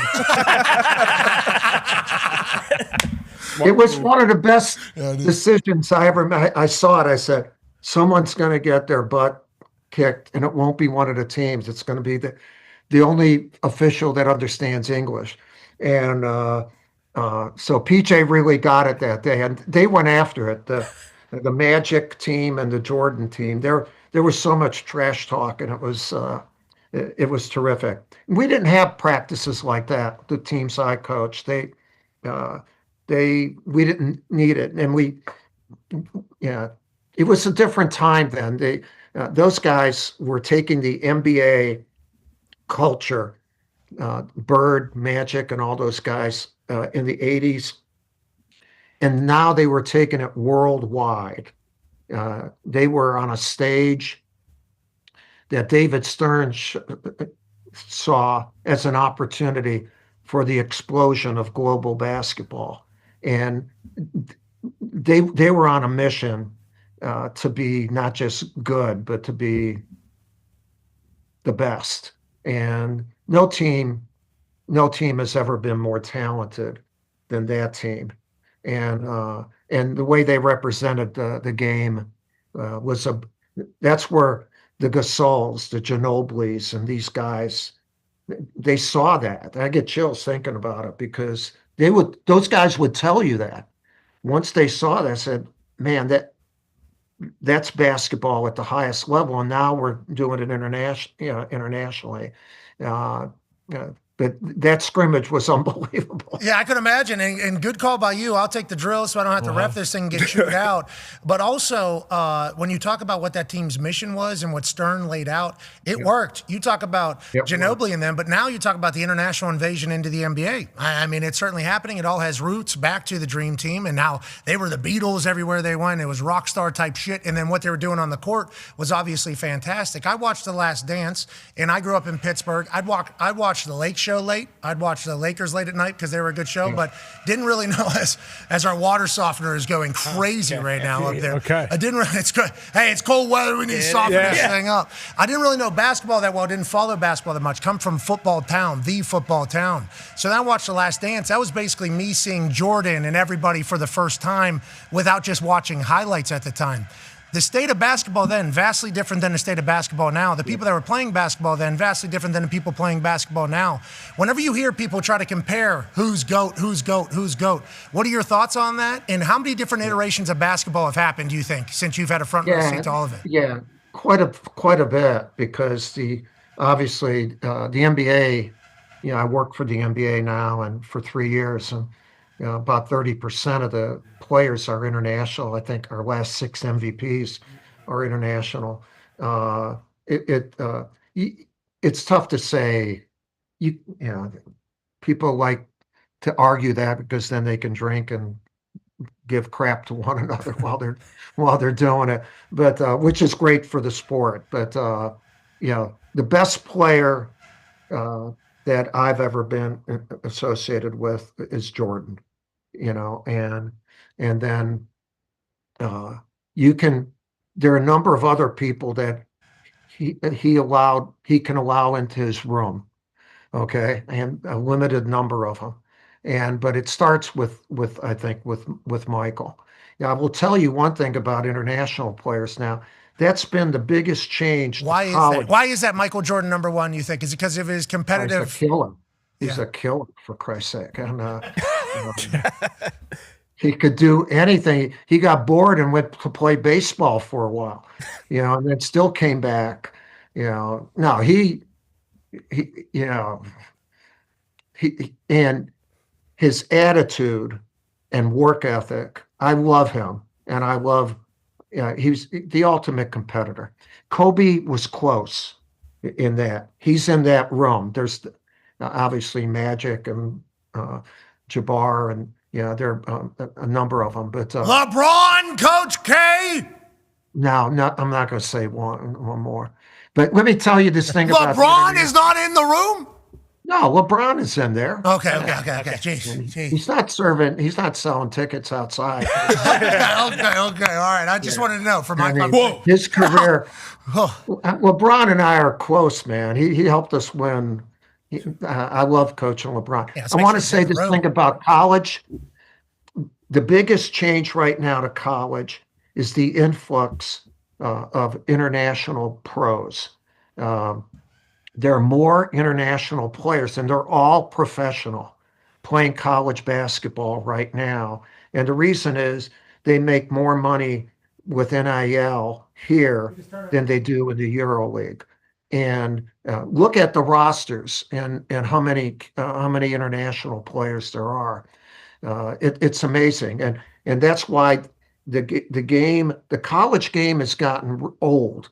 It was one of the best decisions I ever made. I saw it. I said, someone's going to get their butt kicked, and it won't be one of the teams. It's going to be the only official that understands English. And so PJ really got it that day, and they went after it. The Magic team and the Jordan team. There was so much trash talk, and it was terrific. We didn't have practices like that. The teams I coached, we didn't need it, and it was a different time then. Those guys were taking the NBA culture, Bird, Magic, and all those guys in the 80s, and now they were taking it worldwide. They were on a stage that David Stern saw as an opportunity for the explosion of global basketball. And they were on a mission to be not just good, but to be the best. And no team has ever been more talented than that team. And the way they represented the game that's where the Gasols, the Ginobilis, and these guys, they saw that. I get chills thinking about it, because those guys would tell you that. Once they saw that, I said, man, that's basketball at the highest level, and now we're doing it internationally. But that scrimmage was unbelievable. Yeah, I could imagine. And good call by you. I'll take the drill so I don't have to ref this thing and get chewed out. But also, when you talk about what that team's mission was and what Stern laid out, it worked. You talk about Ginobili and them, but now you talk about the international invasion into the NBA. I mean, it's certainly happening. It all has roots back to the Dream Team, and now they were the Beatles everywhere they went. It was rock star type shit, and then what they were doing on the court was obviously fantastic. I watched The Last Dance, and I grew up in Pittsburgh. I'd watch the Lake Show late. I'd watch the Lakers late at night because they were a good show, but didn't really know as our water softener is going crazy right now up there. Okay. I didn't really, it's good. Hey, it's cold weather. We need to soften this thing up. I didn't really know basketball that well. Didn't follow basketball that much. Come from football town, the football town. So then I watched The Last Dance. That was basically me seeing Jordan and everybody for the first time without just watching highlights at the time. The state of basketball then, vastly different than the state of basketball now. The people that were playing basketball then, vastly different than the people playing basketball now. Whenever you hear people try to compare who's GOAT, who's GOAT, who's GOAT, what are your thoughts on that? And how many different iterations of basketball have happened, do you think, since you've had a front row seat to all of it? Yeah, quite a bit, because obviously the NBA, I work for the NBA now and for 3 years, and about 30% of the players are international. I think our last 6 MVPs are international. It's tough to say. People like to argue that because then they can drink and give crap to one another while they're doing it. But which is great for the sport. But the best player that I've ever been associated with is Jordan, and then there are a number of other people that he can allow into his room, okay, and a limited number of them, but it starts with I think with Michael. I will tell you one thing about international players now. That's been the biggest change. Why is that? Why is that Michael Jordan number one, you think? Is it because of his competitive? He's a killer. He's a killer, for Christ's sake. And he could do anything. He got bored and went to play baseball for a while, and then still came back. No, he and his attitude and work ethic. I love him, and I love. He's the ultimate competitor. Kobe was close in that. He's in that room. There's obviously Magic and Jabbar, and there are a number of them. But LeBron, Coach K. No, I'm not going to say one more. But let me tell you this thing about LeBron is not in the room. No, LeBron is in there. Okay. Jeez. He's not selling tickets outside. Okay. All right. I just wanted to know for my his career. LeBron and I are close, man. He helped us win. I love coaching LeBron. Yeah, I want to say this thing about college. The biggest change right now to college is the influx of international pros. There are more international players, and they're all professional playing college basketball right now. And the reason is they make more money with NIL here than they do in the EuroLeague. And look at the rosters and how many international players there are. It's amazing, and that's why the college game has gotten old.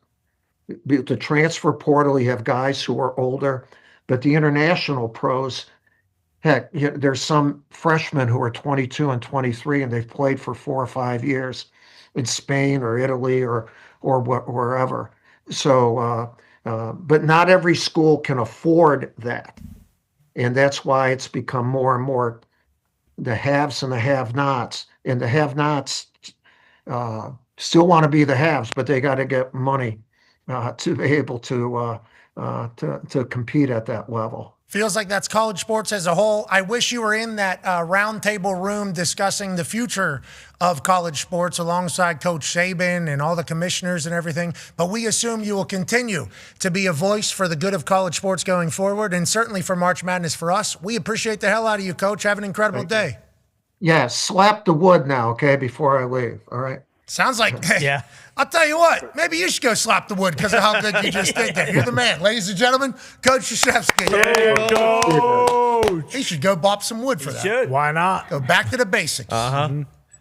The transfer portal, you have guys who are older, but the international pros, heck, there's some freshmen who are 22 and 23, and they've played for 4 or 5 years in Spain or Italy or wherever. So, but not every school can afford that, and that's why it's become more and more the haves and the have-nots, and the have-nots still want to be the haves, but they got to get money to be able to compete at that level. Feels like that's college sports as a whole. I wish you were in that roundtable room discussing the future of college sports alongside Coach Saban and all the commissioners and everything. But we assume you will continue to be a voice for the good of college sports going forward, and certainly for March Madness for us. We appreciate the hell out of you, Coach. Have an incredible day. Yeah, slap the wood now, okay, before I leave. All right. Sounds like, hey, I'll tell you what, maybe you should go slap the wood because of how good you just did there. You're the man. Ladies and gentlemen, Coach Krzyzewski. He should go bop some wood for that. Should. Why not? Go back to the basics.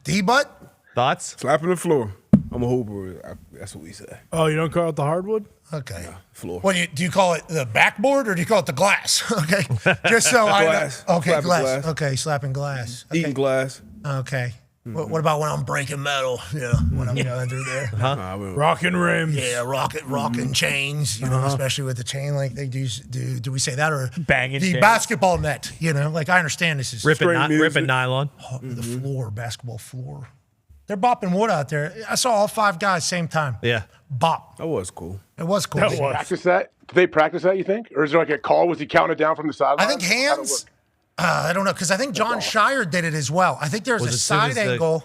D-Butt? Thoughts? Slapping the floor. I'm a hooper. That's what we say. Oh, you don't call it the hardwood? Okay. Floor. What do you call it the backboard or do you call it the glass? Okay. Just so glass. I know. Okay, Slapping glass. Okay, slapping glass. Okay. Eating glass. Okay. What about when I'm breaking metal? When I'm under there. Rocking rims. Yeah, rocking chains, especially with the chain like they do. Do we say that or banging the chains. Basketball net? Like I understand this is ripping nylon. The floor, basketball floor. They're bopping wood out there. I saw all 5 guys same time. Yeah. Bop. That was cool. It was cool. Did they practice that? Did they practice that, you think? Or is there like a call? Was he counting it down from the sideline? I think hands. I don't know, because I think John Shire did it as well. I think there's a side angle.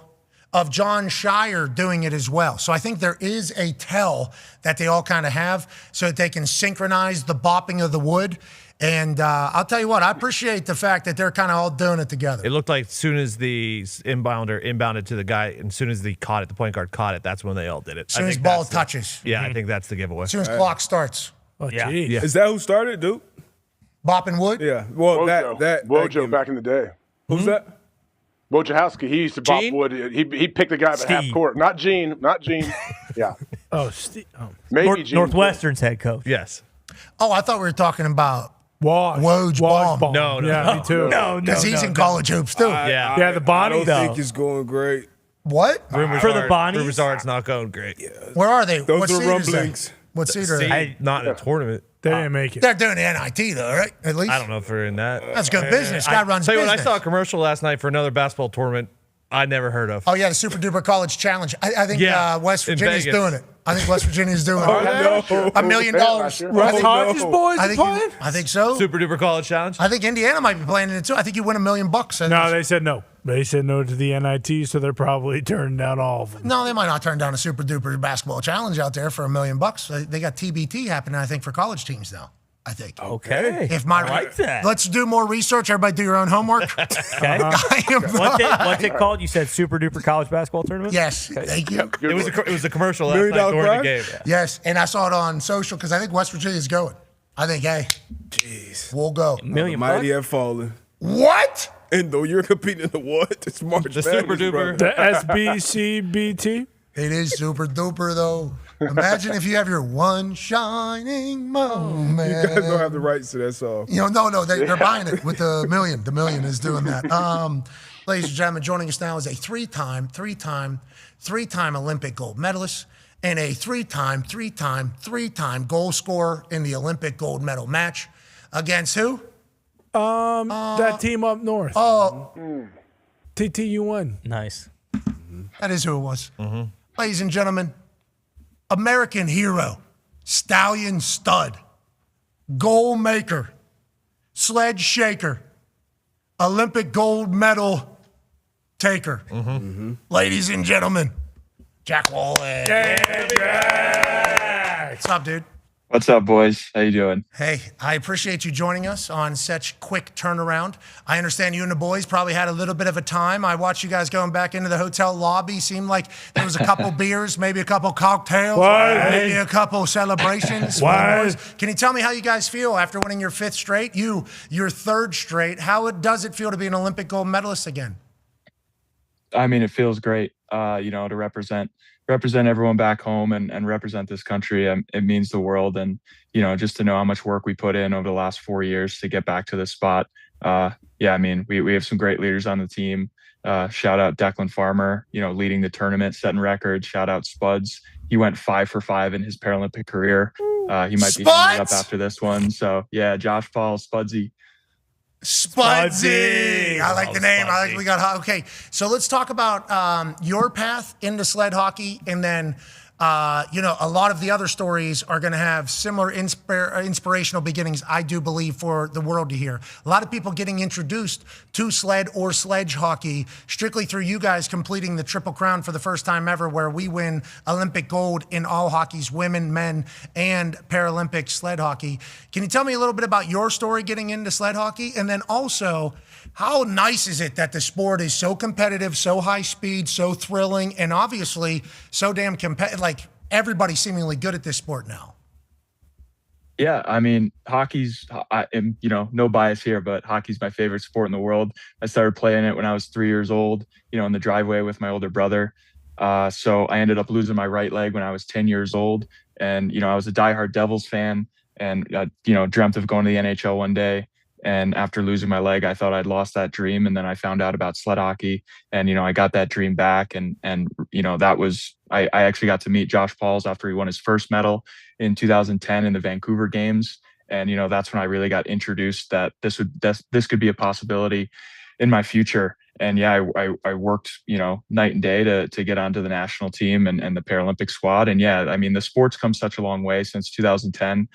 of John Shire doing it as well. So I think there is a tell that they all kind of have so that they can synchronize the bopping of the wood. And I'll tell you what, I appreciate the fact that they're kind of all doing it together. It looked like as soon as the inbounder inbounded to the guy, and as soon as the point guard caught it, that's when they all did it. As soon as ball touches. Yeah, I think that's the giveaway. As soon as clock starts. Oh, Yeah. geez. Yeah. Is that who started, Duke? Bopping wood? Yeah. Well, Wojo back in the day. Who's that? Wojciechowski, he used to bop Gene? wood. He picked the guy up at half Steve. court. Not Gene. Yeah. Oh, Steve. Oh. Maybe Gene. Northwestern's head coach. Yes. Oh, I thought we were talking about Woj. Woj Baum. No. Yeah, me too. No, Because he's in college hoops, too. Yeah, the Bonnie, I don't think it's going great. What? Rumors For the are- Bonnies? Rumors are it's not going great. Where are they? Those what are seed is rumblings. they? What seed are See, they? not in a tournament. They didn't make it. They're doing the NIT, though, right? At least? I don't know if we're in that. That's good business. Guy runs Tell you business. what, I saw a commercial last night for another basketball tournament I never heard of. Oh, yeah, the Super Duper College Challenge. I think Yeah, West in Virginia's Vegas. doing it. I think West Virginia's doing it. no. $1 million. Russ Hodges boys I playing? think so. Super Duper College Challenge? I think Indiana might be playing in it, too. I think you win $1 million. No, they said no. They said no to the NIT, so they're probably turning down all of them. No, they might not turn down a Super Duper basketball challenge out there for $1 million. They got TBT happening, I think, for college teams now. I think. Okay. If my I like that. Let's do more research. Everybody do your own homework. Okay. What's it called? You said Super Duper College Basketball Tournament? Yes. Thank you. It was a commercial last $1 night million during the prize? game. Yes, and I saw it on social because I think West Virginia's going. I think, hey, Jeez. we'll go. $1 million Mighty bucks? have fallen. What? And though you're competing in the what? It's March The Madness, Super Duper. brother. The SBCBT? It is super duper, though. Imagine if you have your one shining moment. You guys don't have the rights to that song. You know, no, they're buying it with the million. The million is doing that. Ladies and gentlemen, joining us now is a three-time Olympic gold medalist and a three-time goal scorer in the Olympic gold medal match against who? That team up north. TTUN. Nice. That is who it was. Ladies and gentlemen, American hero, stallion stud, goal maker, sled shaker, Olympic gold medal taker. Ladies and gentlemen, Jack Wallace. What's up, dude? What's up, boys? How you doing? Hey, I appreciate you joining us on such quick turnaround. I understand you and the boys probably had a little bit of a time. I watched you guys going back into the hotel lobby. Seemed like there was a couple beers, maybe a couple cocktails, maybe a couple celebrations. Can you tell me how you guys feel after winning your fifth straight? Your third straight. How does it feel to be an Olympic gold medalist again? I mean, it feels great, to represent everyone back home and represent this country. It means the world. And, just to know how much work we put in over the last 4 years to get back to this spot. I mean, we have some great leaders on the team. Shout out Declan Farmer, leading the tournament, setting records. Shout out Spuds. He went 5 for 5 in his Paralympic career. He might be hanging up after this one. So yeah, Josh Paul, Spudsy. Spudsy. I like the name. Okay, so let's talk about your path into sled hockey, and then a lot of the other stories are going to have similar inspirational beginnings, I do believe, for the world to hear. A lot of people getting introduced to sled or sledge hockey strictly through you guys completing the Triple Crown for the first time ever, where we win Olympic gold in all hockeys, women, men, and Paralympic sled hockey. Can you tell me a little bit about your story getting into sled hockey? And then also, how nice is it that the sport is so competitive, so high speed, so thrilling, and obviously so damn competitive? Like, everybody's seemingly good at this sport now. Yeah, I mean, hockey's, no bias here, but hockey's my favorite sport in the world. I started playing it when I was 3 years old, in the driveway with my older brother. So I ended up losing my right leg when I was 10 years old. And, I was a diehard Devils fan and, dreamt of going to the NHL one day. And after losing my leg, I thought I'd lost that dream. And then I found out about sled hockey and, I got that dream back. And that was, I actually got to meet Josh Pauls after he won his first medal in 2010 in the Vancouver games. And, that's when I really got introduced that this could be a possibility in my future. And yeah, I worked, night and day to get onto the national team and the Paralympic squad. And yeah, I mean, the sport's come such a long way since 2010.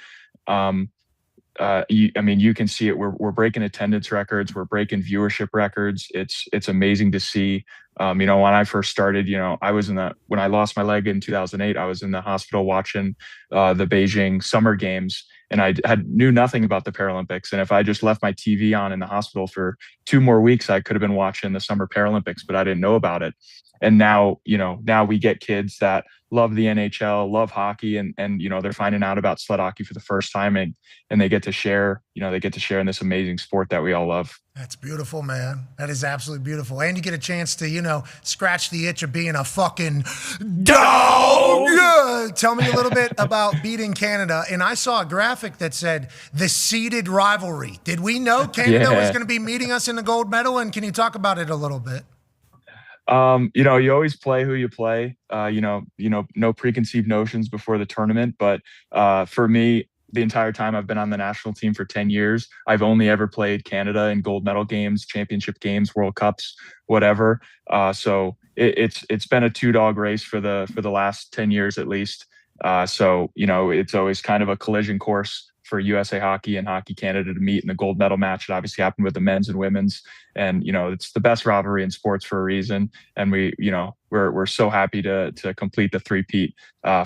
you can see it. We're breaking attendance records. We're breaking viewership records. It's amazing to see. When I first started, when I lost my leg in 2008, I was in the hospital watching the Beijing Summer Games, and I knew nothing about the Paralympics. And if I just left my TV on in the hospital for 2 more weeks, I could have been watching the Summer Paralympics, but I didn't know about it. And now we get kids that love the NHL, love hockey, and they're finding out about sled hockey for the first time, and they get to share in this amazing sport that we all love. That's beautiful, man. That is absolutely beautiful. And you get a chance to, scratch the itch of being a fucking dog. Yeah. Tell me a little bit about beating Canada. And I saw a graphic that said the seeded rivalry. Did we know Canada was going to be meeting us in the gold medal? And can you talk about it a little bit? You always play who you play, no preconceived notions before the tournament. But for me, the entire time I've been on the national team for 10 years, I've only ever played Canada in gold medal games, championship games, World Cups, whatever. So it's been a 2-dog race for the last 10 years at least. It's always kind of a collision course for USA Hockey and Hockey Canada to meet in the gold medal match. It obviously happened with the men's and women's, and it's the best rivalry in sports for a reason. And we're so happy to complete the three-peat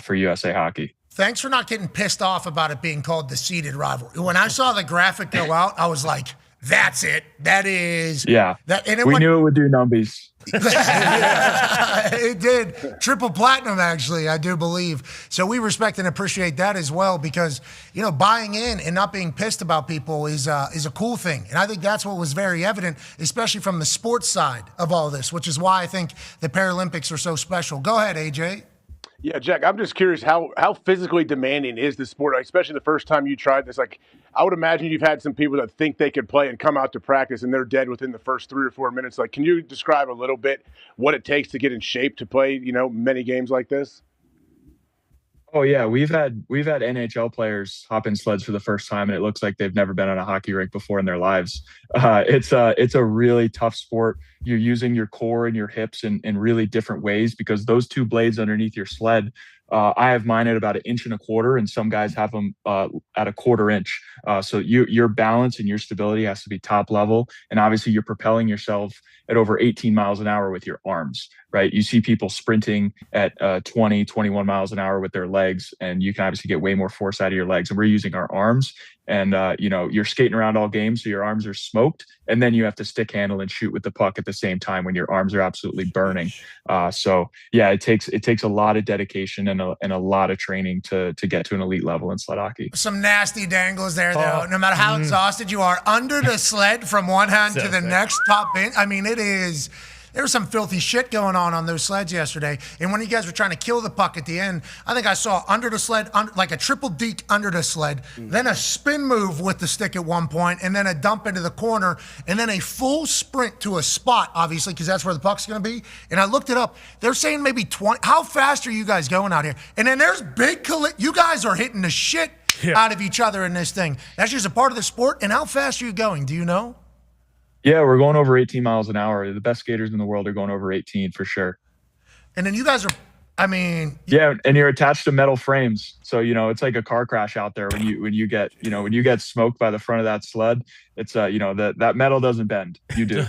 for USA Hockey. Thanks for not getting pissed off about it being called the seeded rivalry. When I saw the graphic go out, I was like, that's it. That is. Yeah. We knew it would do numbies. It did. Triple platinum, actually, I do believe. So we respect and appreciate that as well, because, buying in and not being pissed about people is a cool thing. And I think that's what was very evident, especially from the sports side of all this, which is why I think the Paralympics are so special. Go ahead, AJ. Yeah, Jack, I'm just curious, how physically demanding is the sport, especially the first time you tried this? Like, I would imagine you've had some people that think they could play and come out to practice and they're dead within the first 3 or 4 minutes. Like, can you describe a little bit what it takes to get in shape to play, many games like this? Oh yeah, we've had NHL players hop in sleds for the first time, and it looks like they've never been on a hockey rink before in their lives. It's a really tough sport. You're using your core and your hips in really different ways, because those 2 blades underneath your sled, I have mine at about 1.25 inches, and some guys have them at 1/4 inch. So your balance and your stability has to be top level, and obviously you're propelling yourself at over 18 miles an hour with your arms, right? You see people sprinting at 20, 21 miles an hour with their legs, and you can obviously get way more force out of your legs. And we're using our arms, and you're skating around all game, so your arms are smoked, and then you have to stick handle and shoot with the puck at the same time when your arms are absolutely burning. So yeah, it takes a lot of dedication and a lot of training to get to an elite level in sled hockey. Some nasty dangles there, though. No matter how exhausted you are, under the sled from one hand to the next, top in. I mean, there was some filthy shit going on those sleds yesterday. And when you guys were trying to kill the puck at the end, I think I saw under the sled, like a triple deke under the sled, then a spin move with the stick at one point, and then a dump into the corner, and then a full sprint to a spot, obviously, because that's where the puck's going to be. And I looked it up. They're saying maybe 20. How fast are you guys going out here? And then there's big you guys are hitting the shit out of each other in this thing. That's just a part of the sport. And how fast are you going? Do you know? Yeah, we're going over 18 miles an hour. The best skaters in the world are going over 18 for sure. And then you guys are, yeah, and you're attached to metal frames, so it's like a car crash out there when you get smoked by the front of that sled. It's that metal doesn't bend. You do.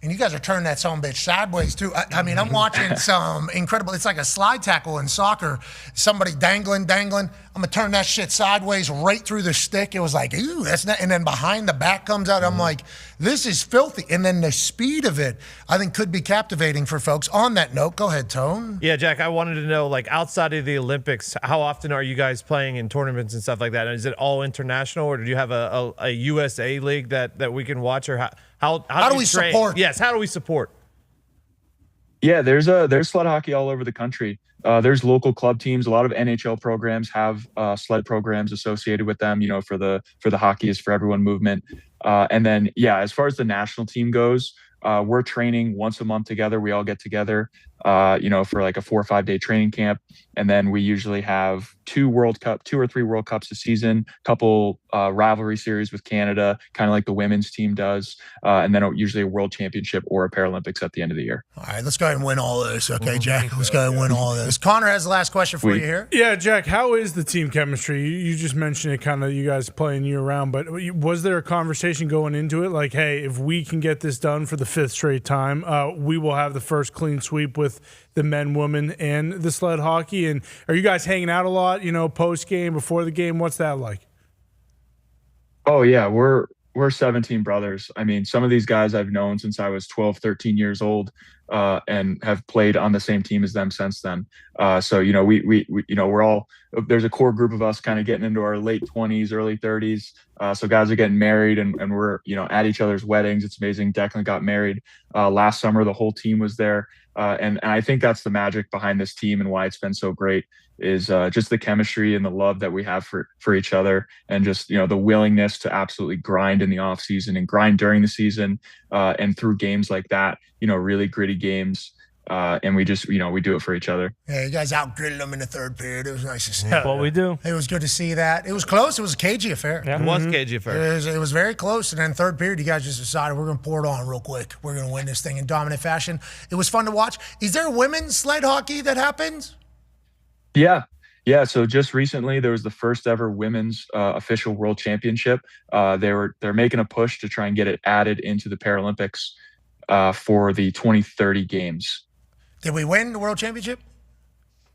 And you guys are turning that son of a bitch sideways, too. I'm watching some incredible, it's like a slide tackle in soccer. Somebody dangling. I'm going to turn that shit sideways right through the stick. It was like, ooh, that's not, and then behind the back comes out. I'm like, this is filthy. And then the speed of it, I think, could be captivating for folks. On that note, go ahead, Tone. Yeah, Jack, I wanted to know, like, outside of the Olympics, how often are you guys playing in tournaments and stuff like that? Is it all international, or do you have a USA league that we can watch, or how do we support? Yes, how do we support? Yeah, there's sled hockey all over the country. There's local club teams. A lot of NHL programs have sled programs associated with them, for the Hockey is for Everyone movement. And then, yeah, as far as the national team goes, we're training once a month together. We all get together. for like a 4 or 5 day training camp. And then we usually have 2 or 3 World Cups a season, couple rivalry series with Canada, kind of like the women's team does. And then usually a world championship or a Paralympics at the end of the year. All right, let's go ahead and win all of this. Okay, Jack, let's go ahead and win all of this. Connor has the last question for you here. Yeah, Jack, how is the team chemistry? You just mentioned it, kind of you guys playing year round, but was there a conversation going into it like, hey, if we can get this done for the 5th straight time, we will have the first clean sweep with the men, women, and the sled hockey? And are you guys hanging out a lot, post game, before the game? What's that like? Oh yeah, we're 17 brothers. I mean, some of these guys I've known since I was 12, 13 years old, and have played on the same team as them since then. So, we're all, there's a core group of us kind of getting into our late 20s, early 30s. So guys are getting married and we're, at each other's weddings. It's amazing. Declan got married last summer. The whole team was there. And I think that's the magic behind this team and why it's been so great is just the chemistry and the love that we have for each other, and just, the willingness to absolutely grind in the off season and grind during the season, and through games like that, really gritty games. And we just, we do it for each other. Yeah, you guys out-gritted them in the 3rd period. It was nice to see. That's what we do. It was good to see that. It was close. It was a cagey affair. Yeah. It was a cagey affair. It was very close. And then 3rd period, you guys just decided we're going to pour it on real quick. We're going to win this thing in dominant fashion. It was fun to watch. Is there women's sled hockey that happens? Yeah. So just recently, there was the first ever women's official world championship. They're making a push to try and get it added into the Paralympics for the 2030 games. Did we win the world championship?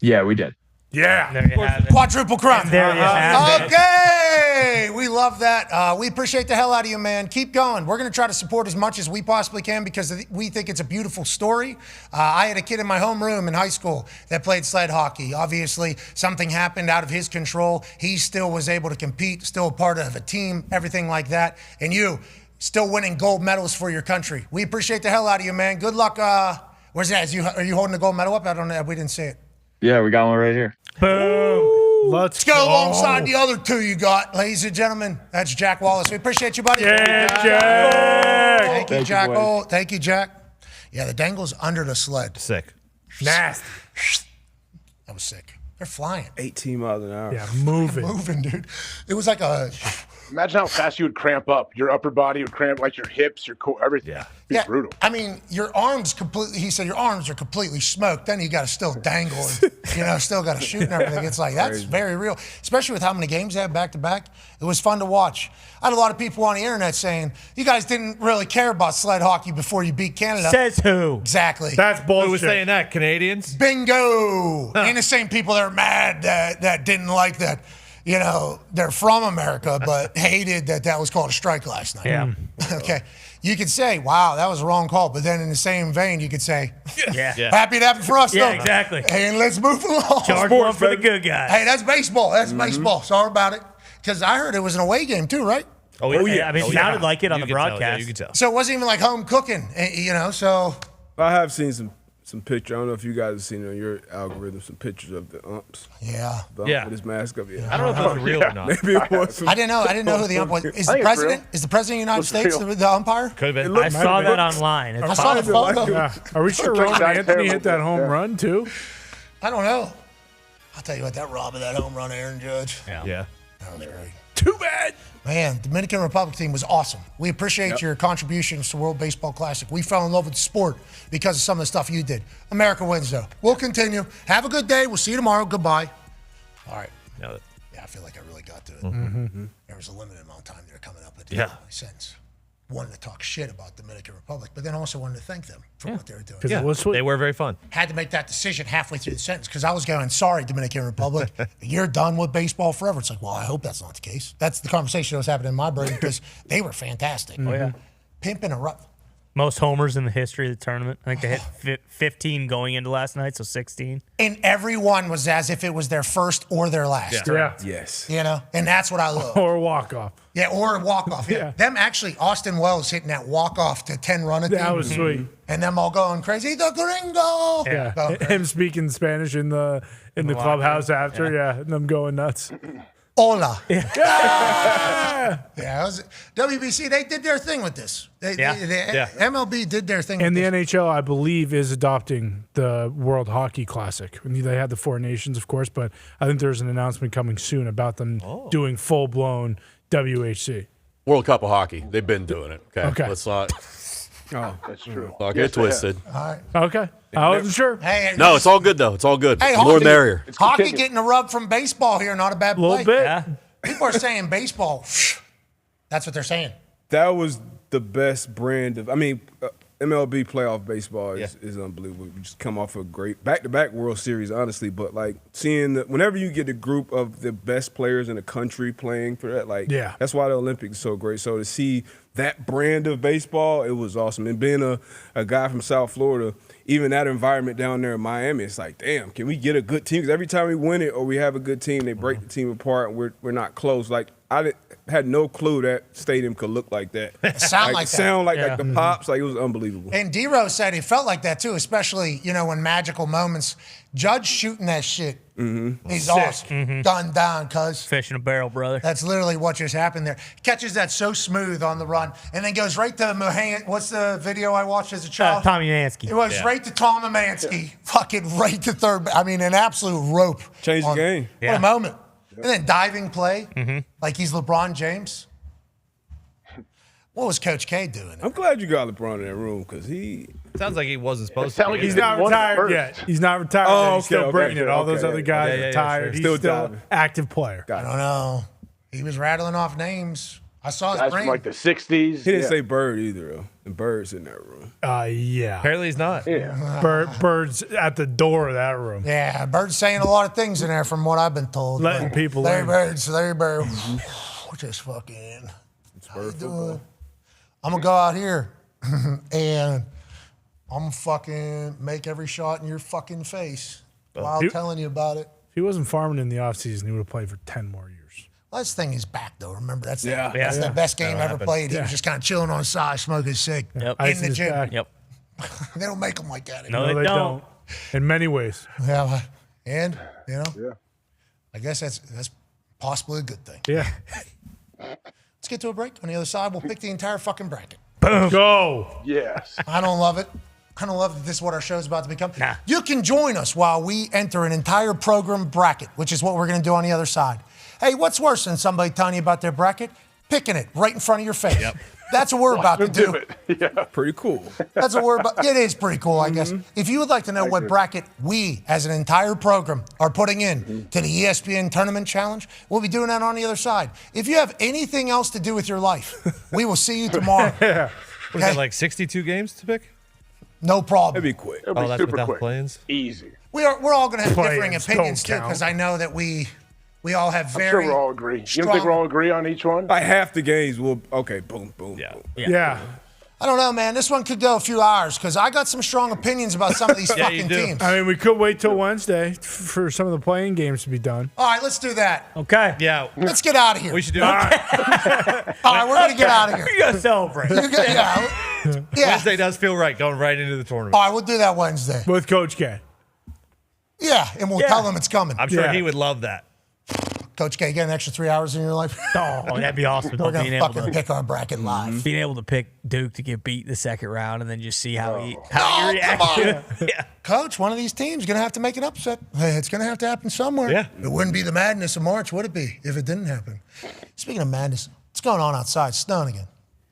Yeah, we did. Yeah. There you have it. Quadruple crown. There you have it. Okay. We love that. We appreciate the hell out of you, man. Keep going. We're going to try to support as much as we possibly can because we think it's a beautiful story. I had a kid in my homeroom in high school that played sled hockey. Obviously, something happened out of his control. He still was able to compete, still a part of a team, everything like that. And you, still winning gold medals for your country. We appreciate the hell out of you, man. Good luck. Where's that? Are you holding the gold medal up? I don't know. We didn't see it. Yeah, we got one right here. Boom. Let's go alongside the other 2 you got, ladies and gentlemen. That's Jack Wallace. We appreciate you, buddy. Yeah, Jack. Thank you, Jack. Thank you, Jack. Yeah, the dangle's under the sled. Sick. Nasty. That was sick. They're flying. 18 miles an hour. Yeah, moving. Moving, dude. It was like a... Imagine how fast you would cramp up. Your upper body would cramp, like your hips, your core, everything. Yeah. It's brutal. I mean, your arms completely, he said your arms are completely smoked. Then you got to still dangle and, still got to shoot and everything. It's like, that's very real, especially with how many games they have back to back. It was fun to watch. I had a lot of people on the internet saying, you guys didn't really care about sled hockey before you beat Canada. Says who? Exactly. That's bullshit. Who was saying that? Canadians? Bingo. And the same people that are mad that didn't like that. They're from America, but hated that was called a strike last night. Yeah. Okay. You could say, wow, that was a wrong call. But then in the same vein, you could say, Yeah. happy it happened for us, Yeah, though. exactly. And let's move along. Charge one for the good guys. Hey, that's baseball. That's baseball. Sorry about it. Because I heard it was an away game, too, right? Oh, yeah. I mean, it sounded like it on the You could tell, broadcast. yeah, you could tell. So it wasn't even like home cooking, so. I have seen some pictures. I don't know if you guys have seen on your algorithm some pictures of the umps. Yeah. The ump with his mask up. Yeah. I don't know if it's real or not. Maybe it was. I didn't know who the ump was. Is the president of the United States the umpire? Could have been. I saw that online. I saw the photo. Yeah. Are we sure Roman Anthony hit that home run, too? I don't know. I'll tell you what, that rob of that home run, Aaron Judge. Yeah. That was great. Too bad. Man, Dominican Republic team was awesome. We appreciate your contributions to World Baseball Classic. We fell in love with the sport because of some of the stuff you did. America wins, though. We'll continue. Have a good day. We'll see you tomorrow. Goodbye. All right. Yeah, I feel like I really got to it. Mm-hmm. There was a limited amount of time there coming up at the end of my sentence. Wanted to talk shit about Dominican Republic, but then also wanted to thank them for what they were doing. Yeah, they were very fun. Had to make that decision halfway through the sentence because I was going, sorry, Dominican Republic, you're done with baseball forever. It's like, well, I hope that's not the case. That's the conversation that was happening in my brain because they were fantastic. Oh, yeah. Pimping a rough. Most homers in the history of the tournament. I think they hit 15 going into last night, so 16. And everyone was as if it was their first or their last. Yeah. Yes. And that's what I love. Or walk-off. Yeah, or a walk-off. Yeah. Them actually, Austin Wells hitting that walk-off to 10 run at the That was sweet. And them all going crazy. The gringo. Yeah. Him speaking Spanish in the clubhouse after. Yeah. And them going nuts. Hola. Yeah, it was, WBC, they did their thing with this. MLB did their thing And with the this. NHL, I believe, is adopting the World Hockey Classic. They had the 4 nations, of course, but I think there's an announcement coming soon about them doing full-blown WHC. World Cup of Hockey. They've been doing it. Okay. Let's not. Oh, that's true. Not get twisted. All right. Okay. I wasn't sure. Hey, No, it's all good, though. It's all good. Hey, The more hockey, the merrier. hockey getting a rub from baseball here, not a bad play. A little bit. Yeah. People are saying baseball. That's what they're saying. That was the best brand of. MLB playoff baseball is unbelievable. We just come off a great back-to-back World Series, honestly. But seeing whenever you get a group of the best players in the country playing for that, that's why the Olympics is so great. So to see that brand of baseball, it was awesome. And being a guy from South Florida, even that environment down there in Miami, it's like, damn, can we get a good team? Because every time we win it or we have a good team, they break the team apart and we're not close. I had no clue that stadium could look like that. Sound like that. Sound like the Pops. It was unbelievable. And D-Rose said it felt like that too, especially, when magical moments. Judge shooting that shit. Mm-hmm. He's awesome. Done, cuz. Fish in a barrel, brother. That's literally what just happened there. Catches that so smooth on the run and then goes right to Mohan. What's the video I watched as a child? Tommy Mansky. It was right to Tom Mansky. Fucking right to third. An absolute rope. Changed the game. What a moment. And then diving play, like he's LeBron James. What was Coach K doing? I'm glad you got LeBron in that room because he sounds like he wasn't supposed to. He's not retired yet. He's not retired yet. He's still bringing it. All those other guys are retired. Sure. He's still active player. I don't know. He was rattling off names. I saw his Guys brain. from like the 60s. He didn't say Bird either, though. And Bird's in that room. Yeah. Apparently he's not. Yeah. Bird's at the door of that room. Yeah, Bird's saying a lot of things in there from what I've been told. Letting people Larry in. Bird. Just fucking. How you doing? I'm going to go out here and I'm going to fucking make every shot in your fucking face while telling you about it. If he wasn't farming in the offseason, he would have played for 10 more years. Last thing is back, though. Remember, that's that's the best game That'll ever happen. played. He was just kind of chilling on the side, smoking cig in the gym. Yep. They don't make them like that No, anymore. they don't. In many ways. Yeah, and, I guess that's possibly a good thing. Yeah. Let's get to a break. On the other side, we'll pick the entire fucking bracket. Boom. Go. Yes. I don't love it. I don't love that this is what our show is about to become. Nah. You can join us while we enter an entire program bracket, which is what we're going to do on the other side. Hey, what's worse than somebody telling you about their bracket? Picking it right in front of your face. Yep. That's what we're about to do. Yeah. Pretty cool. That's what we're about. It is pretty cool, I guess. If you would like to know what bracket we, as an entire program, are putting in to the ESPN Tournament Challenge, we'll be doing that on the other side. If you have anything else to do with your life, we will see you tomorrow. What is that, like 62 games to pick? No problem. It'd be quick. It'll be that's super without quick. Play-ins? Easy. We're all going to have differing Play-ins opinions, don't too, count. because I know that we all have I'm very sure we'll all agree. You strong- don't think we'll all agree on each one? Like half the games will, okay, boom, boom, boom. Yeah. I don't know, man. This one could go a few hours because I got some strong opinions about some of these Yeah, you fucking do. teams. I mean, we could wait till Wednesday for some of the playing games to be done. All right, let's do that. Okay. Yeah. Let's get out of here. We should do it. All right, we're going to get out of here. You got to celebrate. Yeah. Wednesday does feel right, going right into the tournament. All right, we'll do that Wednesday. With Coach K. Yeah, and we'll tell them it's coming. I'm sure Yeah. he would love that. Coach K, get an extra 3 hours in your life. Oh, that'd be awesome. We're going being to able fucking to pick our bracket live. being able to pick Duke to get beat in the second round and then just see how he Oh, reacts. come on. Yeah. Coach, one of these teams is going to have to make an upset. Hey, it's going to have to happen somewhere. Yeah. It wouldn't be the madness of March, would it be, if it didn't happen? Speaking of madness, what's going on outside? It's snowing again.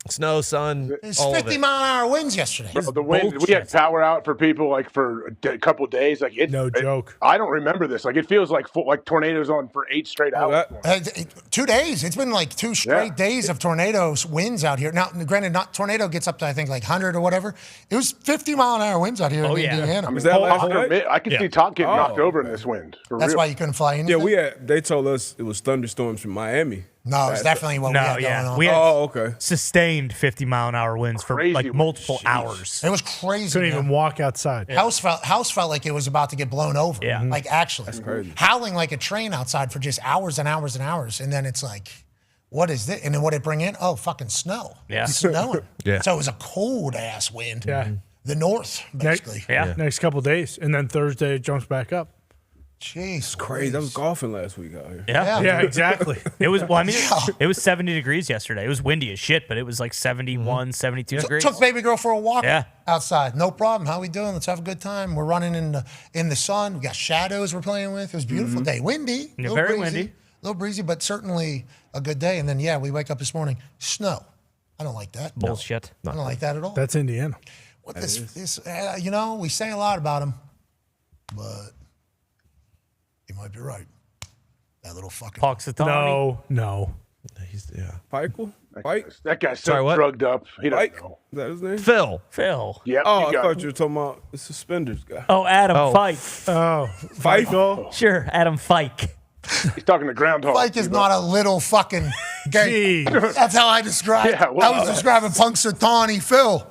Snow, sun, It's all 50 of it. mile an hour winds yesterday. The wind, we had power out for people like for a couple of days. Like No joke. I don't remember this. Like it feels like tornadoes on for 8 straight hours. 2 days. It's been like 2 straight days of tornadoes winds out here. Now, granted, not tornado gets up to I think like 100 or whatever. It was 50 mile an hour winds out here in Indiana. I mean, that last night? I could see Top getting knocked over in this wind. For That's real. why you couldn't fly anything? Yeah, they told us it was thunderstorms from Miami. No, it's definitely what we had going on. We had okay. sustained 50 mile an hour winds for Crazy like wind. multiple hours. It was crazy. Couldn't man. even walk outside. House felt like it was about to get blown over. Yeah. Like actually. That's crazy. Howling like a train outside for just hours and hours and hours. And then it's like, what is this? And then what did it bring in? Oh, fucking snow. Yeah. It's snowing. Yeah. So it was a cold ass wind. Yeah. The north, basically. Yeah. Next couple days. And then Thursday it jumps back up. Jeez, It's crazy. I was golfing last week out here. Yeah, exactly. It was, well, I mean, it was 70 degrees yesterday. It was windy as shit, but it was like 71, 72 degrees. Took baby girl for a walk Yeah. outside. No problem. How we doing? Let's have a good time. We're running in the sun. We got shadows we're playing with. It was a beautiful day. Windy. Yeah, very windy. A little breezy, but certainly a good day. And then, we wake up this morning. Snow. I don't like that. Bullshit. I don't like that at all. That's Indiana. What we say a lot about him, but you might be right. That little fucking No. He's Michael? That guy's so Sorry, what? drugged up. He doesn't Mike? know. Is that his name? Phil. Yep. Oh, you I got thought it. you were talking about the suspenders guy. Oh, Adam Fike. Oh, Fike. Sure, Adam Fike. He's talking to Groundhog. Fike is not a little fucking gay. That's how I describe it. Yeah, well, I was describing Punxsutawney Phil.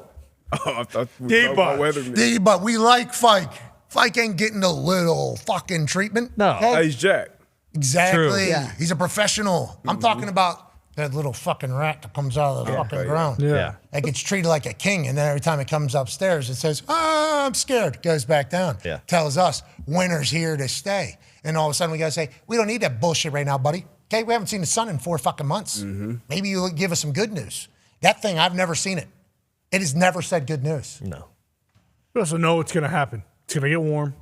Oh, I thought we were talking about Weatherman. But we like Fike. Fike ain't getting a little fucking treatment. No. okay? He's Jack. Exactly. True. Yeah. He's a professional. I'm talking about that little fucking rat that comes out of the fucking ground. Yeah. It gets treated like a king, and then every time it comes upstairs, it says, I'm scared. Goes back down. Yeah. Tells us, winter's here to stay. And all of a sudden, we got to say, we don't need that bullshit right now, buddy. Okay, we haven't seen the sun in 4 fucking months. Maybe you'll give us some good news. That thing, I've never seen it. It has never said good news. No. We also know what's going to happen. It's going to get warm,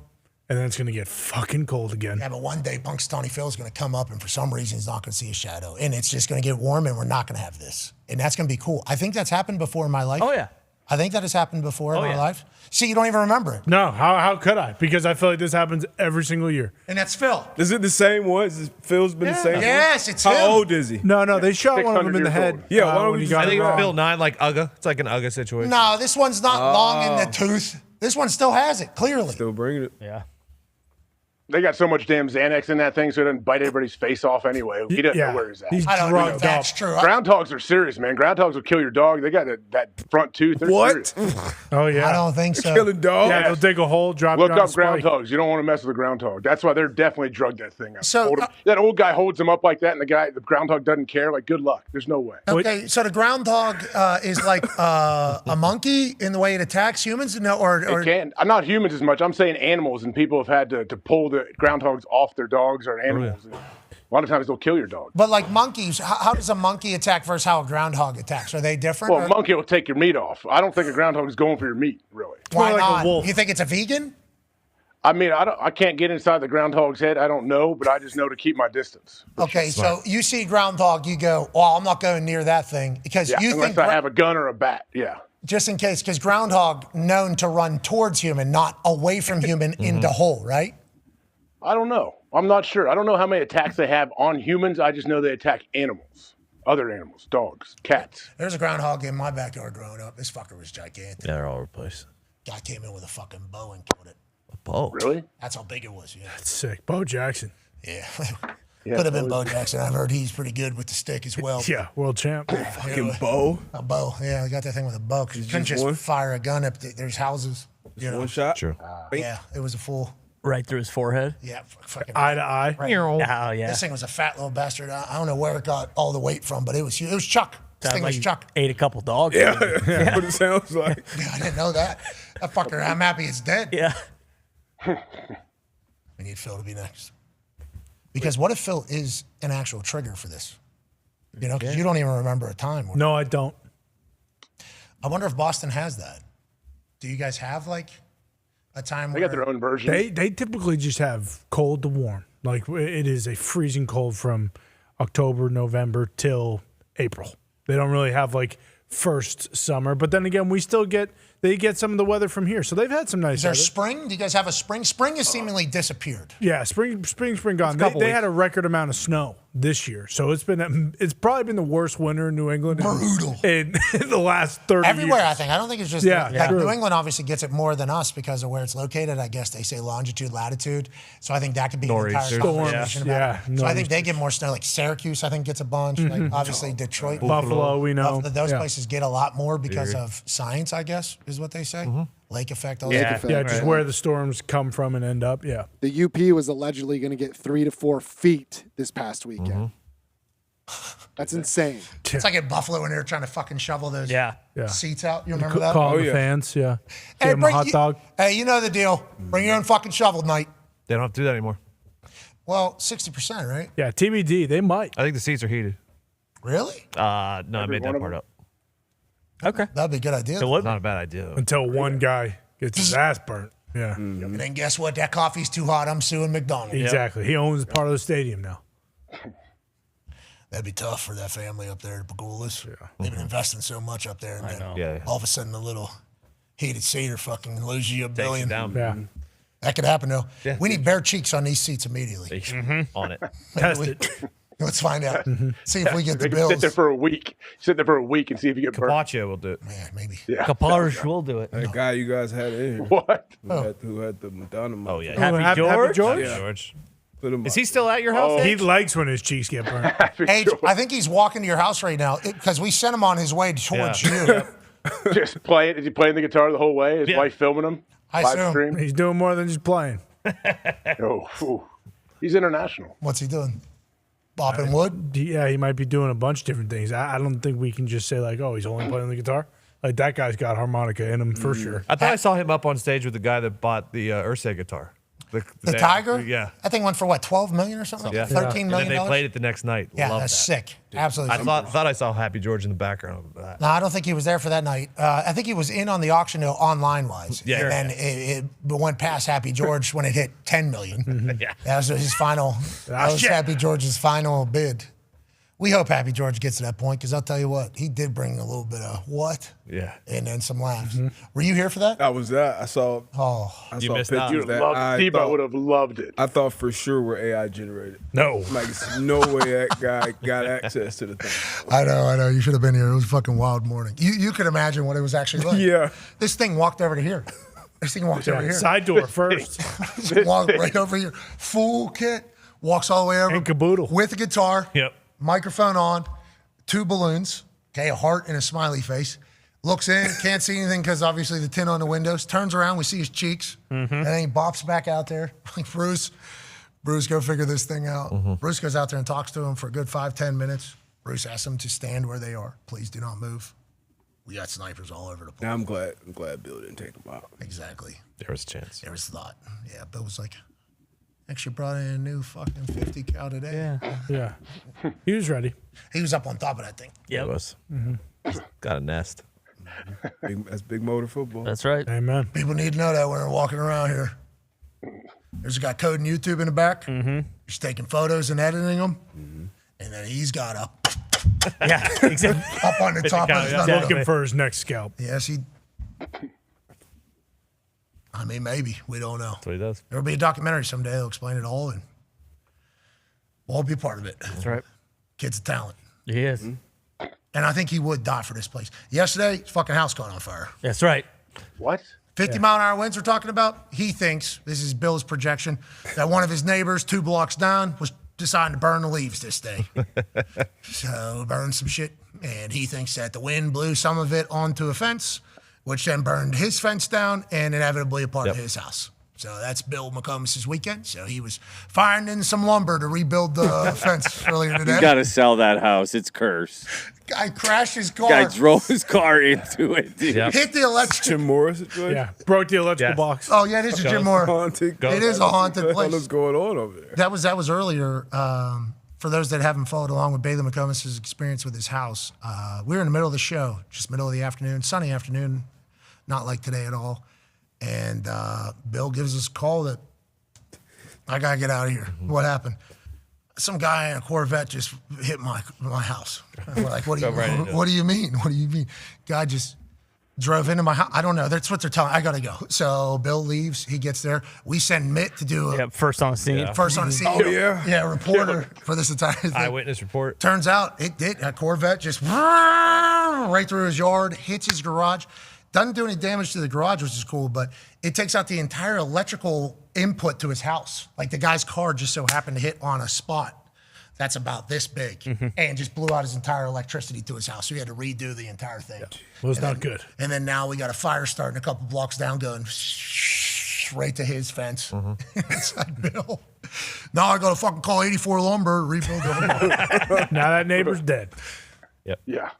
and then it's going to get fucking cold again. Yeah, but one day, Punxsutawney Phil is going to come up, and for some reason, he's not going to see a shadow. And it's just going to get warm, and we're not going to have this. And that's going to be cool. I think that's happened before in my life. Oh, yeah. I think that has happened before in my life. See, you don't even remember it. No, how could I? Because I feel like this happens every single year. And that's Phil. Is it the same one? Phil's been the same one? Yes, it's How him. old is he? No, they shot one of them in the 600 head. years old. Yeah, why don't when we he just- got I it think wrong. Phil 9 like Uga. It's like an Uga situation. No, this one's not long in the tooth. This one still has it, clearly. Still bringing it. Yeah. They got so much damn Xanax in that thing, so it doesn't bite everybody's face off anyway. He doesn't know where he's at. He's I don't know if drugged that's up. true. Groundhogs are serious, man. Groundhogs will kill your dog. They got that front tooth. They're What? serious. Oh, yeah. I don't think so. Killing dogs? Yeah, they'll dig a hole, drop Look it down up a spike. groundhogs. You don't want to mess with a groundhog. That's why they're definitely drugged that thing up. So, That old guy holds him up like that, and the groundhog doesn't care. Like, good luck. There's no way. Okay, so the groundhog is like a monkey in the way it attacks humans? No, or It can. Not humans as much. I'm saying animals, and people have had to pull the groundhogs off their dogs or animals. A lot of times they'll kill your dog. But like monkeys, how does a monkey attack versus how a groundhog attacks? Are they different? Well, a monkey will take your meat off. I don't think a groundhog is going for your meat, really. Why like a not? wolf. You think it's a vegan? I mean, I can't get inside the groundhog's head. I don't know, but I just know to keep my distance. Okay, so you see groundhog, you go, well, I'm not going near that thing because Yeah, you unless think I have a gun or a bat. Yeah. just in case, because groundhog known to run towards human, not away from human into hole, right? I don't know. I'm not sure. I don't know how many attacks they have on humans. I just know they attack animals, other animals, dogs, cats. There's a groundhog in my backyard growing up. This fucker was gigantic. Yeah, they're all over the place. Guy came in with a fucking bow and killed it. A bow. Really? That's how big it was, yeah. That's sick. Bo Jackson. Yeah. Could have been Bo Jackson. I've heard he's pretty good with the stick as well. Yeah, world champ. Fucking bow. A bow. Yeah, I got that thing with a bow. 'Cause you couldn't just just one? fire a gun up. There's houses. You know? One shot. True. Yeah, it was a full. Right through his forehead. Yeah, fucking. Eye to eye. Oh, yeah. This thing was a fat little bastard. I don't know where it got all the weight from, but it was huge. It was Chuck. This Sounds thing like was you Chuck. ate a couple dogs. Yeah, that's what it sounds like. Yeah, I didn't know that. That fucker, I'm happy it's dead. Yeah. We need Phil to be next. Because what if Phil is an actual trigger for this? You know, because you don't even remember a time. No, I don't. I wonder if Boston has that. Do you guys have like a time They where got their own version. They typically just have cold to warm. Like it is a freezing cold from October, November till April. They don't really have like first summer, but then again, they get some of the weather from here. So they've had some nice Is there weather. spring? Do you guys have a spring? Spring has seemingly disappeared. Yeah, spring gone. They had a record amount of snow this year, so it's probably been the worst winter in New England in the last 30 Everywhere, years. I think. I don't think it's just like New England obviously gets it more than us because of where it's located. I guess they say longitude, latitude. So I think that could be an entire conversation about it. So I think they get more snow. Like Syracuse, I think gets a bunch. Like obviously Detroit, Buffalo, we know. Those places get a lot more because of science, I guess, is what they say. Lake effect. All that. Just where the storms come from and end up. Yeah. The UP was allegedly going to get 3 to 4 feet this past weekend. That's insane. It's like in Buffalo when they were trying to fucking shovel those seats out. You remember that? Calling the fans, Give them a hot dog. Hey, you know the deal. Bring your own fucking shovel, Knight. They don't have to do that anymore. Well, 60%, right? Yeah, TBD. They might. I think the seats are heated. Really? No, I made that part up. Okay. That'd be a good idea. Not a bad idea. Until one guy gets his ass burnt. Yeah. And then guess what? That coffee's too hot. I'm suing McDonald's. Exactly. He owns part of the stadium now. That'd be tough for that family up there at Pagulas. Yeah. They've been investing so much up there. And then all of a sudden, a little heated seat or fucking lose you $1 billion. Yeah. That could happen, though. Yeah. We need bare cheeks on these seats immediately. On it. Test it. Let's find out. See if we get the bills. Sit there for a week. Sit there for a week and see if you get burnt. Capaccio will do it. Yeah, maybe. Yeah. Kaparish will do it. That guy you guys had in here. What? Who had the Madonna? Oh, yeah. Happy George? Yeah. George. Put him Is up. he still at your house? He Age? likes when his cheeks get burnt. Hey, I think he's walking to your house right now because we sent him on his way towards you. Just playing. Is he playing the guitar the whole way? His Yeah. wife filming him? I Live assume. stream? He's doing more than just playing. Oh, he's international. What's he doing? Bopping wood? Yeah, he might be doing a bunch of different things. I don't think we can just say, like, oh, he's only playing the guitar. Like, that guy's got harmonica in him for sure. I thought I saw him up on stage with the guy that bought the Ursay guitar. The Tiger? Yeah. That thing went for what, 12 million or something? Yeah. $13 And million? then they played it the next night. Yeah, Love that's that. sick. Absolutely. I thought I saw Happy George in the background of that. No, I don't think he was there for that night. I think he was in on the auction online wise. Yeah. And then it went past Happy George when it hit 10 million. Yeah. That was his final. That was Happy George's final bid. We hope Happy George gets to that point because I'll tell you what, he did bring a little bit of what? Yeah. And then some laughs. Were you here for that? I was that. I saw. Oh, You missed out. pictures that. Debo would have loved it. I thought for sure were AI generated. No. Like, there's no way that guy got access to the thing. I know. You should have been here. It was a fucking wild morning. You could imagine what it was actually like. Yeah. This thing walked over to here. This thing walked over here. Side door first. Walked right over here. Full kit. Walks all the way over. And caboodle. With a guitar. Yep. Microphone on. 2 balloons. Okay, a heart and a smiley face. Looks in, can't see anything because obviously the tint on the windows. Turns around, we see his cheeks. And then he bops back out there. Like, Bruce, go figure this thing out. Bruce goes out there and talks to him for a good 5-10 minutes. Bruce asks them to stand where they are. Please do not move. We got snipers all over the place. Now I'm glad Bill didn't take them out. Exactly. There was a chance. There was thought. Yeah, Bill was like, actually brought in a new fucking 50 cal today. Yeah. He was ready. He was up on top of that thing. Yeah, it was. Got a nest. That's big motor football. That's right. Amen. People need to know that when they're walking around here. There's a guy coding YouTube in the back. He's taking photos and editing them. And then he's got Yeah, exactly. up on the top of his Looking for his next scalp. Yes, I mean, maybe. We don't know. That's what he does. There'll be a documentary someday. They'll explain it all, and we'll all be part of it. That's right. Kid's a talent. He is. And I think he would die for this place. Yesterday, his fucking house caught on fire. That's right. What? 50-mile-an-hour winds we're talking about. He thinks, this is Bill's projection, that one of his neighbors 2 blocks down was deciding to burn the leaves this day. So burned some shit. And he thinks that the wind blew some of it onto a fence, which then burned his fence down and inevitably a part of his house. So that's Bill McCombs' weekend. So he was firing in some lumber to rebuild the fence earlier today. You got to sell that house. It's cursed. Guy crashed his car. Guy drove his car into it. Dude. Hit the electric. Jim Morris situation? Yeah. Broke the electrical box. Oh, yeah, it is a Jim Morris. Haunted. It is a haunted What the place. hell is going on over there? That was earlier. For those that haven't followed along with Bailey McCombs' experience with his house, we were in the middle of the show, just middle of the afternoon, sunny afternoon, not like today at all. And Bill gives us a call that I gotta get out of here. What happened? Some guy in a Corvette just hit my house. And we're like, what do you mean? What do you mean? Guy just drove into my house. I don't know. That's what they're telling. I gotta go. So Bill leaves. He gets there. We send Mitt to do first on the scene. First on the scene. Oh, yeah. Yeah, reporter for this entire thing. Eyewitness report. Turns out it did. A Corvette just right through his yard, hits his garage. Doesn't do any damage to the garage, which is cool, but it takes out the entire electrical input to his house. Like the guy's car just so happened to hit on a spot that's about this big and just blew out his entire electricity to his house. So he had to redo the entire thing. Well, it's not good. And then now we got a fire starting a couple blocks down going right to his fence. Inside Bill. Now I got to fucking call 84 Lumber to rebuild the home. Now that neighbor's dead. Yep. Yeah.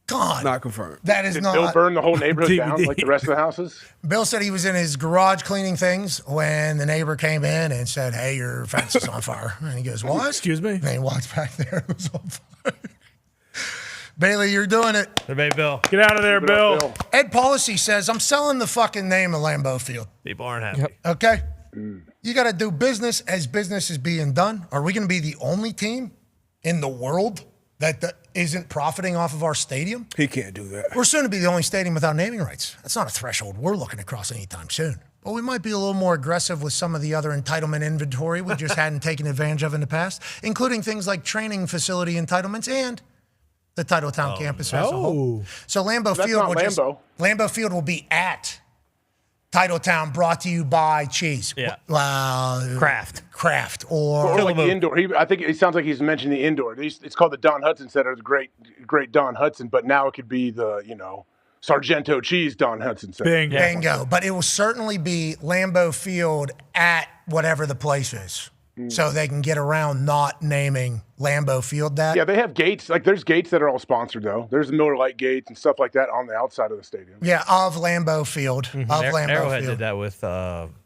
God. Not confirmed. That is Did not. Bill burn the whole neighborhood down like the rest of the houses? Bill said he was in his garage cleaning things when the neighbor came in and said, "Hey, your fence is on fire." And he goes, "What?" Excuse me? And he walks back there. It was on fire. Bailey, you're doing it. Hey, Bill. Get out of there, Bill. Ed Policy says, "I'm selling the fucking name of Lambeau Field." People aren't happy. Okay? You got to do business as business is being done. Are we going to be the only team in the world that isn't profiting off of our stadium? He can't do that. We're soon to be the only stadium without naming rights. That's not a threshold we're looking to cross anytime soon. But we might be a little more aggressive with some of the other entitlement inventory we just hadn't taken advantage of in the past, including things like training facility entitlements and the Titletown campus as a whole. So Lambeau Field will be at Titletown, brought to you by Cheese. Yeah. Kraft. Or like the indoor. I think it sounds like he's mentioned the indoor. It's called the Don Hudson Center, the great Don Hudson, but now it could be the, Sargento Cheese Don Hudson Center. Bingo. But it will certainly be Lambeau Field at whatever the place is. So they can get around not naming Lambeau Field that. Yeah, they have gates. Like, there's gates that are all sponsored, though. There's Miller Lite gates and stuff like that on the outside of the stadium. Yeah, of Lambeau Field. Arrowhead did that with...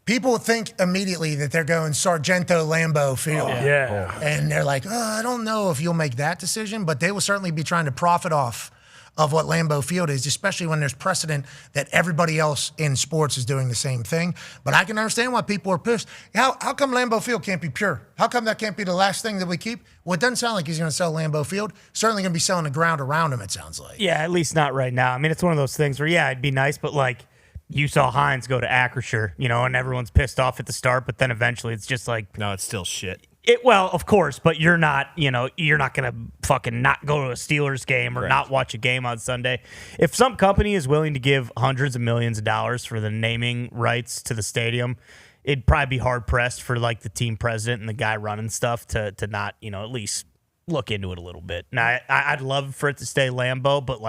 People think immediately that they're going Sargento Lambeau Field. Yeah. And they're like, I don't know if you'll make that decision, but they will certainly be trying to profit off of what Lambeau Field is, especially when there's precedent that everybody else in sports is doing the same thing. But I can understand why people are pissed. How come Lambeau Field can't be pure? How come that can't be the last thing that we keep? Well, it doesn't sound like he's going to sell Lambeau Field. Certainly going to be selling the ground around him, it sounds like. Yeah, at least not right now. I mean, it's one of those things where, it'd be nice, but you saw Hines go to Acrisure, and everyone's pissed off at the start, but then eventually it's just like... No, it's still shit. Well, of course, but you're not going to fucking not go to a Steelers game or not watch a game on Sunday. If some company is willing to give hundreds of millions of dollars for the naming rights to the stadium, it'd probably be hard pressed for the team president and the guy running stuff to not, at least look into it a little bit. Now, I'd love for it to stay Lambeau, but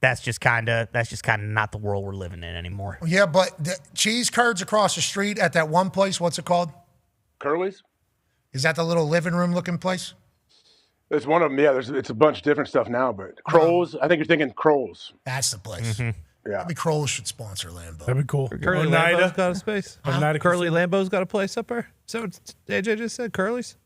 that's just kind of not the world we're living in anymore. Yeah, but the cheese curds across the street at that one place, what's it called? Curly's? Is that the little living room looking place? It's one of them, yeah. It's a bunch of different stuff now, but Kroll's, I think you're thinking Kroll's. That's the place. Yeah. Maybe Kroll's should sponsor Lambeau. That'd be cool. Curly Lambeau's got a space. Curly Lambeau's got a place up there. Is that what AJ just said? Curly's?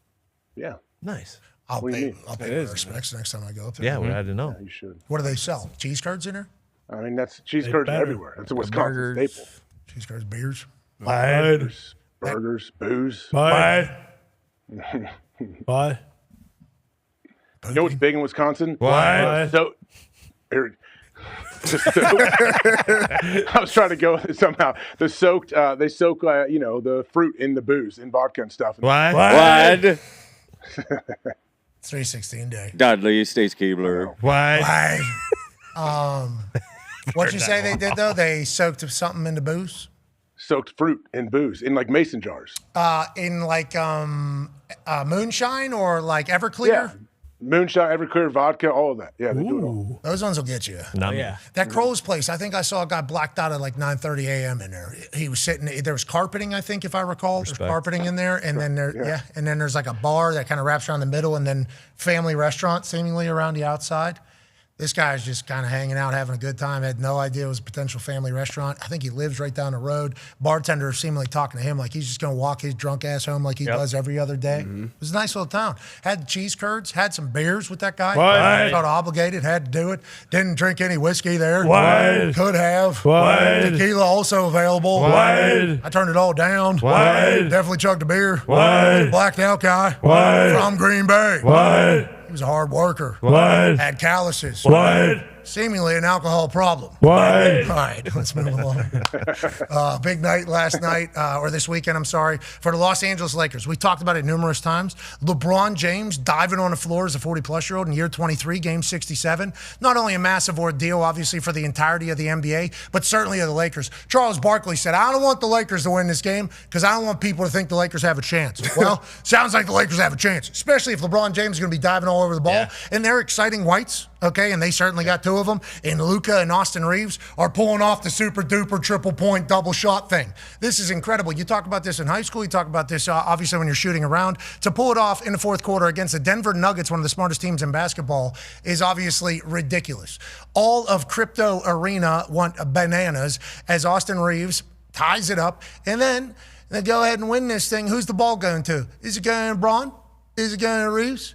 Yeah. Nice. I'll pay my respects next time I go up there. Yeah, we had to know. Yeah, you should. What do they sell? Cheese curds in there? I mean, that's cheese curds everywhere. That's a Wisconsin staple. Cheese curds, beers? Burgers, booze. Bye. You know what's big in Wisconsin? Why? So, I was trying to go somehow. They soak the fruit in the booze, in vodka and stuff. What? 316 day. Dudley States Keebler. Why? What'd you say they did though? They soaked something into booze? Soaked fruit in booze in mason jars. In moonshine or Everclear? Yeah. Moonshine, Everclear, vodka, all of that. Yeah, they do it all. Those ones will get you. Yeah. That Kroll's place, I think I saw a guy blacked out at 9:30 a.m. in there. He was sitting. There was carpeting, I think, if I recall. There's carpeting in there, and then and then there's a bar that kind of wraps around the middle, and then family restaurant seemingly around the outside. This guy's just kind of hanging out, having a good time. Had no idea it was a potential family restaurant. I think he lives right down the road. Bartender seemingly talking to him like he's just going to walk his drunk ass home like he does every other day. Mm-hmm. It was a nice little town. Had cheese curds, had some beers with that guy. What? Felt obligated, had to do it. Didn't drink any whiskey there. What? Could have. What? Tequila also available. What? I turned it all down. What? Definitely chugged a beer. What? Blacked out guy. What? From Green Bay. What? He was a hard worker. What? Had calluses. What? Seemingly an alcohol problem. What? All right, let's move along. Big night last night, or this weekend, I'm sorry, for the Los Angeles Lakers. We talked about it numerous times. LeBron James diving on the floor as a 40-plus-year-old in year 23, game 67. Not only a massive ordeal, obviously, for the entirety of the NBA, but certainly of the Lakers. Charles Barkley said, I don't want the Lakers to win this game because I don't want people to think the Lakers have a chance. Well, sounds like the Lakers have a chance, especially if LeBron James is going to be diving all over the ball. Yeah. And they're exciting whites. Okay, and they certainly got 2 of them. And Luka and Austin Reeves are pulling off the super duper triple point double shot thing. This is incredible. You talk about this in high school. You talk about this obviously when you're shooting around. To pull it off in the fourth quarter against the Denver Nuggets, one of the smartest teams in basketball, is obviously ridiculous. All of Crypto Arena want bananas as Austin Reeves ties it up. And then they go ahead and win this thing. Who's the ball going to? Is it going to Braun? Is it going to Reeves?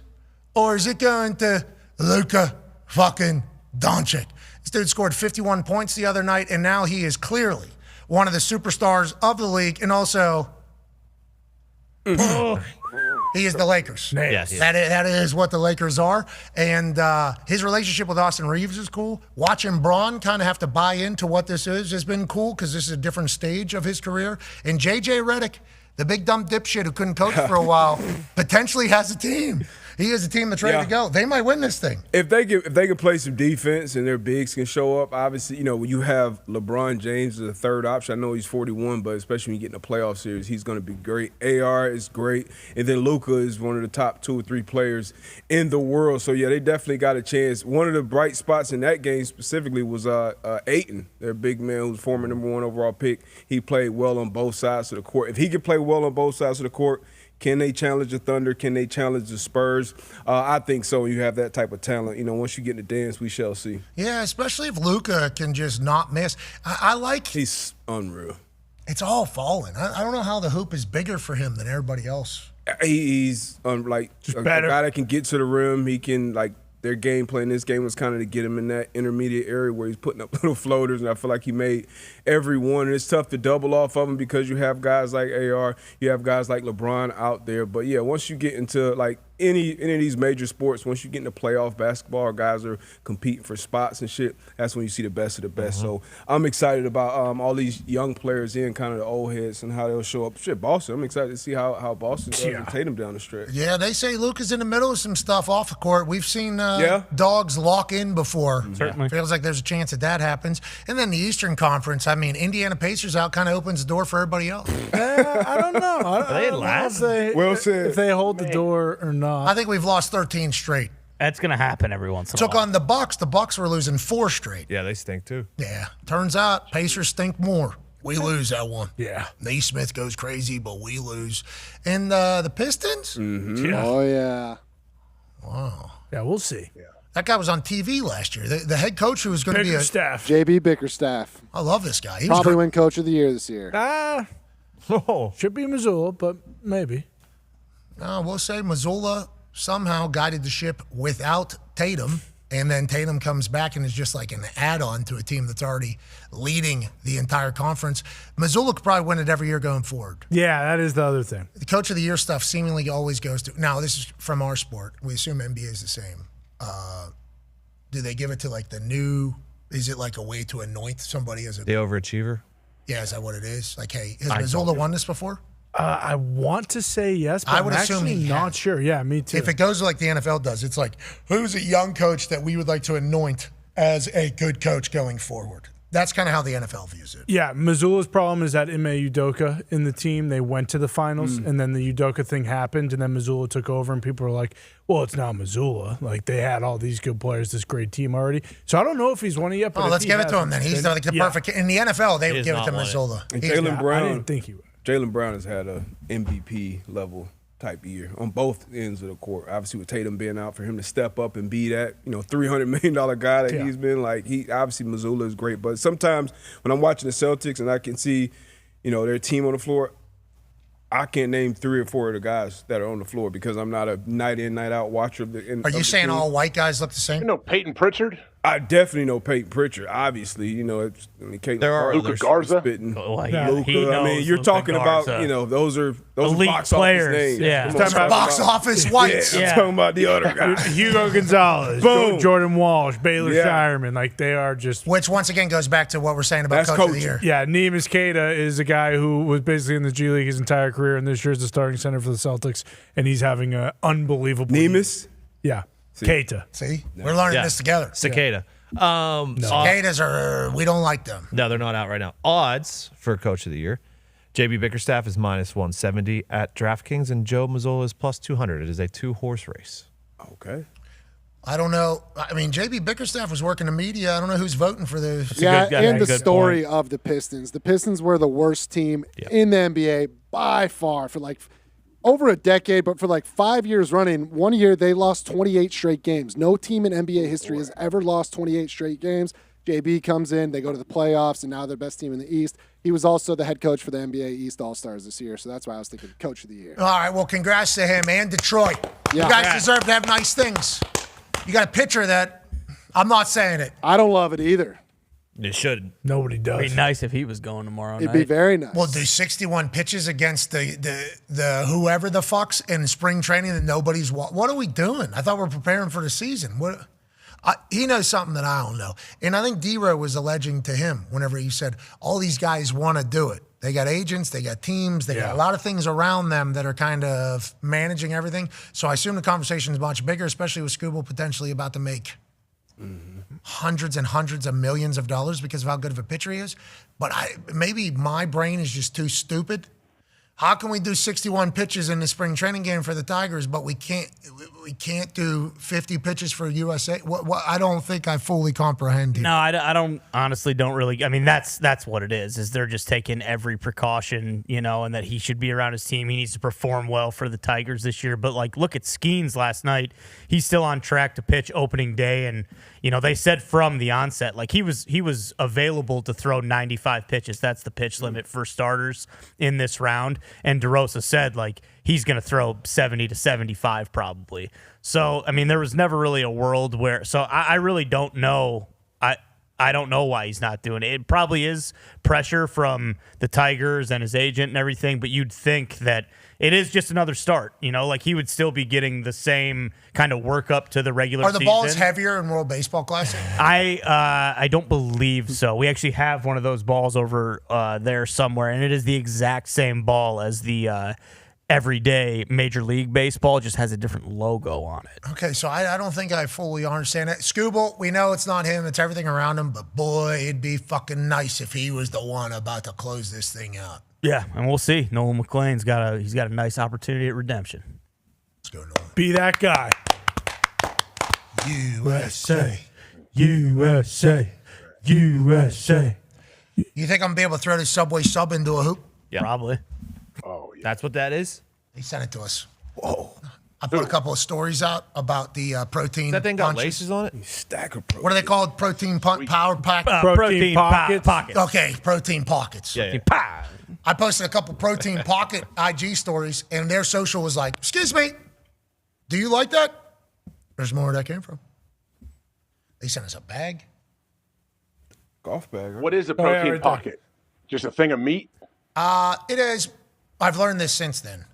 Or is it going to Luka fucking Doncic? This dude scored 51 points the other night, and now he is clearly one of the superstars of the league, and also he is the Lakers. Yes. That is what the Lakers are, and his relationship with Austin Reeves is cool. Watching Braun kind of have to buy into what this is has been cool because this is a different stage of his career. And JJ Redick, the big dumb dipshit who couldn't coach for a while, potentially has a team. He has a team that's ready to go. They might win this thing. If they can play some defense and their bigs can show up, obviously, when you have LeBron James as a third option, I know he's 41, but especially when you get in a playoff series, he's going to be great. AR is great. And then Luka is one of the top 2 or 3 players in the world. So, yeah, they definitely got a chance. One of the bright spots in that game specifically was Ayton, their big man who's former number 1 overall pick. He played well on both sides of the court. If he can play well on both sides of the court, can they challenge the Thunder? Can they challenge the Spurs? I think so. You have that type of talent. Once you get in the dance, we shall see. Yeah, especially if Luka can just not miss. I like. He's unreal. It's all falling. I don't know how the hoop is bigger for him than everybody else. He's like a guy that can get to the rim. He can their game plan in this game was kind of to get him in that intermediate area where he's putting up little floaters, and I feel like he made every one. And it's tough to double off of him because you have guys like AR, you have guys like LeBron out there. But, yeah, once you get into, any of these major sports, once you get into playoff basketball, guys are competing for spots and shit, that's when you see the best of the best. So I'm excited about all these young players in kind of the old heads and how they'll show up. Shit, Boston, I'm excited to see how Boston does and Tatum down the stretch. Yeah, they say Luka's in the middle of some stuff off the court. We've seen dogs lock in before. Certainly. Feels like there's a chance that happens. And then the Eastern Conference, Indiana Pacers out kind of opens the door for everybody else. I don't know. I don't know if they hold the door or not. I think we've lost 13 straight. That's going to happen every once in a while. Took on the Bucks. The Bucks were losing 4 straight. Yeah, they stink too. Yeah. Turns out Pacers stink more. We lose that one. Yeah. Naismith goes crazy, but we lose. And the Pistons? Mm-hmm. Yeah. Oh, yeah. Wow. Yeah, we'll see. Yeah. That guy was on TV last year. The head coach who was going to be Bickerstaff. JB Bickerstaff. I love this guy. He probably win Coach of the Year this year. Should be Missoula, but maybe. We'll say Missoula somehow guided the ship without Tatum, and then Tatum comes back and is just like an add-on to a team that's already leading the entire conference. Missoula could probably win it every year going forward. Yeah, that is the other thing. The Coach of the Year stuff seemingly always goes to – now, this is from our sport. We assume NBA is the same. Do they give it to the new – is it like a way to anoint somebody as a – The overachiever? Yeah, is that what it is? Hey, has Missoula won this before? I want to say yes, but I would I'm assume actually not sure. Yeah, me too. If it goes like the NFL does, it's who's a young coach that we would like to anoint as a good coach going forward? That's kind of how the NFL views it. Yeah, Missoula's problem is that Ime Udoka in the team, they went to the finals, and then the Udoka thing happened, and then Missoula took over, and people were like, well, it's now Missoula. They had all these good players, this great team already. So I don't know if he's won it yet. But let's give it to him then. He's the perfect. In the NFL, they would give it to Missoula. And Jaylen Brown, I didn't think he would. Jaylen Brown has had a MVP level type year on both ends of the court. Obviously, with Tatum being out, for him to step up and be that $300 million guy that he's been, he obviously Missoula is great. But sometimes when I'm watching the Celtics and I can see their team on the floor, I can't name 3 or 4 of the guys that are on the floor because I'm not a night in, night out watcher. Are you saying all white guys look the same? Peyton Pritchard? I definitely know Peyton Pritchard. Obviously, Caitlin there are Luka Garza. Spitting. Luka. You're talking about those are elite box players. Office names. Yeah, box office whites. I'm talking about the other guy, Hugo Gonzalez, Boom. Jordan Walsh, Baylor Shireman. They are just. Which once again goes back to what we're saying about Coach of the Year. Yeah, Neemias Queta is a guy who was basically in the G League his entire career, and this year's the starting center for the Celtics, and he's having an unbelievable. Neemias. Yeah. Queta. See, we're learning this together. Cicada. Cicadas we don't like them. No, they're not out right now. Odds for Coach of the Year. JB Bickerstaff is -170 at DraftKings, and Joe Mazzola is +200. It is a 2-horse race. Okay. I don't know. I mean, JB Bickerstaff was working the media. I don't know who's voting for this. And the story of the Pistons. The Pistons were the worst team in the NBA by far for like over a decade, but for like 5 years running. One year they lost 28 straight games. No team in NBA history has ever lost 28 straight games. JB comes in, they go to the playoffs, and now they're the best team in the East. He was also the head coach for the NBA East All-Stars this year, so that's why I was thinking Coach of the Year. All right, well, congrats to him and Detroit. Yeah. You guys deserve to have nice things. You got a picture that I'm not saying it. I don't love it either. It should. Nobody does. It'd be nice if he was going tomorrow night. It'd be very nice. We'll do 61 pitches against the whoever the fucks in spring training that nobody's. What are we doing? I thought we were preparing for the season. What? He knows something that I don't know. And I think D-Row was alleging to him whenever he said, all these guys want to do it. They got agents, they got teams, they got a lot of things around them that are kind of managing everything. So I assume the conversation is much bigger, especially with Scooble potentially about to make hundreds and hundreds of millions of dollars because of how good of a pitcher he is. But maybe my brain is just too stupid. How can we do 61 pitches in the spring training game for the Tigers, but we can't do 50 pitches for USA? What I don't think I fully comprehend here. No, I don't honestly don't really. I mean, that's what it is they're just taking every precaution, and that he should be around his team. He needs to perform well for the Tigers this year. But, like, look at Skeens last night. He's still on track to pitch opening day. And, they said from the onset, like, he was available to throw 95 pitches. That's the pitch limit for starters in this round. And DeRosa said, like, he's going to throw 70 to 75 probably. So, I mean, there was never really a world where – so I really don't know. I don't know why he's not doing it. It probably is pressure from the Tigers and his agent and everything, but you'd think that it is just another start. Like he would still be getting the same kind of work up to the regular season. Are the balls heavier in World Baseball Classic? I don't believe so. We actually have one of those balls over there somewhere, and it is the exact same ball as the everyday Major League Baseball, just has a different logo on it. Okay, so I don't think I fully understand it. Scooble, we know it's not him, it's everything around him, but boy, it'd be fucking nice if he was the one about to close this thing out. Yeah, and we'll see. Nolan McLean's got a nice opportunity at redemption. Let's go, Nolan. Be that guy. USA. USA. USA. You think I'm going to be able to throw this Subway sub into a hoop? Yeah, probably. Oh, yeah. That's what that is? He sent it to us. Whoa. I put a couple of stories out about the protein That thing got punches. laces on it? Stack of protein. What are they called? Protein power pack? Protein pockets. Okay, protein pockets. Yeah. I posted a couple protein pocket IG stories, and their social was like, excuse me, do you like that? There's more where that came from. They sent us a bag. Golf bag. Right? What is a protein pocket? Just a thing of meat? It is. I've learned this since then.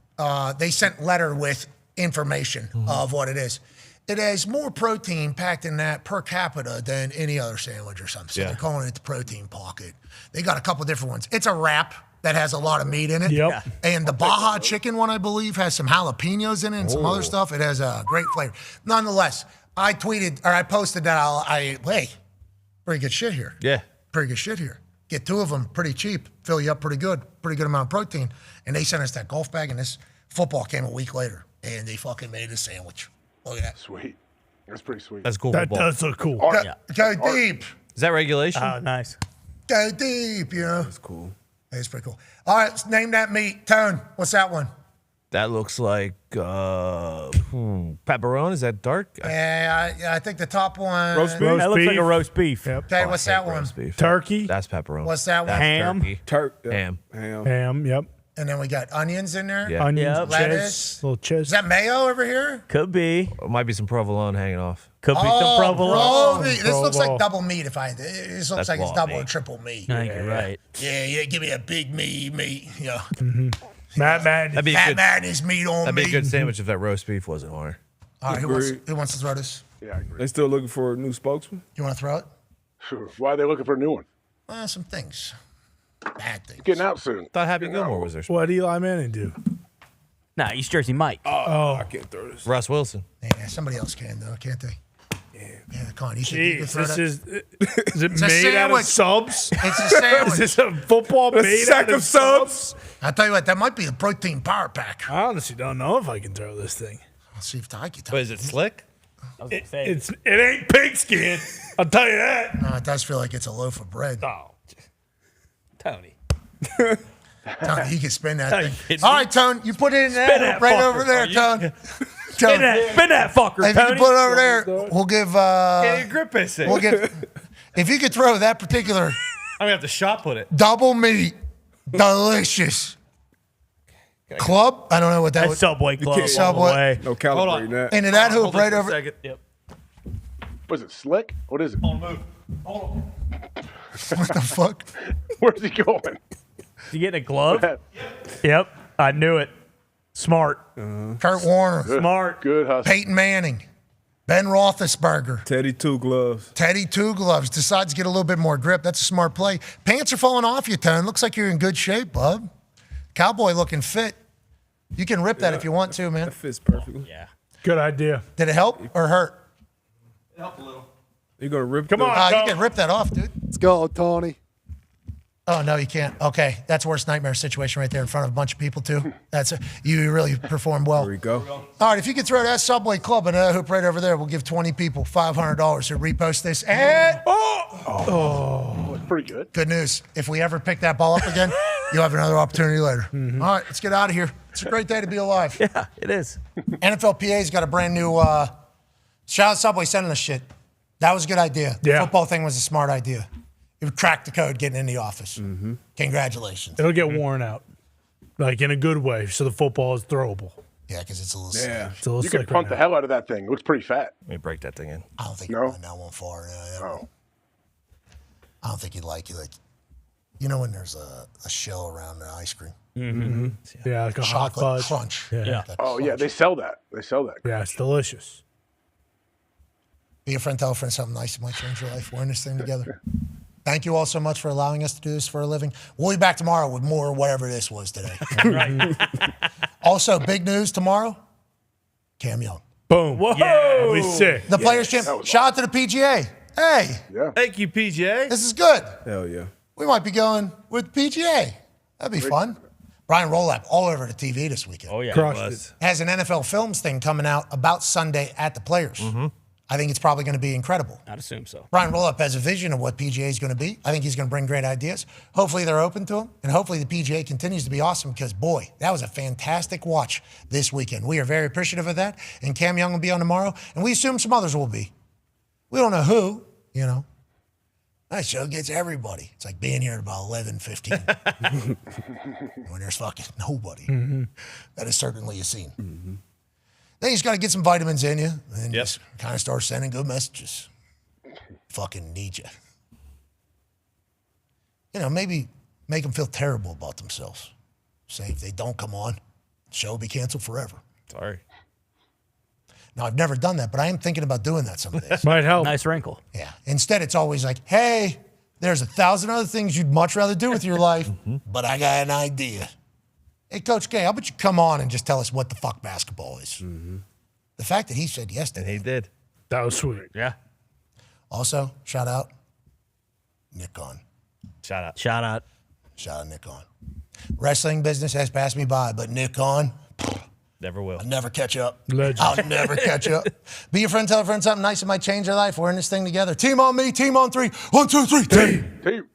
They sent letter with information of what it is. It has more protein packed in that per capita than any other sandwich or something. So they're calling it the protein pocket. They got a couple different ones. It's a wrap that has a lot of meat in it. Yep. And the Baja chicken one, I believe, has some jalapenos in it and some other stuff. It has a great flavor. Nonetheless, I posted that hey, pretty good shit here. Yeah. Pretty good shit here. Get two of them pretty cheap, fill you up pretty good amount of protein. And they sent us that golf bag, and this football came a week later, and they fucking made a sandwich. Look at that. Sweet. That's pretty sweet. That's cool. That does look cool. Go deep. Is that regulation? Oh, nice. Go deep, That's cool. It's pretty cool. All right, let's name that meat. Tone, what's that one? That looks like pepperoni. Is that dark? Yeah, I think the top one. Roast beef. That looks like a roast beef. Yep. Okay, what's that one? Roast beef. Turkey. That's pepperoni. What's that one? That's Ham. turkey. Ham. Ham. Yep. And then we got onions in there. Yeah. Onions. Yep. Lettuce. Little cheese. Is that mayo over here? Could be. It might be some provolone hanging off. Could be some provolone. This looks like double meat. This looks That's like it's raw double meat. or triple meat. I think you're right. Yeah, give me a big meat. Yeah. Matt That'd be a Fat good, man is meat on that'd me. be a good sandwich if that roast beef wasn't on her. All right, who wants to throw this? Yeah, I agree. They still looking for a new spokesman? You want to throw it? Sure. Why are they looking for a new one? Some things. Bad things. Getting out soon. Thought Happy Gilmore was there. What did Eli Manning do? Nah, East Jersey Mike. Oh, I can't throw this. Russ Wilson. Yeah, somebody else can though, can't they? Yeah, come on. You think you can jeez, throw this that? is it It's a made out of sandwich. subs? It's a sandwich. Is this a football A made sack out of subs? I tell you what, that might be a protein power pack. I honestly don't know if I can throw this thing. Let's see if I can. But is it slick? It ain't pigskin. I'll tell you that. No, it does feel like it's a loaf of bread. Oh, Tony. Tony, you can spin that thing. All right, Tone, you put it in there, right over there, Tone. Spin that fucker, If you Tony. can put it over there, we'll give. Get your grip is it. We'll give. If you could throw that particular I'm gonna have to shot put it. double meat, delicious club. I don't know what that That's was. Subway Club. Subway. No calibrating that. Into that hoop Hold on right for a over. second. Yep. Was it slick? What is it? On move. What the fuck? Where's he going? You getting a glove? Yep. I knew it. Smart. Kurt Warner, Smart. Good hustle. Peyton Manning, Ben Roethlisberger, Teddy Two Gloves. Teddy Two Gloves decides to get a little bit more grip. That's a smart play. Pants are falling off you, Tone. Looks like you're in good shape, bub. Cowboy looking fit. You can rip that if you want to, man. That fits perfectly. Yeah. Good idea. Did it help or hurt? It helped a little. You're gonna rip. Come on. You can rip that off, dude. Let's go, Tony. Oh no, you can't. Okay, that's worst nightmare situation right there in front of a bunch of people too. You really performed well. There we go. All right, if you could throw that Subway Club and that hoop right over there, we'll give 20 people $500 to repost this. And That's pretty good. good news. If we ever pick that ball up again, you'll have another opportunity later. All right, let's get out of here. It's a great day to be alive. Yeah, it is. NFLPA's got a brand new shout out Subway sending us shit. That was a good idea. The Yeah. football thing was a smart idea. It cracked the code getting in the office. Congratulations. It'll get worn out, like in a good way, so the football is throwable. Yeah, because it's a little Yeah. It's a little You can slick punt right the now. hell out of that thing. It looks pretty fat. Let me break that thing in. I don't think No? you'd run that one far. Oh. I don't think you'd like it. Like, you know when there's a shell around the ice cream? Yeah, like a hot Chocolate fudge. crunch. Yeah. That Oh, yeah, crunch. they sell that. They sell that. Yeah, it's delicious. Be a friend, tell a friend something nice that might change your life. We're in this thing together. Thank you all so much for allowing us to do this for a living. We'll be back tomorrow with more whatever this was today. Also, big news tomorrow, Cam Young. Boom. Whoa. Yeah, it'll be sick. The Players' Champ. Shout out to the PGA. Hey, Yeah. Thank you, PJ. this is good. Hell yeah. We might be going with PGA. That'd be fun. Brian Rolap all over the TV this weekend. Oh, yeah. Crushed it. Has an NFL Films thing coming out about Sunday at the Players. I think it's probably going to be incredible. I'd assume so. Brian Rollup has a vision of what PGA is going to be. I think he's going to bring great ideas. Hopefully they're open to him, and hopefully the PGA continues to be awesome because, boy, that was a fantastic watch this weekend. We are very appreciative of that, and Cam Young will be on tomorrow, and we assume some others will be. We don't know who, you know. That show gets everybody. It's like being here at about 11:15 when there's fucking nobody. That is certainly a scene. Then you just got to get some vitamins in you and just kind of start sending good messages. Fucking need you. You know, maybe make them feel terrible about themselves. Say if they don't come on, the show will be canceled forever. Sorry. Now, I've never done that, but I am thinking about doing that some days. Might help. Nice wrinkle. Yeah. Instead, it's always like, hey, there's 1,000 other things you'd much rather do with your life, but I got an idea. Hey, Coach K, how about you come on and just tell us what the fuck basketball is? The fact that he said yes to And he did. That was sweet. Yeah. Also, shout out Nick on. Shout out. Shout out. Shout out Nick on. Wrestling business has passed me by, but Nick on, Never will. I'll never catch up. Legend. I'll never catch up. Be your friend, tell a friend something nice that might change their life. We're in this thing together. Team on me, team on three. 1, 2, 3, team. Team.